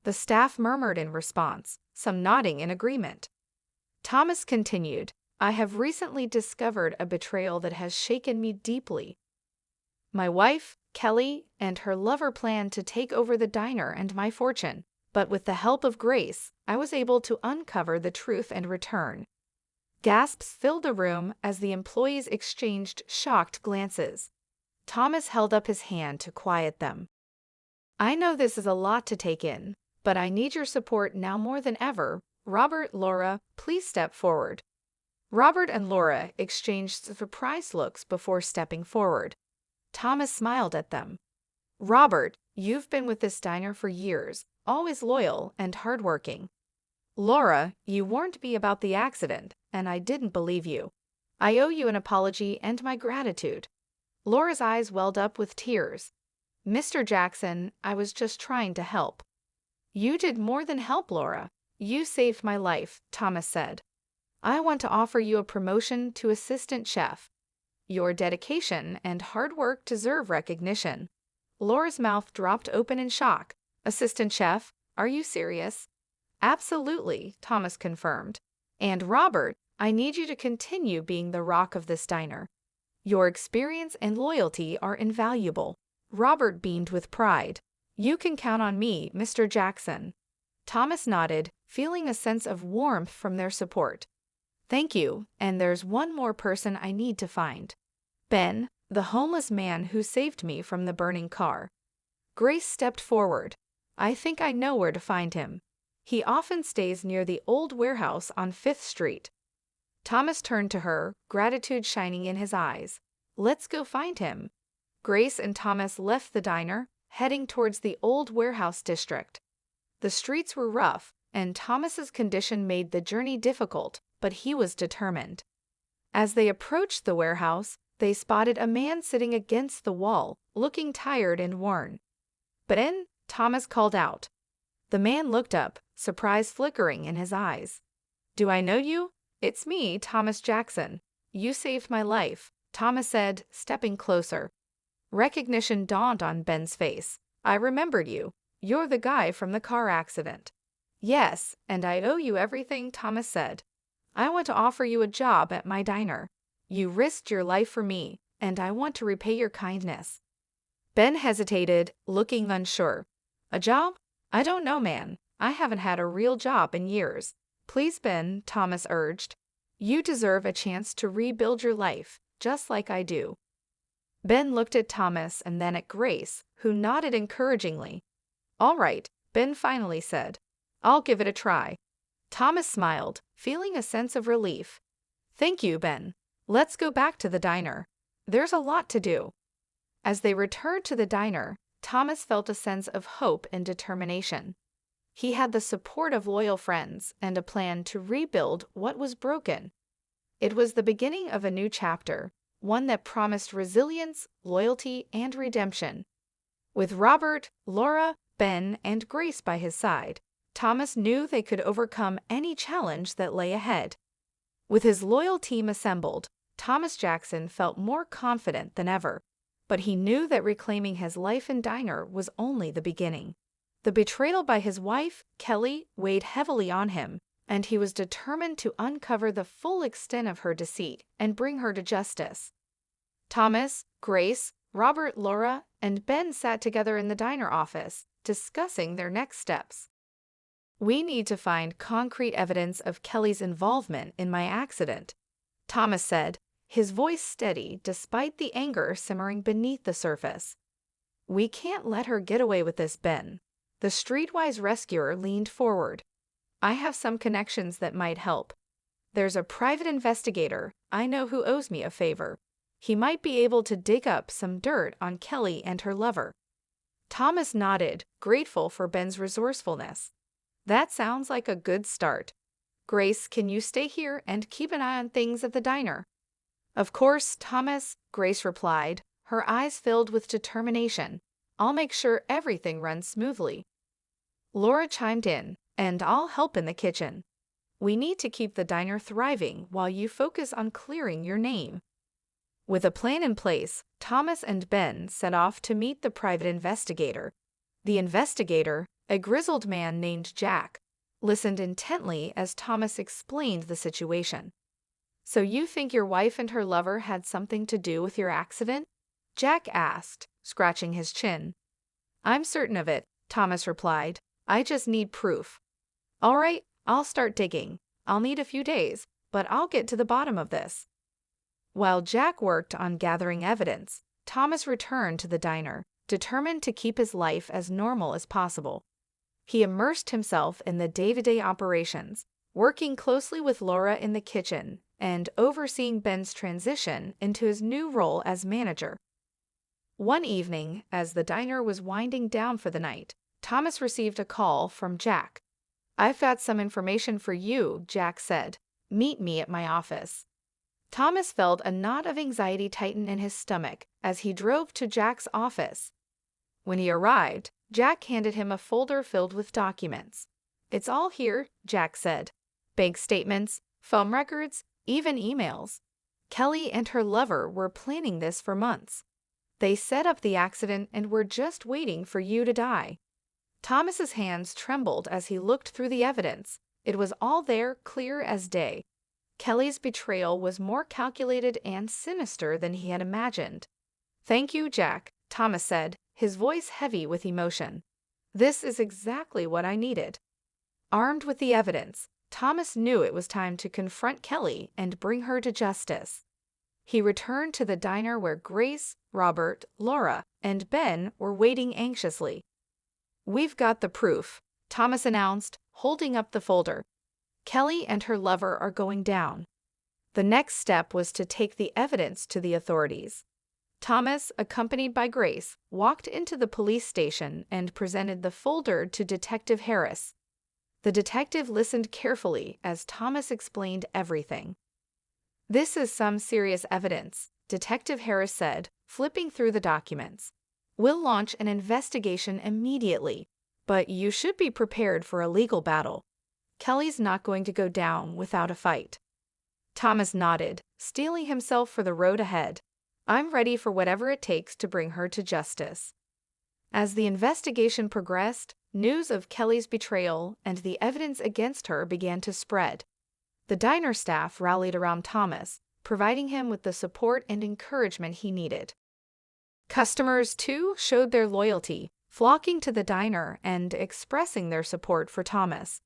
The staff murmured in response, some nodding in agreement. Thomas continued, "I have recently discovered a betrayal that has shaken me deeply. My wife, Kelly, and her lover planned to take over the diner and my fortune, but with the help of Grace, I was able to uncover the truth and return." Gasps filled the room as the employees exchanged shocked glances. Thomas held up his hand to quiet them. "I know this is a lot to take in, but I need your support now more than ever. Robert, Laura, please step forward." Robert and Laura exchanged surprised looks before stepping forward. Thomas smiled at them. "Robert, you've been with this diner for years, always loyal and hardworking. Laura, you warned me about the accident, and I didn't believe you. I owe you an apology and my gratitude." Laura's eyes welled up with tears. "Mr. Jackson, I was just trying to help." "You did more than help, Laura. You saved my life," Thomas said. "I want to offer you a promotion to assistant chef. Your dedication and hard work deserve recognition." Laura's mouth dropped open in shock. "Assistant chef? Are you serious?" "Absolutely," Thomas confirmed. "And Robert, I need you to continue being the rock of this diner. Your experience and loyalty are invaluable." Robert beamed with pride. "You can count on me, Mr. Jackson." Thomas nodded, feeling a sense of warmth from their support. "Thank you, and there's one more person I need to find. Ben, the homeless man who saved me from the burning car." Grace stepped forward. "I think I know where to find him. He often stays near the old warehouse on 5th Street." Thomas turned to her, gratitude shining in his eyes. "Let's go find him." Grace and Thomas left the diner, heading towards the old warehouse district. The streets were rough, and Thomas's condition made the journey difficult, but he was determined. As they approached the warehouse, they spotted a man sitting against the wall, looking tired and worn. "Ben," Thomas called out. The man looked up, surprise flickering in his eyes. "Do I know you?" "It's me, Thomas Jackson. You saved my life," Thomas said, stepping closer. Recognition dawned on Ben's face. "I remembered you. You're the guy from the car accident." "Yes, and I owe you everything," Thomas said. "I want to offer you a job at my diner. You risked your life for me, and I want to repay your kindness." Ben hesitated, looking unsure. "A job? I don't know, man. I haven't had a real job in years." "Please, Ben," Thomas urged. "You deserve a chance to rebuild your life, just like I do." Ben looked at Thomas and then at Grace, who nodded encouragingly. "All right," Ben finally said. "I'll give it a try." Thomas smiled, feeling a sense of relief. "Thank you, Ben. Let's go back to the diner. There's a lot to do." As they returned to the diner, Thomas felt a sense of hope and determination. He had the support of loyal friends and a plan to rebuild what was broken. It was the beginning of a new chapter, one that promised resilience, loyalty, and redemption. With Robert, Laura, Ben, and Grace by his side, Thomas knew they could overcome any challenge that lay ahead. With his loyal team assembled, Thomas Jackson felt more confident than ever, but he knew that reclaiming his life and diner was only the beginning. The betrayal by his wife, Kelly, weighed heavily on him, and he was determined to uncover the full extent of her deceit and bring her to justice. Thomas, Grace, Robert, Laura, and Ben sat together in the diner office, discussing their next steps. "We need to find concrete evidence of Kelly's involvement in my accident," Thomas said, his voice steady despite the anger simmering beneath the surface. "We can't let her get away with this, Ben." The streetwise rescuer leaned forward. "I have some connections that might help. There's a private investigator I know who owes me a favor. He might be able to dig up some dirt on Kelly and her lover." Thomas nodded, grateful for Ben's resourcefulness. "That sounds like a good start. Grace, can you stay here and keep an eye on things at the diner?" "Of course, Thomas," Grace replied, her eyes filled with determination. "I'll make sure everything runs smoothly." Laura chimed in, "And I'll help in the kitchen. We need to keep the diner thriving while you focus on clearing your name." With a plan in place, Thomas and Ben set off to meet the private investigator. The investigator, a grizzled man named Jack, listened intently as Thomas explained the situation. "So you think your wife and her lover had something to do with your accident?" Jack asked, scratching his chin. "I'm certain of it," Thomas replied. "I just need proof." "All right, I'll start digging. I'll need a few days, but I'll get to the bottom of this." While Jack worked on gathering evidence, Thomas returned to the diner, determined to keep his life as normal as possible. He immersed himself in the day-to-day operations, working closely with Laura in the kitchen and overseeing Ben's transition into his new role as manager. One evening, as the diner was winding down for the night, Thomas received a call from Jack. "I've got some information for you," Jack said. "Meet me at my office." Thomas felt a knot of anxiety tighten in his stomach as he drove to Jack's office. When he arrived, Jack handed him a folder filled with documents. "It's all here," Jack said. "Bank statements, phone records, even emails. Kelly and her lover were planning this for months. They set up the accident and were just waiting for you to die." Thomas's hands trembled as he looked through the evidence. It was all there, clear as day. Kelly's betrayal was more calculated and sinister than he had imagined. "Thank you, Jack," Thomas said, his voice heavy with emotion. "This is exactly what I needed." Armed with the evidence, Thomas knew it was time to confront Kelly and bring her to justice. He returned to the diner where Grace, Robert, Laura, and Ben were waiting anxiously. "We've got the proof," Thomas announced, holding up the folder. "Kelly and her lover are going down." The next step was to take the evidence to the authorities. Thomas, accompanied by Grace, walked into the police station and presented the folder to Detective Harris. The detective listened carefully as Thomas explained everything. "This is some serious evidence," Detective Harris said, flipping through the documents. "We'll launch an investigation immediately, but you should be prepared for a legal battle. Kelly's not going to go down without a fight." Thomas nodded, steeling himself for the road ahead. "I'm ready for whatever it takes to bring her to justice." As the investigation progressed, news of Kelly's betrayal and the evidence against her began to spread. The diner staff rallied around Thomas, providing him with the support and encouragement he needed. Customers, too, showed their loyalty, flocking to the diner and expressing their support for Thomas.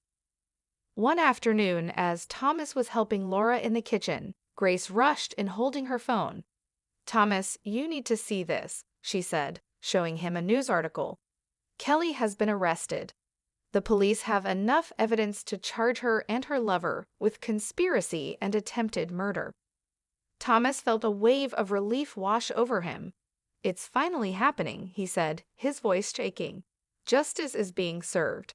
One afternoon, as Thomas was helping Laura in the kitchen, Grace rushed in holding her phone. "Thomas, you need to see this," she said, showing him a news article. "Kelly has been arrested. The police have enough evidence to charge her and her lover with conspiracy and attempted murder." Thomas felt a wave of relief wash over him. "It's finally happening," he said, his voice shaking. "Justice is being served."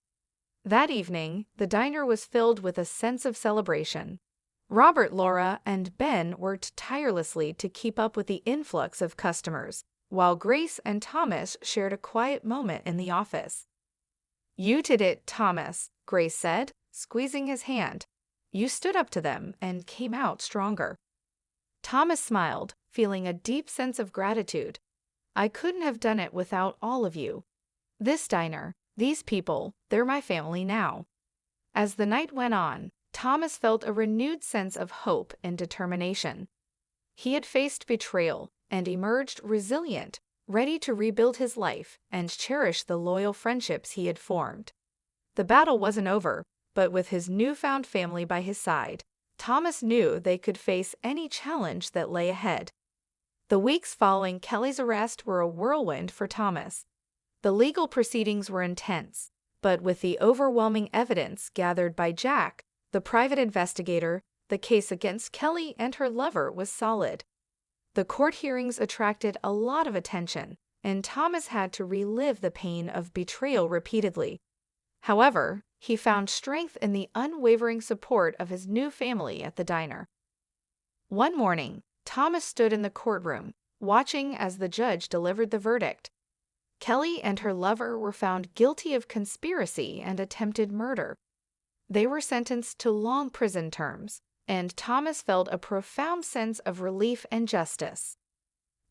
That evening, the diner was filled with a sense of celebration. Robert, Laura, and Ben worked tirelessly to keep up with the influx of customers, while Grace and Thomas shared a quiet moment in the office. "You did it, Thomas," Grace said, squeezing his hand. "You stood up to them and came out stronger." Thomas smiled, feeling a deep sense of gratitude. "I couldn't have done it without all of you. This diner, These people, they're my family now. As the night went on, Thomas felt a renewed sense of hope and determination. He had faced betrayal and emerged resilient, ready to rebuild his life and cherish the loyal friendships he had formed. The battle wasn't over, but with his newfound family by his side, Thomas knew they could face any challenge that lay ahead. The weeks following Kelly's arrest were a whirlwind for Thomas. The legal proceedings were intense, but with the overwhelming evidence gathered by Jack, the private investigator, the case against Kelly and her lover was solid. The court hearings attracted a lot of attention, and Thomas had to relive the pain of betrayal repeatedly. However, he found strength in the unwavering support of his new family at the diner. One morning, Thomas stood in the courtroom, watching as the judge delivered the verdict. Kelly and her lover were found guilty of conspiracy and attempted murder. They were sentenced to long prison terms, and Thomas felt a profound sense of relief and justice.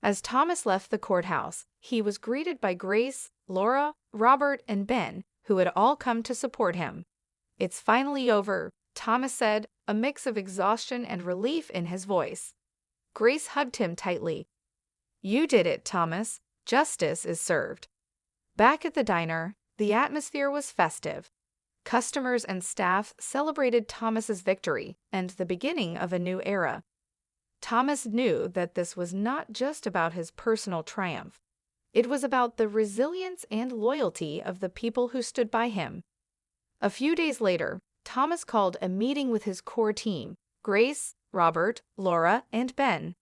As Thomas left the courthouse, he was greeted by Grace, Laura, Robert, and Ben, who had all come to support him. "It's finally over," Thomas said, a mix of exhaustion and relief in his voice. Grace hugged him tightly. "You did it, Thomas. Justice is served." Back at the diner, the atmosphere was festive. Customers and staff celebrated Thomas's victory and the beginning of a new era. Thomas knew that this was not just about his personal triumph. It was about the resilience and loyalty of the people who stood by him. A few days later, Thomas called a meeting with his core team, Grace, Robert, Laura, and Ben.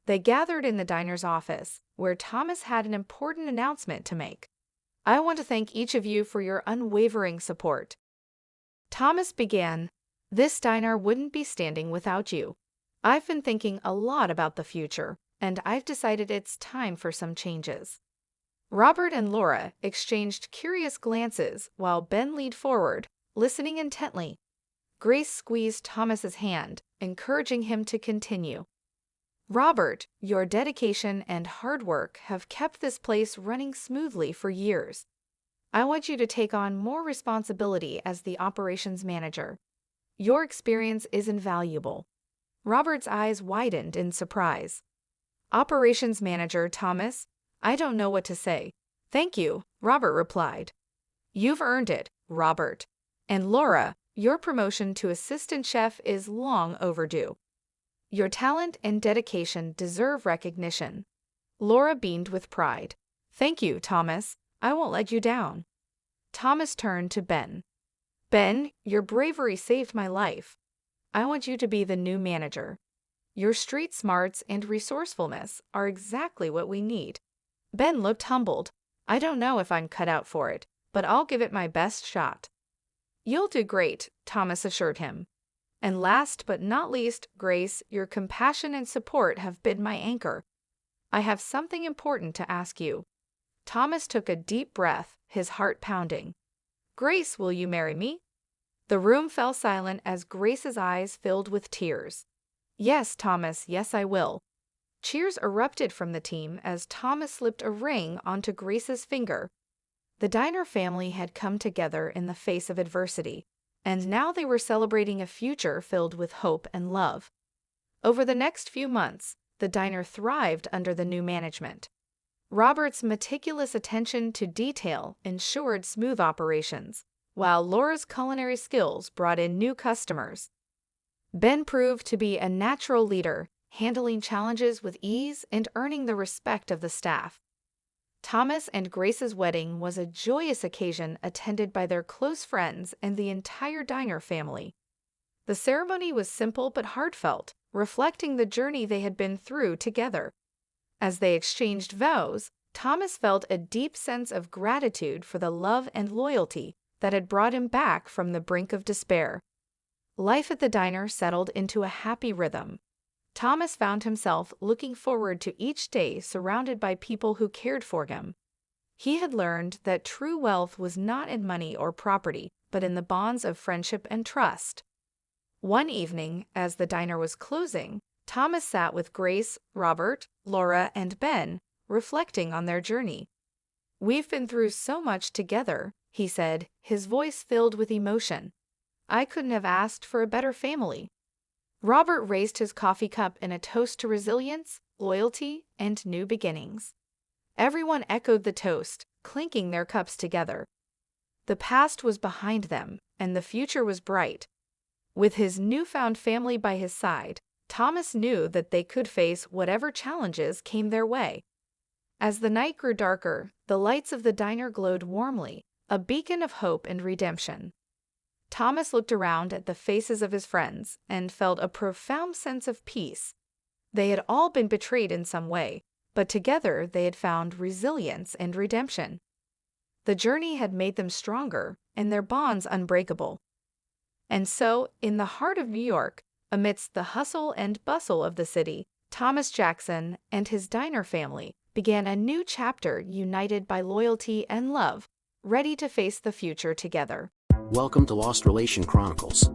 They gathered in the diner's office, where Thomas had an important announcement to make. "I want to thank each of you for your unwavering support." Thomas began, "This diner wouldn't be standing without you. I've been thinking a lot about the future, and I've decided it's time for some changes." Robert and Laura exchanged curious glances while Ben leaned forward, listening intently. Grace squeezed Thomas's hand, encouraging him to continue. "Robert, your dedication and hard work have kept this place running smoothly for years. I want you to take on more responsibility as the operations manager. Your experience is invaluable." Robert's eyes widened in surprise. "Operations manager, Thomas? I don't know what to say." "Thank you," Robert replied. "You've earned it, Robert. And Laura, your promotion to assistant chef is long overdue. Your talent and dedication deserve recognition." Laura beamed with pride. "Thank you, Thomas. I won't let you down." Thomas turned to Ben. "Ben, your bravery saved my life. I want you to be the new manager. Your street smarts and resourcefulness are exactly what we need." Ben looked humbled. "I don't know if I'm cut out for it, but I'll give it my best shot." "You'll do great," Thomas assured him. "And last but not least, Grace, your compassion and support have been my anchor. I have something important to ask you." Thomas took a deep breath, his heart pounding. "Grace, will you marry me?" The room fell silent as Grace's eyes filled with tears. "Yes, Thomas, yes, I will." Cheers erupted from the team as Thomas slipped a ring onto Grace's finger. The diner family had come together in the face of adversity, and now they were celebrating a future filled with hope and love. Over the next few months, the diner thrived under the new management. Robert's meticulous attention to detail ensured smooth operations, while Laura's culinary skills brought in new customers. Ben proved to be a natural leader, handling challenges with ease and earning the respect of the staff. Thomas and Grace's wedding was a joyous occasion attended by their close friends and the entire diner family. The ceremony was simple but heartfelt, reflecting the journey they had been through together. As they exchanged vows, Thomas felt a deep sense of gratitude for the love and loyalty that had brought him back from the brink of despair. Life at the diner settled into a happy rhythm. Thomas found himself looking forward to each day surrounded by people who cared for him. He had learned that true wealth was not in money or property, but in the bonds of friendship and trust. One evening, as the diner was closing, Thomas sat with Grace, Robert, Laura, and Ben, reflecting on their journey. "We've been through so much together," he said, his voice filled with emotion. "I couldn't have asked for a better family." Robert raised his coffee cup in a toast to resilience, loyalty, and new beginnings. Everyone echoed the toast, clinking their cups together. The past was behind them, and the future was bright. With his newfound family by his side, Thomas knew that they could face whatever challenges came their way. As the night grew darker, the lights of the diner glowed warmly, a beacon of hope and redemption. Thomas looked around at the faces of his friends and felt a profound sense of peace. They had all been betrayed in some way, but together they had found resilience and redemption. The journey had made them stronger and their bonds unbreakable. And so, in the heart of New York, amidst the hustle and bustle of the city, Thomas Jackson and his diner family began a new chapter united by loyalty and love, ready to face the future together. Welcome to Lost Relation Chronicles.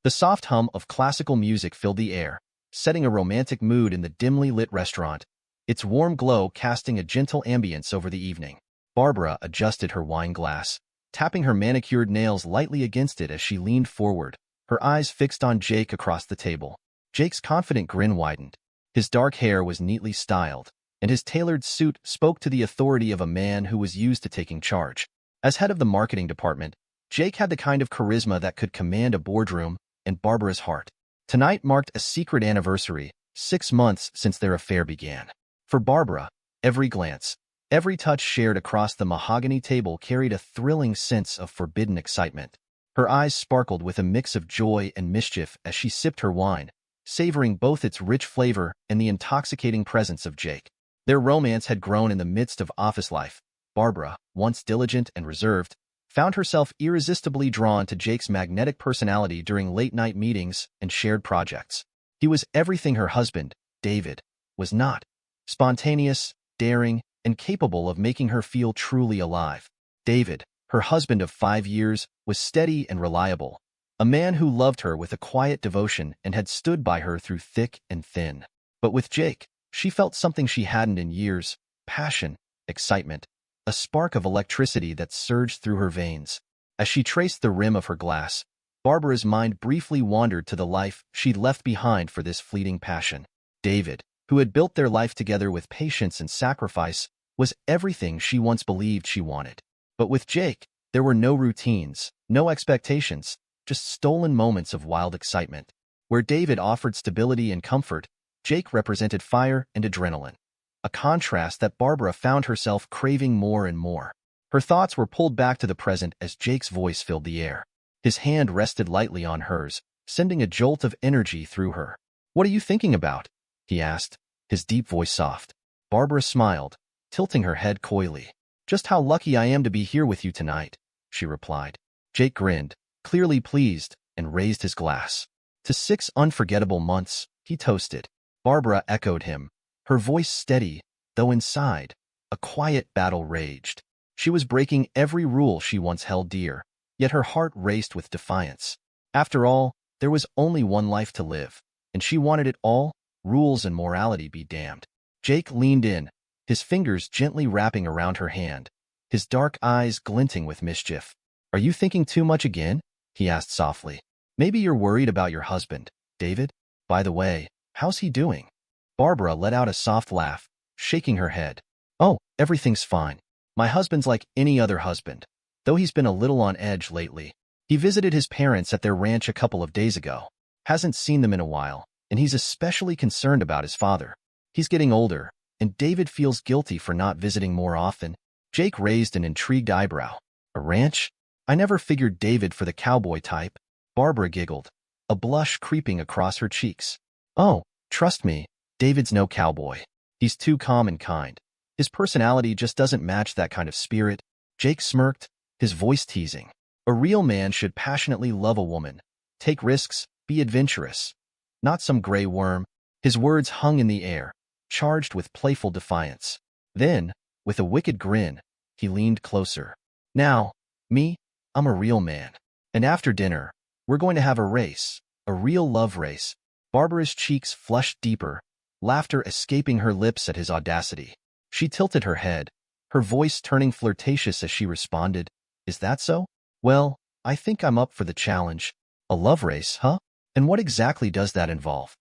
The soft hum of classical music filled the air, setting a romantic mood in the dimly lit restaurant, its warm glow casting a gentle ambience over the evening. Barbara adjusted her wine glass, tapping her manicured nails lightly against it as she leaned forward, her eyes fixed on Jake across the table. Jake's confident grin widened. His dark hair was neatly styled, and his tailored suit spoke to the authority of a man who was used to taking charge. As head of the marketing department, Jake had the kind of charisma that could command a boardroom and Barbara's heart. Tonight marked a secret anniversary, 6 months since their affair began. For Barbara, every glance, every touch shared across the mahogany table carried a thrilling sense of forbidden excitement. Her eyes sparkled with a mix of joy and mischief as she sipped her wine, savoring both its rich flavor and the intoxicating presence of Jake. Their romance had grown in the midst of office life. Barbara, once diligent and reserved, found herself irresistibly drawn to Jake's magnetic personality during late-night meetings and shared projects. He was everything her husband, David, was not: spontaneous, daring, and capable of making her feel truly alive. David, her husband of 5 years, was steady and reliable, a man who loved her with a quiet devotion and had stood by her through thick and thin. But with Jake, she felt something she hadn't in years: passion, excitement, a spark of electricity that surged through her veins. As she traced the rim of her glass, Barbara's mind briefly wandered to the life she'd left behind for this fleeting passion. David, who had built their life together with patience and sacrifice, was everything she once believed she wanted. But with Jake, there were no routines, no expectations, just stolen moments of wild excitement. Where David offered stability and comfort, Jake represented fire and adrenaline, a contrast that Barbara found herself craving more and more. Her thoughts were pulled back to the present as Jake's voice filled the air. His hand rested lightly on hers, sending a jolt of energy through her. "What are you thinking about?" he asked, his deep voice soft. Barbara smiled, tilting her head coyly. "Just how lucky I am to be here with you tonight," she replied. Jake grinned, clearly pleased, and raised his glass. "To 6 unforgettable months," he toasted. Barbara echoed him, her voice steady, though inside, a quiet battle raged. She was breaking every rule she once held dear, yet her heart raced with defiance. After all, there was only one life to live, and she wanted it all, rules and morality be damned. Jake leaned in, his fingers gently wrapping around her hand, his dark eyes glinting with mischief. "Are you thinking too much again?" he asked softly. "Maybe you're worried about your husband, David? By the way, how's he doing?" Barbara let out a soft laugh, shaking her head. "Oh, everything's fine. My husband's like any other husband, though he's been a little on edge lately. He visited his parents at their ranch a couple of days ago. Hasn't seen them in a while, and he's especially concerned about his father. He's getting older, and David feels guilty for not visiting more often." Jake raised an intrigued eyebrow. "A ranch? I never figured David for the cowboy type." Barbara giggled, a blush creeping across her cheeks. "Oh, trust me, David's no cowboy. He's too calm and kind. His personality just doesn't match that kind of spirit." Jake smirked, his voice teasing. "A real man should passionately love a woman, take risks, be adventurous. Not some gray worm." His words hung in the air, charged with playful defiance. Then, with a wicked grin, he leaned closer. "Now, me, I'm a real man. And after dinner, we're going to have a race, a real love race." Barbara's cheeks flushed deeper, laughter escaping her lips at his audacity. She tilted her head, her voice turning flirtatious as she responded, Is that so? Well, I think I'm up for the challenge. A love race, huh? And what exactly does that involve?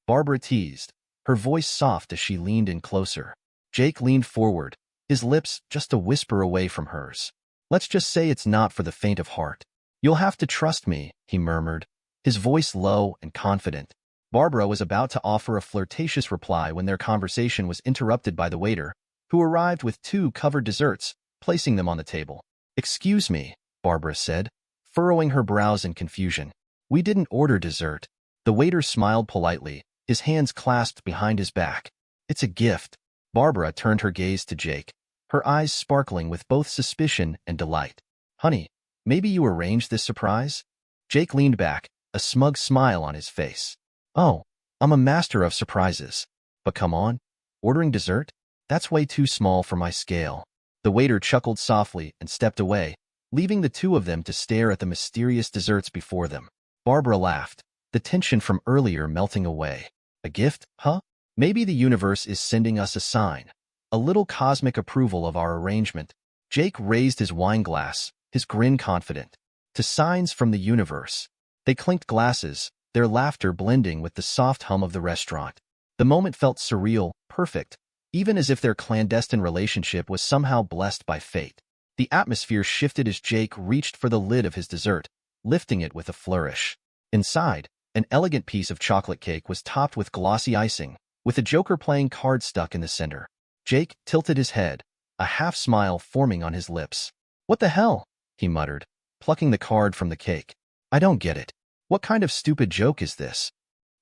Barbara teased, her voice soft as she leaned in closer. Jake leaned forward, his lips just a whisper away from hers. Let's just say it's not for the faint of heart. You'll have to trust me, he murmured, his voice low and confident. Barbara was about to offer a flirtatious reply when their conversation was interrupted by the waiter, who arrived with 2 covered desserts, placing them on the table. Excuse me, Barbara said, furrowing her brows in confusion. We didn't order dessert. The waiter smiled politely, his hands clasped behind his back. It's a gift. Barbara turned her gaze to Jake, her eyes sparkling with both suspicion and delight. Honey, maybe you arranged this surprise? Jake leaned back, a smug smile on his face. Oh, I'm a master of surprises. But come on, ordering dessert? That's way too small for my scale. The waiter chuckled softly and stepped away, leaving the 2 of them to stare at the mysterious desserts before them. Barbara laughed, the tension from earlier melting away. A gift, huh? Maybe the universe is sending us a sign. A little cosmic approval of our arrangement. Jake raised his wine glass, his grin confident. To signs from the universe. They clinked glasses, their laughter blending with the soft hum of the restaurant. The moment felt surreal, perfect, even as if their clandestine relationship was somehow blessed by fate. The atmosphere shifted as Jake reached for the lid of his dessert, lifting it with a flourish. Inside, an elegant piece of chocolate cake was topped with glossy icing, with a Joker playing card stuck in the center. Jake tilted his head, a half-smile forming on his lips. What the hell? He muttered, plucking the card from the cake. I don't get it. What kind of stupid joke is this?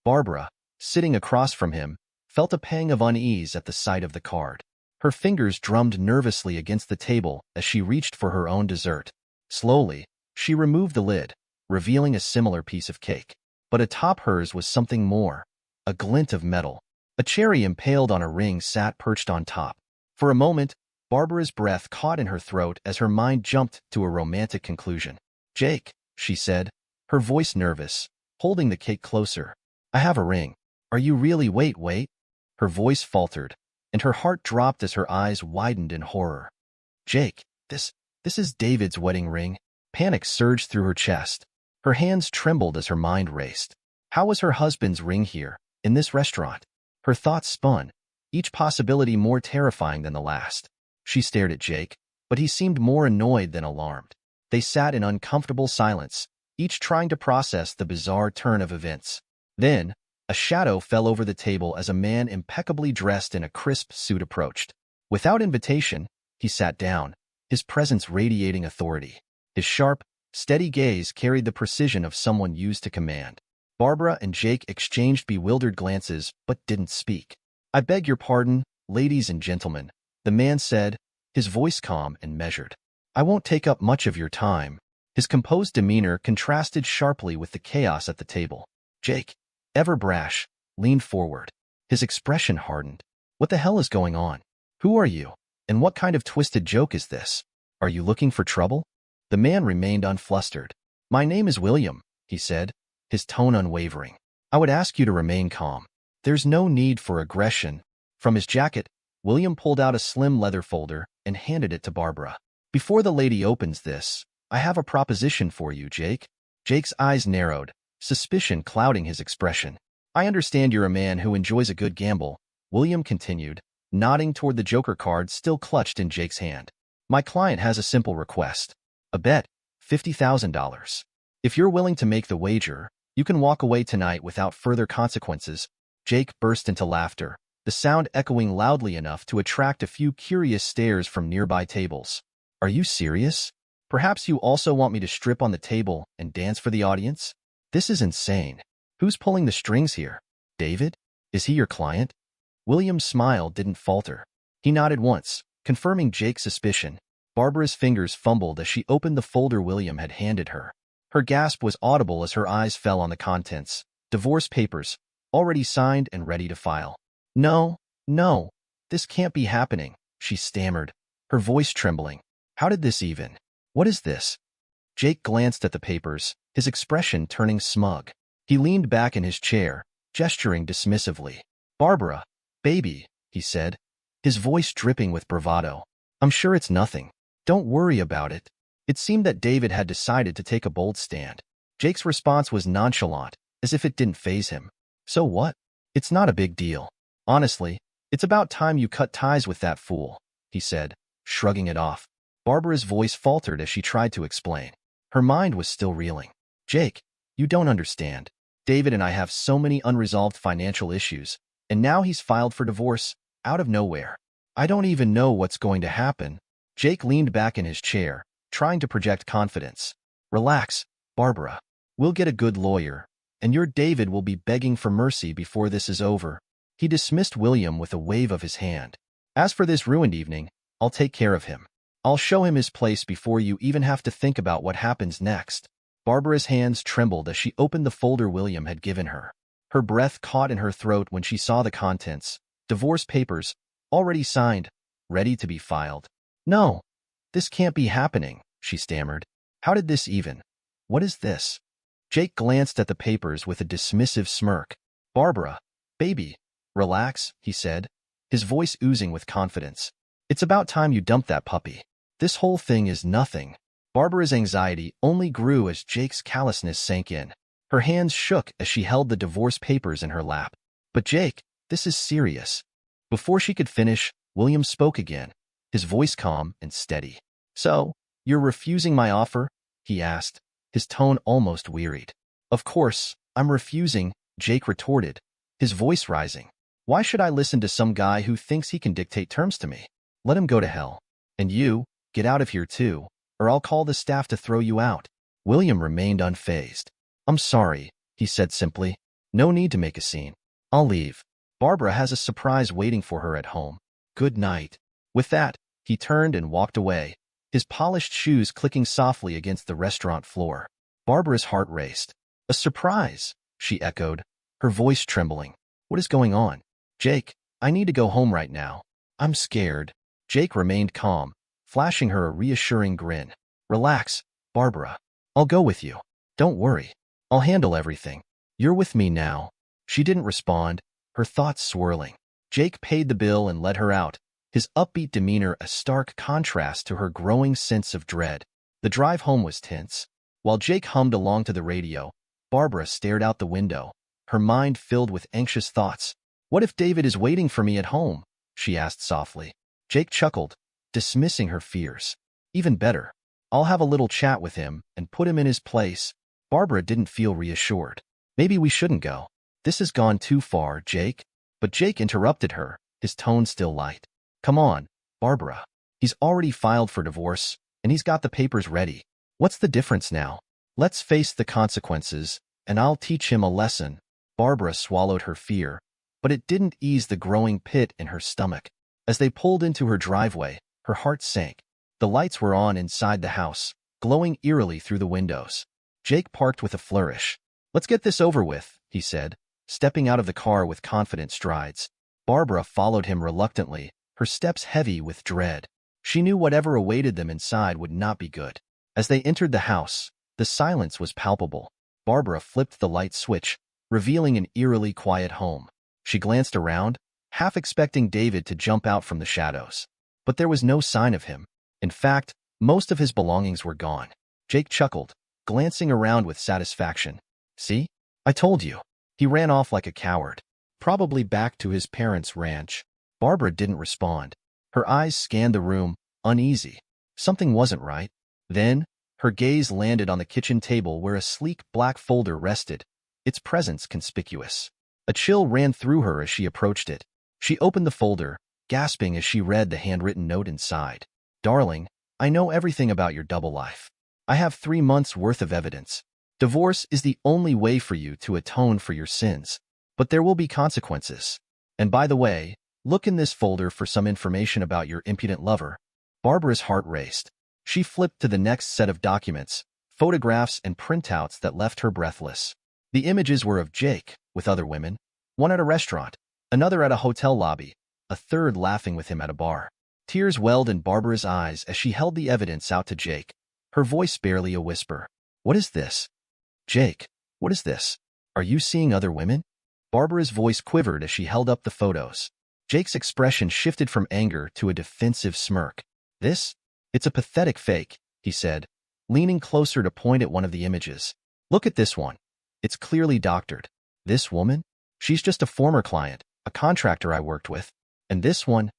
Barbara, sitting across from him, felt a pang of unease at the sight of the card. Her fingers drummed nervously against the table as she reached for her own dessert. Slowly, she removed the lid, revealing a similar piece of cake. But atop hers was something more, a glint of metal. A cherry impaled on a ring sat perched on top. For a moment, Barbara's breath caught in her throat as her mind jumped to a romantic conclusion. Jake, she said, her voice nervous, holding the cake closer. I have a ring. Are you really? Wait. Her voice faltered, and her heart dropped as her eyes widened in horror. Jake, this is David's wedding ring. Panic surged through her chest. Her hands trembled as her mind raced. How was her husband's ring here, in this restaurant? Her thoughts spun, each possibility more terrifying than the last. She stared at Jake, but he seemed more annoyed than alarmed. They sat in uncomfortable silence, each trying to process the bizarre turn of events. Then, a shadow fell over the table as a man impeccably dressed in a crisp suit approached. Without invitation, he sat down, his presence radiating authority. His sharp, steady gaze carried the precision of someone used to command. Barbara and Jake exchanged bewildered glances but didn't speak. I beg your pardon, ladies and gentlemen, the man said, his voice calm and measured. I won't take up much of your time. His composed demeanor contrasted sharply with the chaos at the table. Jake, ever brash, leaned forward. His expression hardened. What the hell is going on? Who are you? And what kind of twisted joke is this? Are you looking for trouble? The man remained unflustered. My name is William, he said, his tone unwavering. I would ask you to remain calm. There's no need for aggression. From his jacket, William pulled out a slim leather folder and handed it to Barbara. Before the lady opens this, I have a proposition for you, Jake. Jake's eyes narrowed, suspicion clouding his expression. I understand you're a man who enjoys a good gamble, William continued, nodding toward the Joker card still clutched in Jake's hand. My client has a simple request. A bet, $50,000. If you're willing to make the wager, you can walk away tonight without further consequences. Jake burst into laughter, the sound echoing loudly enough to attract a few curious stares from nearby tables. Are you serious? Perhaps you also want me to strip on the table and dance for the audience? This is insane. Who's pulling the strings here? David? Is he your client? William's smile didn't falter. He nodded once, confirming Jake's suspicion. Barbara's fingers fumbled as she opened the folder William had handed her. Her gasp was audible as her eyes fell on the contents. Divorce papers, already signed and ready to file. No, this can't be happening, she stammered, her voice trembling. How did this even? What is this? Jake glanced at the papers, his expression turning smug. He leaned back in his chair, gesturing dismissively. Barbara, baby, he said, his voice dripping with bravado. I'm sure it's nothing. Don't worry about it. It seemed that David had decided to take a bold stand. Jake's response was nonchalant, as if it didn't faze him. So what? It's not a big deal. Honestly, it's about time you cut ties with that fool, he said, shrugging it off. Barbara's voice faltered as she tried to explain. Her mind was still reeling. Jake, you don't understand. David and I have so many unresolved financial issues, and now he's filed for divorce, out of nowhere. I don't even know what's going to happen. Jake leaned back in his chair, trying to project confidence. Relax, Barbara. We'll get a good lawyer, and your David will be begging for mercy before this is over. He dismissed William with a wave of his hand. As for this ruined evening, I'll take care of him. I'll show him his place before you even have to think about what happens next. Barbara's hands trembled as she opened the folder William had given her. Her breath caught in her throat when she saw the contents. Divorce papers, already signed, ready to be filed. No, this can't be happening, she stammered. How did this even? What is this? Jake glanced at the papers with a dismissive smirk. Barbara, baby, relax, he said, his voice oozing with confidence. It's about time you dumped that puppy. This whole thing is nothing. Barbara's anxiety only grew as Jake's callousness sank in. Her hands shook as she held the divorce papers in her lap. But Jake, this is serious. Before she could finish, William spoke again, his voice calm and steady. So, you're refusing my offer? He asked, his tone almost wearied. Of course, I'm refusing, Jake retorted, his voice rising. Why should I listen to some guy who thinks he can dictate terms to me? Let him go to hell. And you, get out of here too, or I'll call the staff to throw you out. William remained unfazed. I'm sorry, he said simply. No need to make a scene. I'll leave. Barbara has a surprise waiting for her at home. Good night. With that, he turned and walked away, his polished shoes clicking softly against the restaurant floor. Barbara's heart raced. A surprise, she echoed, her voice trembling. What is going on? Jake, I need to go home right now. I'm scared. Jake remained calm, flashing her a reassuring grin. Relax, Barbara. I'll go with you. Don't worry. I'll handle everything. You're with me now. She didn't respond, her thoughts swirling. Jake paid the bill and led her out, his upbeat demeanor a stark contrast to her growing sense of dread. The drive home was tense. While Jake hummed along to the radio, Barbara stared out the window, her mind filled with anxious thoughts. What if David is waiting for me at home? She asked softly. Jake chuckled, dismissing her fears. Even better. I'll have a little chat with him and put him in his place. Barbara didn't feel reassured. Maybe we shouldn't go. This has gone too far, Jake. But Jake interrupted her, his tone still light. Come on, Barbara. He's already filed for divorce, and he's got the papers ready. What's the difference now? Let's face the consequences, and I'll teach him a lesson. Barbara swallowed her fear, but it didn't ease the growing pit in her stomach. As they pulled into her driveway, her heart sank. The lights were on inside the house, glowing eerily through the windows. Jake parked with a flourish. Let's get this over with, he said, stepping out of the car with confident strides. Barbara followed him reluctantly, her steps heavy with dread. She knew whatever awaited them inside would not be good. As they entered the house, the silence was palpable. Barbara flipped the light switch, revealing an eerily quiet home. She glanced around, half expecting David to jump out from the shadows. But there was no sign of him. In fact, most of his belongings were gone. Jake chuckled, glancing around with satisfaction. See? I told you. He ran off like a coward. Probably back to his parents' ranch. Barbara didn't respond. Her eyes scanned the room, uneasy. Something wasn't right. Then, her gaze landed on the kitchen table where a sleek black folder rested, its presence conspicuous. A chill ran through her as she approached it. She opened the folder, gasping as she read the handwritten note inside. Darling, I know everything about your double life. I have 3 months' worth of evidence. Divorce is the only way for you to atone for your sins. But there will be consequences. And by the way, look in this folder for some information about your impudent lover. Barbara's heart raced. She flipped to the next set of documents, photographs and printouts that left her breathless. The images were of Jake, with other women, one at a restaurant, another at a hotel lobby, a third laughing with him at a bar. Tears welled in Barbara's eyes as she held the evidence out to Jake, her voice barely a whisper. What is this? Jake, what is this? Are you seeing other women? Barbara's voice quivered as she held up the photos. Jake's expression shifted from anger to a defensive smirk. This? It's a pathetic fake, he said, leaning closer to point at one of the images. Look at this one. It's clearly doctored. This woman? She's just a former client, a contractor I worked with. And this one?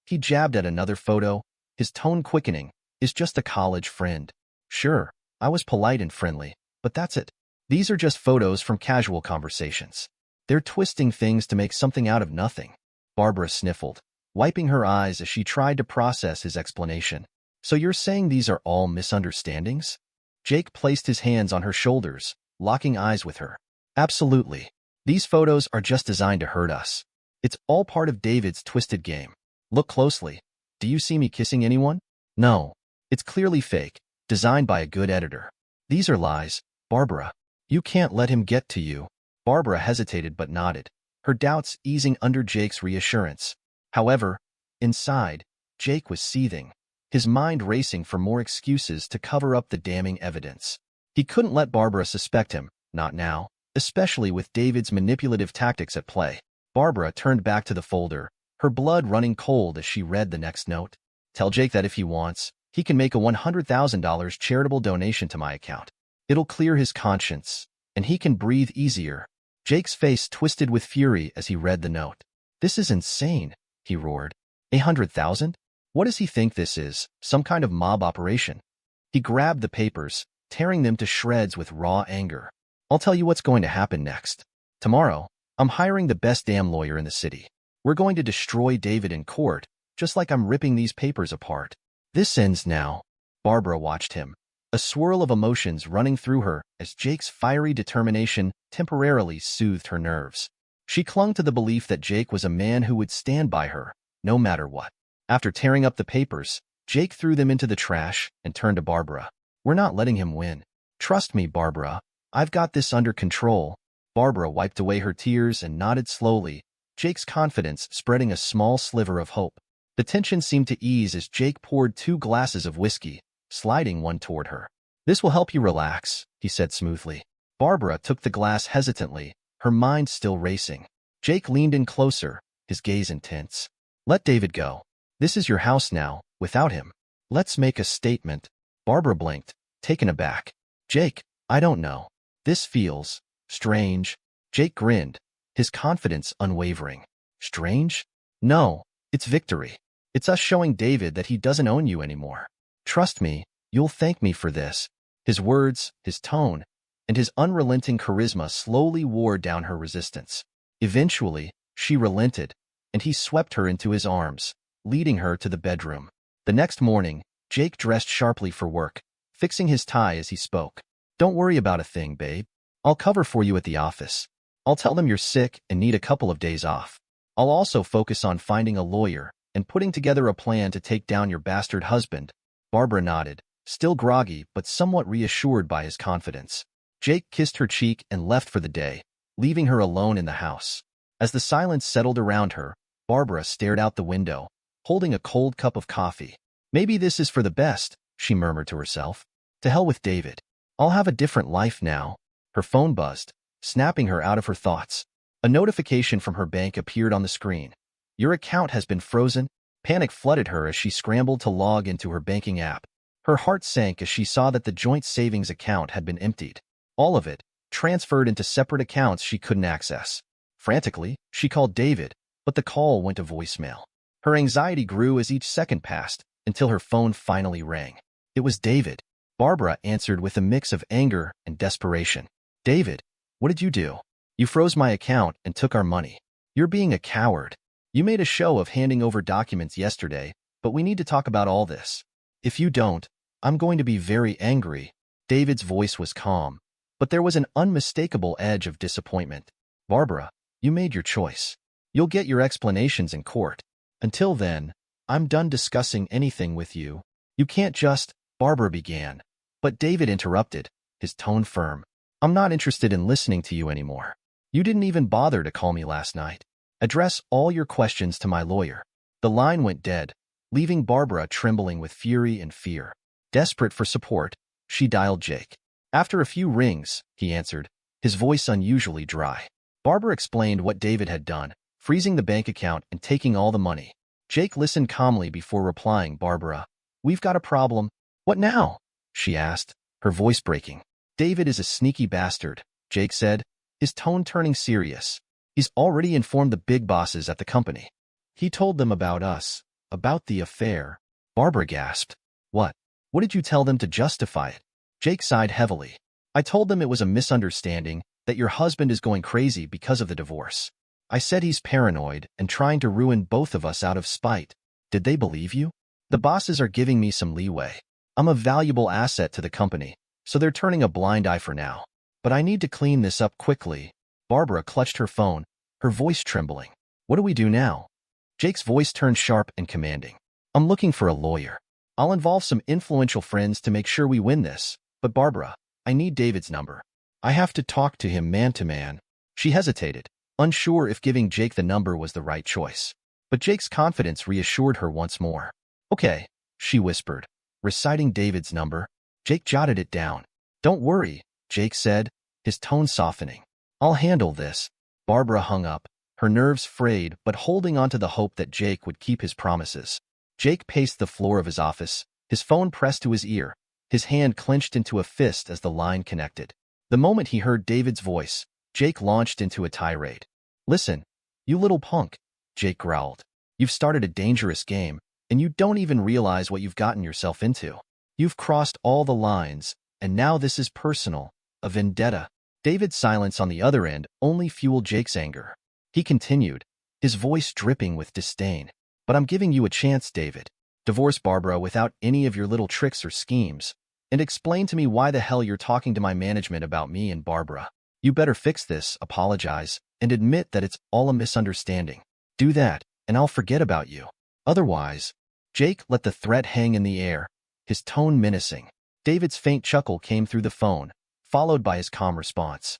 He jabbed at another photo, his tone quickening, is just a college friend. Sure, I was polite and friendly, but that's it. These are just photos from casual conversations. They're twisting things to make something out of nothing. Barbara sniffled, wiping her eyes as she tried to process his explanation. So you're saying these are all misunderstandings? Jake placed his hands on her shoulders, locking eyes with her. Absolutely. These photos are just designed to hurt us. It's all part of David's twisted game. Look closely. Do you see me kissing anyone? No. It's clearly fake, designed by a good editor. These are lies, Barbara. You can't let him get to you. Barbara hesitated but nodded, her doubts easing under Jake's reassurance. However, inside, Jake was seething, his mind racing for more excuses to cover up the damning evidence. He couldn't let Barbara suspect him, not now, especially with David's manipulative tactics at play. Barbara turned back to the folder, her blood running cold as she read the next note. Tell Jake that if he wants, he can make a $100,000 charitable donation to my account. It'll clear his conscience, and he can breathe easier. Jake's face twisted with fury as he read the note. This is insane, he roared. 100,000? What does he think this is, some kind of mob operation? He grabbed the papers, tearing them to shreds with raw anger. I'll tell you what's going to happen next. Tomorrow, I'm hiring the best damn lawyer in the city. We're going to destroy David in court, just like I'm ripping these papers apart. This ends now. Barbara watched him, a swirl of emotions running through her as Jake's fiery determination temporarily soothed her nerves. She clung to the belief that Jake was a man who would stand by her, no matter what. After tearing up the papers, Jake threw them into the trash and turned to Barbara. We're not letting him win. Trust me, Barbara. I've got this under control. Barbara wiped away her tears and nodded slowly, Jake's confidence spreading a small sliver of hope. The tension seemed to ease as Jake poured 2 glasses of whiskey, sliding one toward her. This will help you relax, he said smoothly. Barbara took the glass hesitantly, her mind still racing. Jake leaned in closer, his gaze intense. Let David go. This is your house now, without him. Let's make a statement. Barbara blinked, taken aback. Jake, I don't know. This feels strange. Jake grinned, his confidence unwavering. Strange? No, it's victory. It's us showing David that he doesn't own you anymore. Trust me, you'll thank me for this. His words, his tone, and his unrelenting charisma slowly wore down her resistance. Eventually, she relented, and he swept her into his arms, leading her to the bedroom. The next morning, Jake dressed sharply for work, fixing his tie as he spoke. Don't worry about a thing, babe. I'll cover for you at the office. I'll tell them you're sick and need a couple of days off. I'll also focus on finding a lawyer and putting together a plan to take down your bastard husband. Barbara nodded, still groggy but somewhat reassured by his confidence. Jake kissed her cheek and left for the day, leaving her alone in the house. As the silence settled around her, Barbara stared out the window, holding a cold cup of coffee. Maybe this is for the best, she murmured to herself. To hell with David. I'll have a different life now. Her phone buzzed, snapping her out of her thoughts. A notification from her bank appeared on the screen. Your account has been frozen. Panic flooded her as she scrambled to log into her banking app. Her heart sank as she saw that the joint savings account had been emptied. All of it, transferred into separate accounts she couldn't access. Frantically, she called David, but the call went to voicemail. Her anxiety grew as each second passed, until her phone finally rang. It was David. Barbara answered with a mix of anger and desperation. David, what did you do? You froze my account and took our money. You're being a coward. You made a show of handing over documents yesterday, but we need to talk about all this. If you don't, I'm going to be very angry. David's voice was calm, but there was an unmistakable edge of disappointment. Barbara, you made your choice. You'll get your explanations in court. Until then, I'm done discussing anything with you. You can't just, Barbara began. But David interrupted, his tone firm. I'm not interested in listening to you anymore. You didn't even bother to call me last night. Address all your questions to my lawyer. The line went dead, leaving Barbara trembling with fury and fear. Desperate for support, she dialed Jake. After a few rings, he answered, his voice unusually dry. Barbara explained what David had done, freezing the bank account and taking all the money. Jake listened calmly before replying, Barbara, we've got a problem. What now? she asked, her voice breaking. David is a sneaky bastard, Jake said, his tone turning serious. He's already informed the big bosses at the company. He told them about us, about the affair. Barbara gasped. What? What did you tell them to justify it? Jake sighed heavily. I told them it was a misunderstanding, that your husband is going crazy because of the divorce. I said he's paranoid and trying to ruin both of us out of spite. Did they believe you? The bosses are giving me some leeway. I'm a valuable asset to the company, so they're turning a blind eye for now. But I need to clean this up quickly. Barbara clutched her phone, her voice trembling. What do we do now? Jake's voice turned sharp and commanding. I'm looking for a lawyer. I'll involve some influential friends to make sure we win this. But Barbara, I need David's number. I have to talk to him man to man. She hesitated, unsure if giving Jake the number was the right choice. But Jake's confidence reassured her once more. Okay, she whispered, reciting David's number. Jake jotted it down. Don't worry, Jake said, his tone softening. I'll handle this. Barbara hung up, her nerves frayed but holding on to the hope that Jake would keep his promises. Jake paced the floor of his office, his phone pressed to his ear, his hand clenched into a fist as the line connected. The moment he heard David's voice, Jake launched into a tirade. Listen, you little punk, Jake growled. You've started a dangerous game, and you don't even realize what you've gotten yourself into. You've crossed all the lines, and now this is personal, a vendetta. David's silence on the other end only fueled Jake's anger. He continued, his voice dripping with disdain. But I'm giving you a chance, David. Divorce Barbara without any of your little tricks or schemes, and explain to me why the hell you're talking to my management about me and Barbara. You better fix this, apologize, and admit that it's all a misunderstanding. Do that, and I'll forget about you. Otherwise, Jake let the threat hang in the air, his tone menacing. David's faint chuckle came through the phone, followed by his calm response.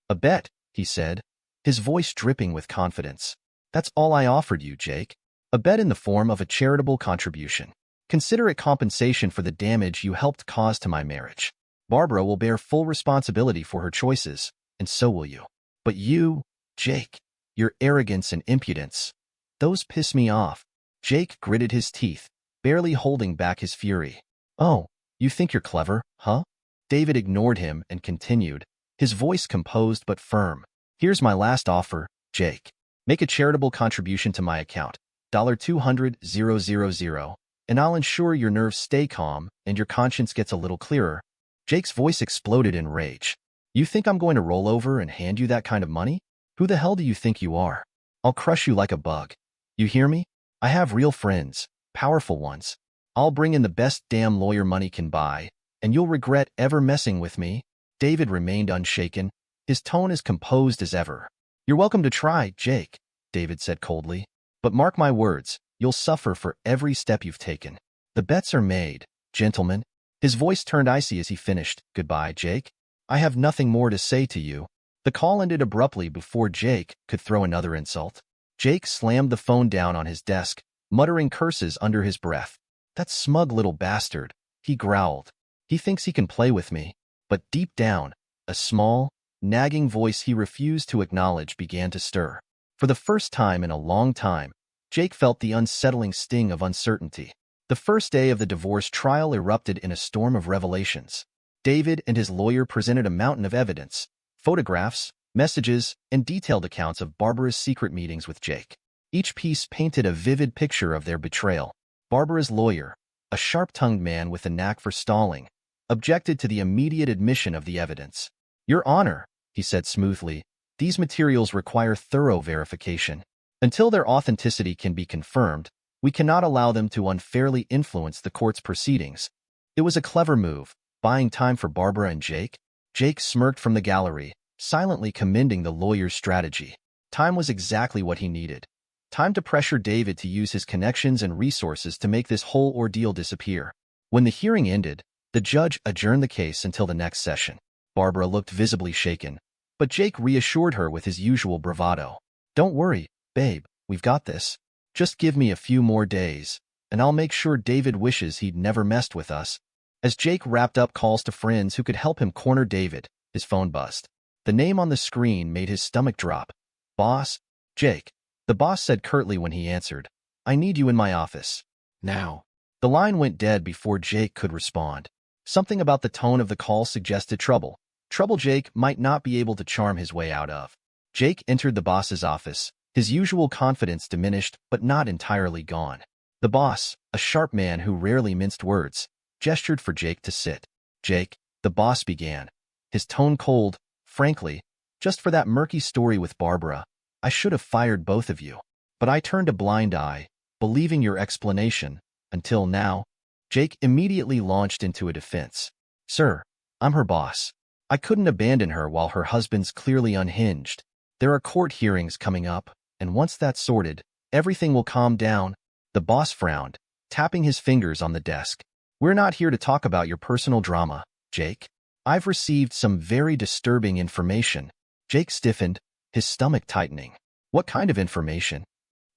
A bet, he said, his voice dripping with confidence. That's all I offered you, Jake. A bet in the form of a charitable contribution. Consider it compensation for the damage you helped cause to my marriage. Barbara will bear full responsibility for her choices, and so will you. But you, Jake, your arrogance and impudence, those piss me off. Jake gritted his teeth, barely holding back his fury. Oh, you think you're clever, huh? David ignored him and continued, his voice composed but firm. Here's my last offer, Jake. Make a charitable contribution to my account, $200,000, and I'll ensure your nerves stay calm and your conscience gets a little clearer. Jake's voice exploded in rage. You think I'm going to roll over and hand you that kind of money? Who the hell do you think you are? I'll crush you like a bug. You hear me? I have real friends, powerful ones. I'll bring in the best damn lawyer money can buy, and you'll regret ever messing with me. David remained unshaken, his tone as composed as ever. You're welcome to try, Jake, David said coldly. But mark my words, you'll suffer for every step you've taken. The bets are made, gentlemen. His voice turned icy as he finished. Goodbye, Jake. I have nothing more to say to you. The call ended abruptly before Jake could throw another insult. Jake slammed the phone down on his desk, muttering curses under his breath. That smug little bastard, he growled. He thinks he can play with me. But deep down, a small, nagging voice he refused to acknowledge began to stir. For the first time in a long time, Jake felt the unsettling sting of uncertainty. The first day of the divorce trial erupted in a storm of revelations. David and his lawyer presented a mountain of evidence, photographs, messages, and detailed accounts of Barbara's secret meetings with Jake. Each piece painted a vivid picture of their betrayal. Barbara's lawyer, a sharp-tongued man with a knack for stalling, objected to the immediate admission of the evidence. Your Honor, he said smoothly, these materials require thorough verification. Until their authenticity can be confirmed, we cannot allow them to unfairly influence the court's proceedings. It was a clever move, buying time for Barbara and Jake. Jake smirked from the gallery, silently commending the lawyer's strategy. Time was exactly what he needed. Time to pressure David to use his connections and resources to make this whole ordeal disappear. When the hearing ended, the judge adjourned the case until the next session. Barbara looked visibly shaken, but Jake reassured her with his usual bravado. Don't worry, babe, we've got this. Just give me a few more days, and I'll make sure David wishes he'd never messed with us. As Jake wrapped up calls to friends who could help him corner David, his phone buzzed. The name on the screen made his stomach drop. Boss? Jake. The boss said curtly when he answered. I need you in my office. Now. The line went dead before Jake could respond. Something about the tone of the call suggested trouble. Trouble Jake might not be able to charm his way out of. Jake entered the boss's office, his usual confidence diminished but not entirely gone. The boss, a sharp man who rarely minced words, gestured for Jake to sit. Jake, the boss began, his tone cold. Frankly, just for that murky story with Barbara, I should have fired both of you. But I turned a blind eye, believing your explanation, until now. Jake immediately launched into a defense. Sir, I'm her boss. I couldn't abandon her while her husband's clearly unhinged. There are court hearings coming up, and once that's sorted, everything will calm down. The boss frowned, tapping his fingers on the desk. We're not here to talk about your personal drama, Jake. I've received some very disturbing information. Jake stiffened, his stomach tightening. What kind of information?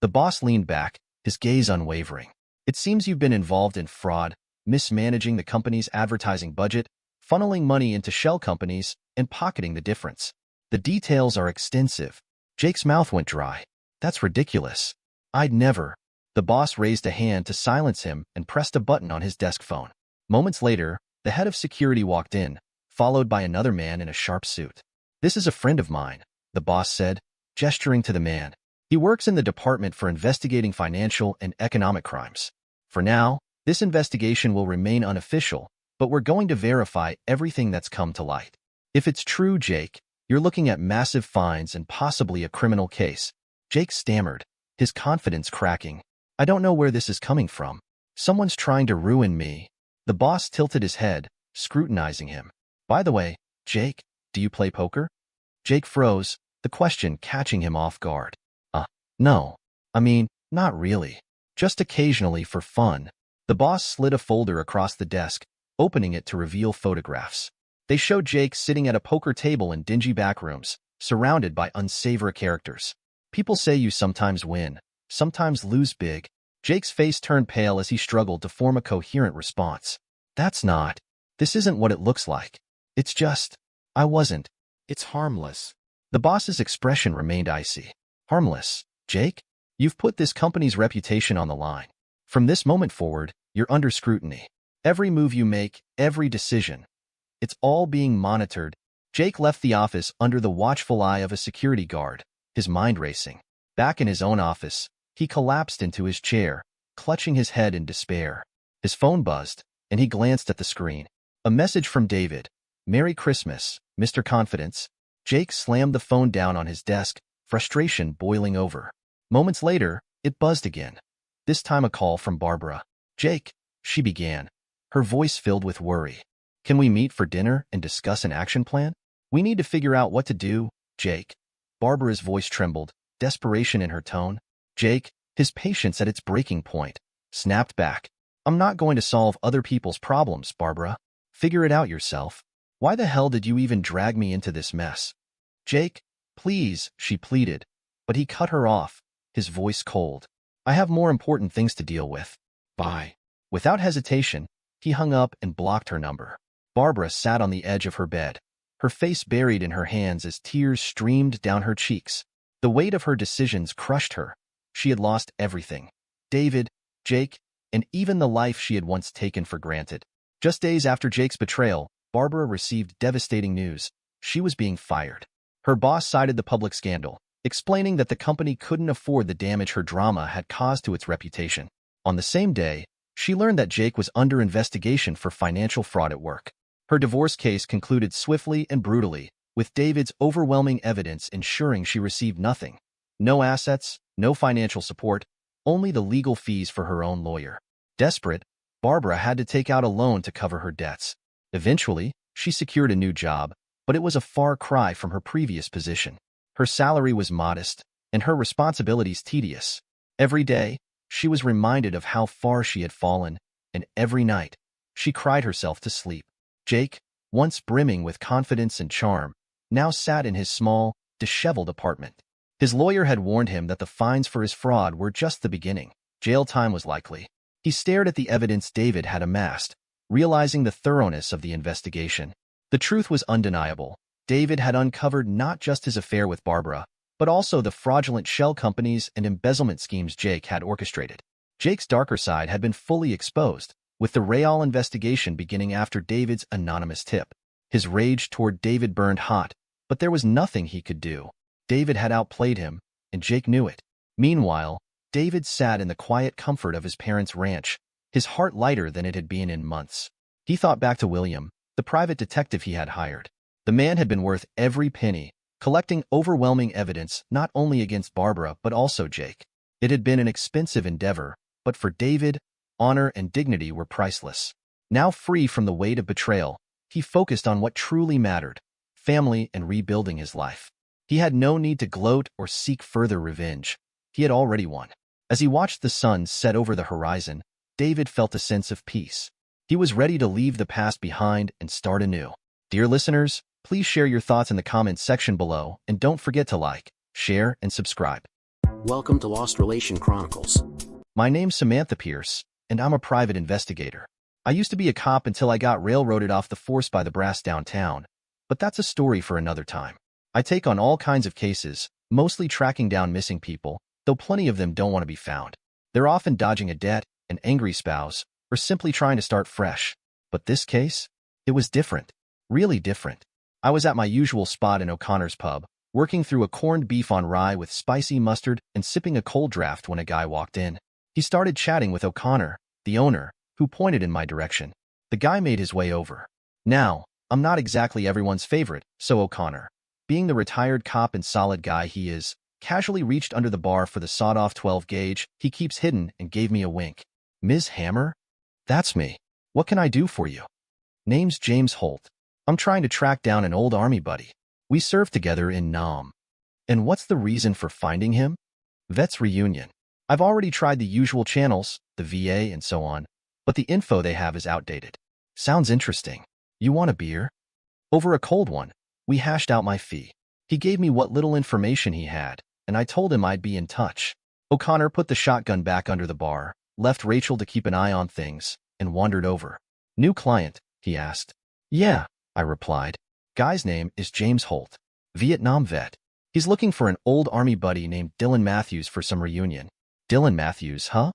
The boss leaned back, his gaze unwavering. It seems you've been involved in fraud, mismanaging the company's advertising budget, funneling money into shell companies, and pocketing the difference. The details are extensive. Jake's mouth went dry. That's ridiculous. I'd never. The boss raised a hand to silence him and pressed a button on his desk phone. Moments later, the head of security walked in, followed by another man in a sharp suit. This is a friend of mine, the boss said, gesturing to the man. He works in the department for investigating financial and economic crimes. For now, this investigation will remain unofficial, but we're going to verify everything that's come to light. If it's true, Jake, you're looking at massive fines and possibly a criminal case. Jake stammered, his confidence cracking. I don't know where this is coming from. Someone's trying to ruin me. The boss tilted his head, scrutinizing him. By the way, Jake, do you play poker? Jake froze, the question catching him off guard. No. I mean, not really. Just occasionally for fun. The boss slid a folder across the desk, opening it to reveal photographs. They showed Jake sitting at a poker table in dingy backrooms, surrounded by unsavory characters. People say you sometimes win, sometimes lose big. Jake's face turned pale as he struggled to form a coherent response. This isn't what it looks like. It's just, I wasn't. It's harmless. The boss's expression remained icy. Harmless, Jake? You've put this company's reputation on the line. From this moment forward, you're under scrutiny. Every move you make, every decision. It's all being monitored. Jake left the office under the watchful eye of a security guard, his mind racing. Back in his own office, he collapsed into his chair, clutching his head in despair. His phone buzzed, and he glanced at the screen. A message from David. Merry Christmas, Mr. Confidence. Jake slammed the phone down on his desk, frustration boiling over. Moments later, it buzzed again. This time a call from Barbara. Jake, she began, her voice filled with worry. Can we meet for dinner and discuss an action plan? We need to figure out what to do, Jake. Barbara's voice trembled, desperation in her tone. Jake, his patience at its breaking point, snapped back. I'm not going to solve other people's problems, Barbara. Figure it out yourself. Why the hell did you even drag me into this mess? Jake, please, she pleaded, but he cut her off, his voice cold. I have more important things to deal with. Bye. Without hesitation, he hung up and blocked her number. Barbara sat on the edge of her bed, her face buried in her hands as tears streamed down her cheeks. The weight of her decisions crushed her. She had lost everything. David, Jake, and even the life she had once taken for granted. Just days after Jake's betrayal, Barbara received devastating news. She was being fired. Her boss cited the public scandal, explaining that the company couldn't afford the damage her drama had caused to its reputation. On the same day, she learned that Jake was under investigation for financial fraud at work. Her divorce case concluded swiftly and brutally, with David's overwhelming evidence ensuring she received nothing. No assets, no financial support, only the legal fees for her own lawyer. Desperate, Barbara had to take out a loan to cover her debts. Eventually, she secured a new job, but it was a far cry from her previous position. Her salary was modest, and her responsibilities tedious. Every day, she was reminded of how far she had fallen, and every night, she cried herself to sleep. Jake, once brimming with confidence and charm, now sat in his small, disheveled apartment. His lawyer had warned him that the fines for his fraud were just the beginning. Jail time was likely. He stared at the evidence David had amassed, realizing the thoroughness of the investigation. The truth was undeniable. David had uncovered not just his affair with Barbara, but also the fraudulent shell companies and embezzlement schemes Jake had orchestrated. Jake's darker side had been fully exposed, with the Betrayal investigation beginning after David's anonymous tip. His rage toward David burned hot, but there was nothing he could do. David had outplayed him, and Jake knew it. Meanwhile, David sat in the quiet comfort of his parents' ranch, his heart lighter than it had been in months. He thought back to William, the private detective he had hired. The man had been worth every penny, collecting overwhelming evidence not only against Barbara but also Jake. It had been an expensive endeavor, but for David, honor and dignity were priceless. Now free from the weight of betrayal, he focused on what truly mattered: family and rebuilding his life. He had no need to gloat or seek further revenge. He had already won. As he watched the sun set over the horizon, David felt a sense of peace. He was ready to leave the past behind and start anew. Dear listeners, please share your thoughts in the comments section below, and don't forget to like, share, and subscribe. Welcome to Lost Relation Chronicles. My name's Samantha Pierce, and I'm a private investigator. I used to be a cop until I got railroaded off the force by the brass downtown, but that's a story for another time. I take on all kinds of cases, mostly tracking down missing people, though plenty of them don't want to be found. They're often dodging a debt, an angry spouse, or simply trying to start fresh. But this case? It was different. Really different. I was at my usual spot in O'Connor's pub, working through a corned beef on rye with spicy mustard and sipping a cold draft when a guy walked in. He started chatting with O'Connor, the owner, who pointed in my direction. The guy made his way over. Now, I'm not exactly everyone's favorite, so O'Connor, being the retired cop and solid guy he is, casually reached under the bar for the sawed-off 12-gauge he keeps hidden and gave me a wink. Ms. Hammer? That's me. What can I do for you? Name's James Holt. I'm trying to track down an old army buddy. We served together in Nam. And what's the reason for finding him? Vets reunion. I've already tried the usual channels, the VA and so on, but the info they have is outdated. Sounds interesting. You want a beer? Over a cold one, we hashed out my fee. He gave me what little information he had, and I told him I'd be in touch. O'Connor put the shotgun back under the bar, left Rachel to keep an eye on things, and wandered over. New client? He asked. Yeah, I replied. Guy's name is James Holt. Vietnam vet. He's looking for an old army buddy named Dylan Matthews for some reunion. Dylan Matthews, huh?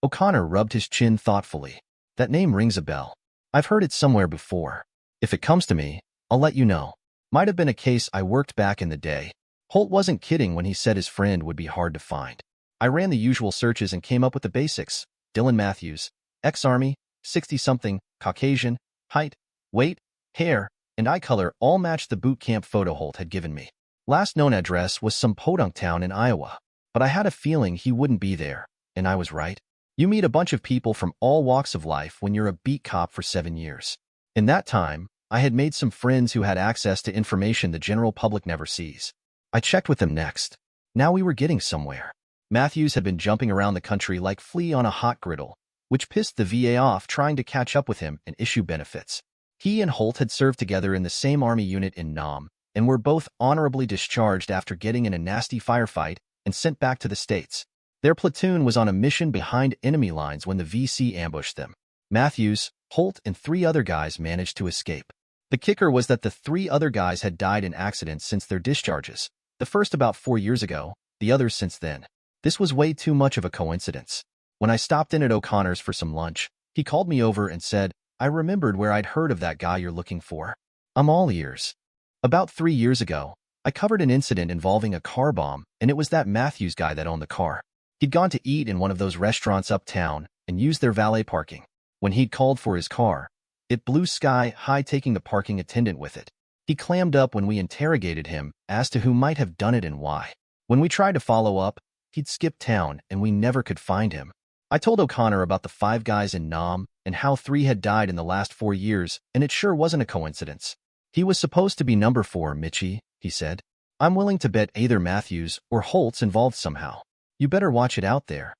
O'Connor rubbed his chin thoughtfully. That name rings a bell. I've heard it somewhere before. If it comes to me, I'll let you know. Might have been a case I worked back in the day. Holt wasn't kidding when he said his friend would be hard to find. I ran the usual searches and came up with the basics. Dylan Matthews, ex-Army, 60-something, Caucasian, height, weight, hair, and eye color all matched the boot camp photo Holt had given me. Last known address was some podunk town in Iowa, but I had a feeling he wouldn't be there, and I was right. You meet a bunch of people from all walks of life when you're a beat cop for 7 years. In that time, I had made some friends who had access to information the general public never sees. I checked with them next. Now we were getting somewhere. Matthews had been jumping around the country like flea on a hot griddle, which pissed the VA off trying to catch up with him and issue benefits. He and Holt had served together in the same Army unit in Nam, and were both honorably discharged after getting in a nasty firefight and sent back to the States. Their platoon was on a mission behind enemy lines when the VC ambushed them. Matthews, Holt, and 3 other guys managed to escape. The kicker was that the 3 other guys had died in accidents since their discharges, the first about 4 years ago, the others since then. This was way too much of a coincidence. When I stopped in at O'Connor's for some lunch, he called me over and said, I remembered where I'd heard of that guy you're looking for. I'm all ears. About 3 years ago, I covered an incident involving a car bomb, and it was that Matthews guy that owned the car. He'd gone to eat in one of those restaurants uptown and used their valet parking. When he'd called for his car, it blew sky high, taking the parking attendant with it. He clammed up when we interrogated him as to who might have done it and why. When we tried to follow up, he'd skipped town and we never could find him. I told O'Connor about the 5 guys in Nam and how 3 had died in the last 4 years, and it sure wasn't a coincidence. He was supposed to be number 4, Mitchie, he said. I'm willing to bet either Matthews or Holt's involved somehow. You better watch it out there.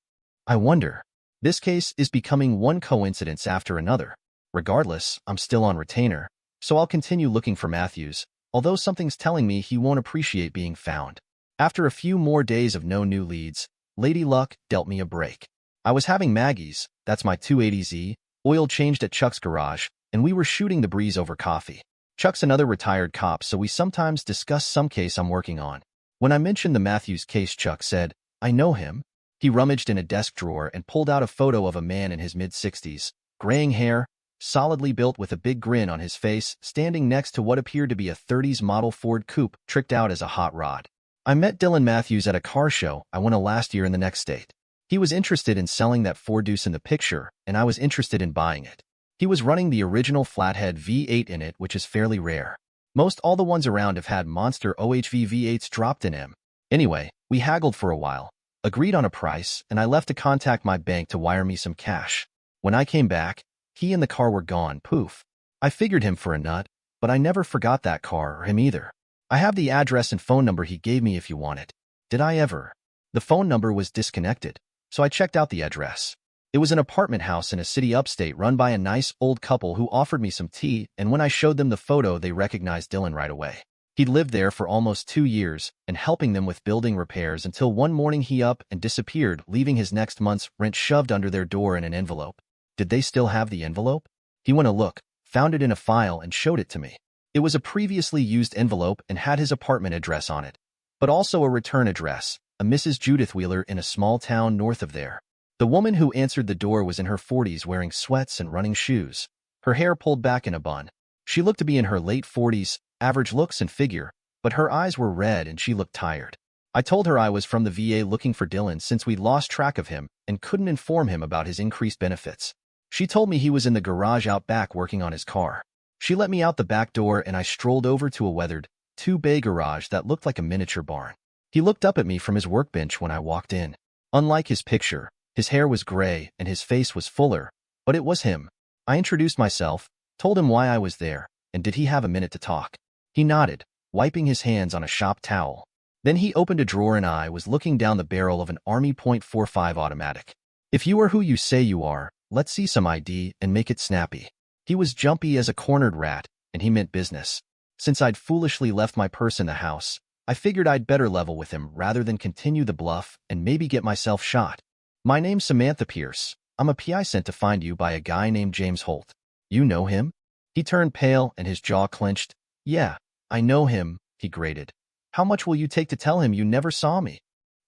I wonder. This case is becoming one coincidence after another. Regardless, I'm still on retainer, so I'll continue looking for Matthews, although something's telling me he won't appreciate being found. After a few more days of no new leads, Lady Luck dealt me a break. I was having Maggie's, that's my 280Z, oil changed at Chuck's garage, and we were shooting the breeze over coffee. Chuck's another retired cop, so we sometimes discuss some case I'm working on. When I mentioned the Matthews case, Chuck said, I know him. He rummaged in a desk drawer and pulled out a photo of a man in his mid-60s, graying hair, solidly built with a big grin on his face, standing next to what appeared to be a 30s model Ford coupe tricked out as a hot rod. I met Dylan Matthews at a car show I went to last year in the next state. He was interested in selling that Ford Deuce in the picture, and I was interested in buying it. He was running the original flathead V8 in it, which is fairly rare. Most all the ones around have had monster OHV V8s dropped in them. Anyway, we haggled for a while, agreed on a price, and I left to contact my bank to wire me some cash. When I came back, he and the car were gone, poof. I figured him for a nut, but I never forgot that car or him either. I have the address and phone number he gave me if you want it. Did I ever? The phone number was disconnected, so I checked out the address. It was an apartment house in a city upstate run by a nice old couple who offered me some tea, and when I showed them the photo, they recognized Dylan right away. He'd lived there for almost 2 years and helping them with building repairs until one morning he up and disappeared, leaving his next month's rent shoved under their door in an envelope. Did they still have the envelope? He went to look, found it in a file, and showed it to me. It was a previously used envelope and had his apartment address on it, but also a return address, a Mrs. Judith Wheeler in a small town north of there. The woman who answered the door was in her 40s wearing sweats and running shoes, her hair pulled back in a bun. She looked to be in her late 40s, average looks and figure, but her eyes were red and she looked tired. I told her I was from the VA looking for Dylan since we'd lost track of him and couldn't inform him about his increased benefits. She told me he was in the garage out back working on his car. She let me out the back door and I strolled over to a weathered, 2-bay garage that looked like a miniature barn. He looked up at me from his workbench when I walked in. Unlike his picture, his hair was gray and his face was fuller, but it was him. I introduced myself, told him why I was there, and did he have a minute to talk. He nodded, wiping his hands on a shop towel. Then he opened a drawer and I was looking down the barrel of an Army .45 automatic. If you are who you say you are, let's see some ID and make it snappy. He was jumpy as a cornered rat, and he meant business. Since I'd foolishly left my purse in the house, I figured I'd better level with him rather than continue the bluff and maybe get myself shot. My name's Samantha Pierce. I'm a PI sent to find you by a guy named James Holt. You know him? He turned pale and his jaw clenched. Yeah, I know him, he grated. How much will you take to tell him you never saw me?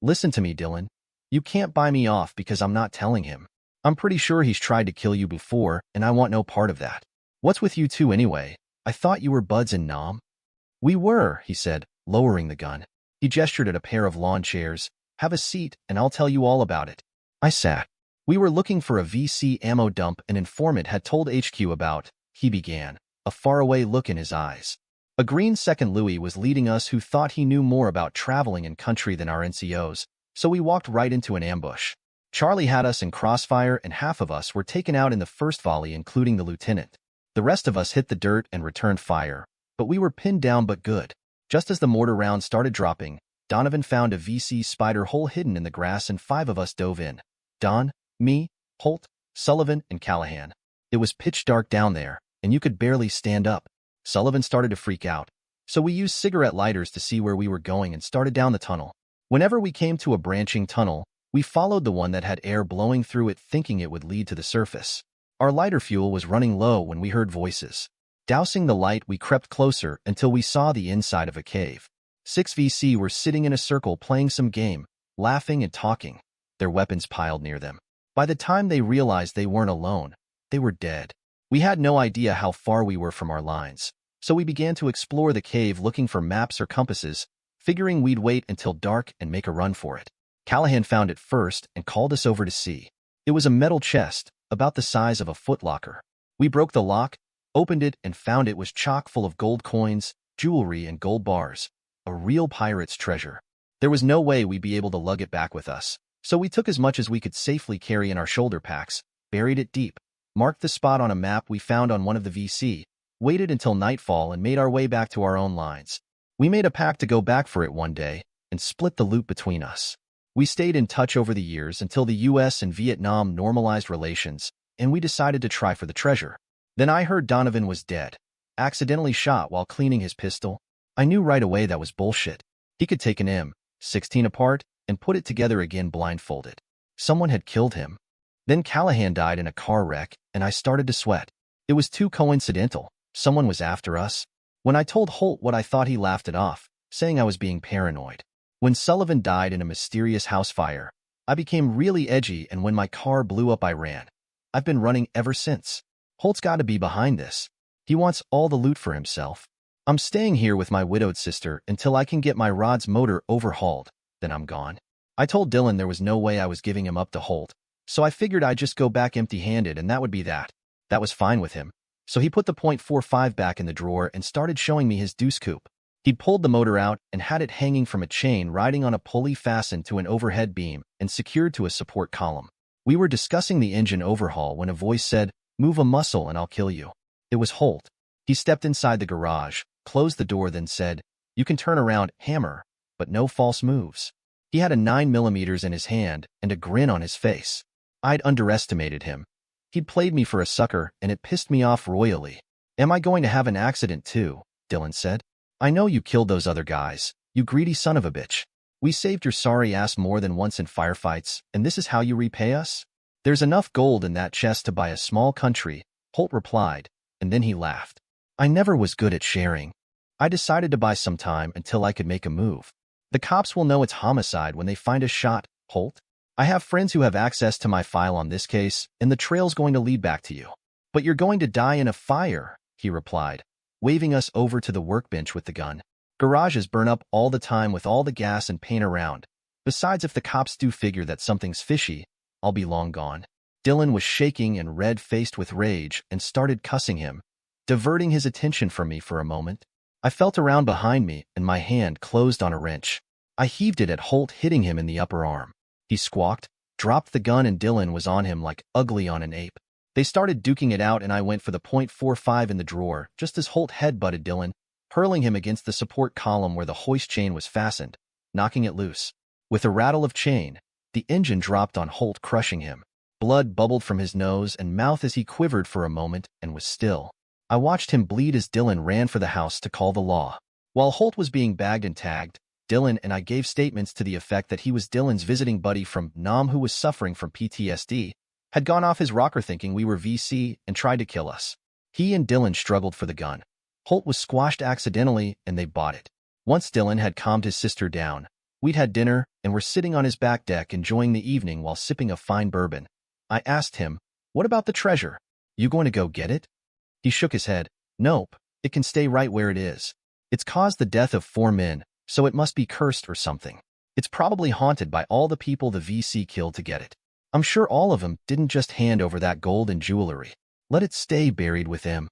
Listen to me, Dylan. You can't buy me off because I'm not telling him. I'm pretty sure he's tried to kill you before, and I want no part of that. What's with you two anyway? I thought you were buds in Nam. We were, he said, lowering the gun. He gestured at a pair of lawn chairs. Have a seat, and I'll tell you all about it. I sat. We were looking for a VC ammo dump an informant had told HQ about, he began, a faraway look in his eyes. A green second Louis was leading us who thought he knew more about traveling in country than our NCOs, so we walked right into an ambush. Charlie had us in crossfire and half of us were taken out in the first volley, including the lieutenant. The rest of us hit the dirt and returned fire, but we were pinned down but good. Just as the mortar rounds started dropping, Donovan found a VC spider hole hidden in the grass and 5 of us dove in. Don, me, Holt, Sullivan, and Callahan. It was pitch dark down there, and you could barely stand up. Sullivan started to freak out, so we used cigarette lighters to see where we were going and started down the tunnel. Whenever we came to a branching tunnel, we followed the one that had air blowing through it, thinking it would lead to the surface. Our lighter fuel was running low when we heard voices. Dousing the light, we crept closer until we saw the inside of a cave. 6 VC were sitting in a circle playing some game, laughing and talking, their weapons piled near them. By the time they realized they weren't alone, they were dead. We had no idea how far we were from our lines, so we began to explore the cave looking for maps or compasses, figuring we'd wait until dark and make a run for it. Callahan found it first and called us over to see. It was a metal chest, about the size of a footlocker. We broke the lock, opened it, and found it was chock full of gold coins, jewelry, and gold bars. A real pirate's treasure. There was no way we'd be able to lug it back with us, so we took as much as we could safely carry in our shoulder packs, buried it deep, marked the spot on a map we found on one of the VC, waited until nightfall, and made our way back to our own lines. We made a pact to go back for it one day and split the loot between us. We stayed in touch over the years until the US and Vietnam normalized relations, and we decided to try for the treasure. Then I heard Donovan was dead, accidentally shot while cleaning his pistol. I knew right away that was bullshit. He could take an M16 apart and put it together again blindfolded. Someone had killed him. Then Callahan died in a car wreck, and I started to sweat. It was too coincidental. Someone was after us. When I told Holt what I thought, he laughed it off, saying I was being paranoid. When Sullivan died in a mysterious house fire, I became really edgy, and when my car blew up I ran. I've been running ever since. Holt's got to be behind this. He wants all the loot for himself. I'm staying here with my widowed sister until I can get my Rod's motor overhauled, then I'm gone. I told Dylan there was no way I was giving him up to Holt, so I figured I'd just go back empty-handed and that would be that. That was fine with him. So he put the .45 back in the drawer and started showing me his deuce coupe. He'd pulled the motor out and had it hanging from a chain riding on a pulley fastened to an overhead beam and secured to a support column. We were discussing the engine overhaul when a voice said, "Move a muscle and I'll kill you." It was Holt. He stepped inside the garage, closed the door, then said, "You can turn around, hammer, but no false moves." He had a 9mm in his hand and a grin on his face. I'd underestimated him. He'd played me for a sucker and it pissed me off royally. "Am I going to have an accident too?" Dylan said. "I know you killed those other guys, you greedy son of a bitch. We saved your sorry ass more than once in firefights, and this is how you repay us?" "There's enough gold in that chest to buy a small country," Holt replied, and then he laughed. "I never was good at sharing. I decided to buy some time until I could make a move. The cops will know it's homicide when they find us shot, Holt. I have friends who have access to my file on this case, and the trail's going to lead back to you." "But you're going to die in a fire," he replied, waving us over to the workbench with the gun. "Garages burn up all the time with all the gas and paint around. Besides, if the cops do figure that something's fishy, I'll be long gone." Dylan was shaking and red-faced with rage and started cussing him, diverting his attention from me for a moment. I felt around behind me and my hand closed on a wrench. I heaved it at Holt, hitting him in the upper arm. He squawked, dropped the gun, and Dylan was on him like ugly on an ape. They started duking it out and I went for the .45 in the drawer just as Holt headbutted Dylan, hurling him against the support column where the hoist chain was fastened, knocking it loose. With a rattle of chain, the engine dropped on Holt, crushing him. Blood bubbled from his nose and mouth as he quivered for a moment and was still. I watched him bleed as Dylan ran for the house to call the law. While Holt was being bagged and tagged, Dylan and I gave statements to the effect that he was Dylan's visiting buddy from Nam who was suffering from PTSD, had gone off his rocker thinking we were VC and tried to kill us. He and Dylan struggled for the gun. Holt was squashed accidentally and they bought it. Once Dylan had calmed his sister down, we'd had dinner and were sitting on his back deck enjoying the evening while sipping a fine bourbon. I asked him, "What about the treasure? You going to go get it?" He shook his head. "Nope, it can stay right where it is. It's caused the death of 4 men, so it must be cursed or something. It's probably haunted by all the people the VC killed to get it. I'm sure all of them didn't just hand over that gold and jewelry. Let it stay buried with them."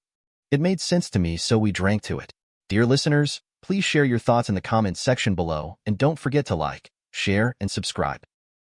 It made sense to me, so we drank to it. Dear listeners, please share your thoughts in the comments section below and don't forget to like, share, and subscribe.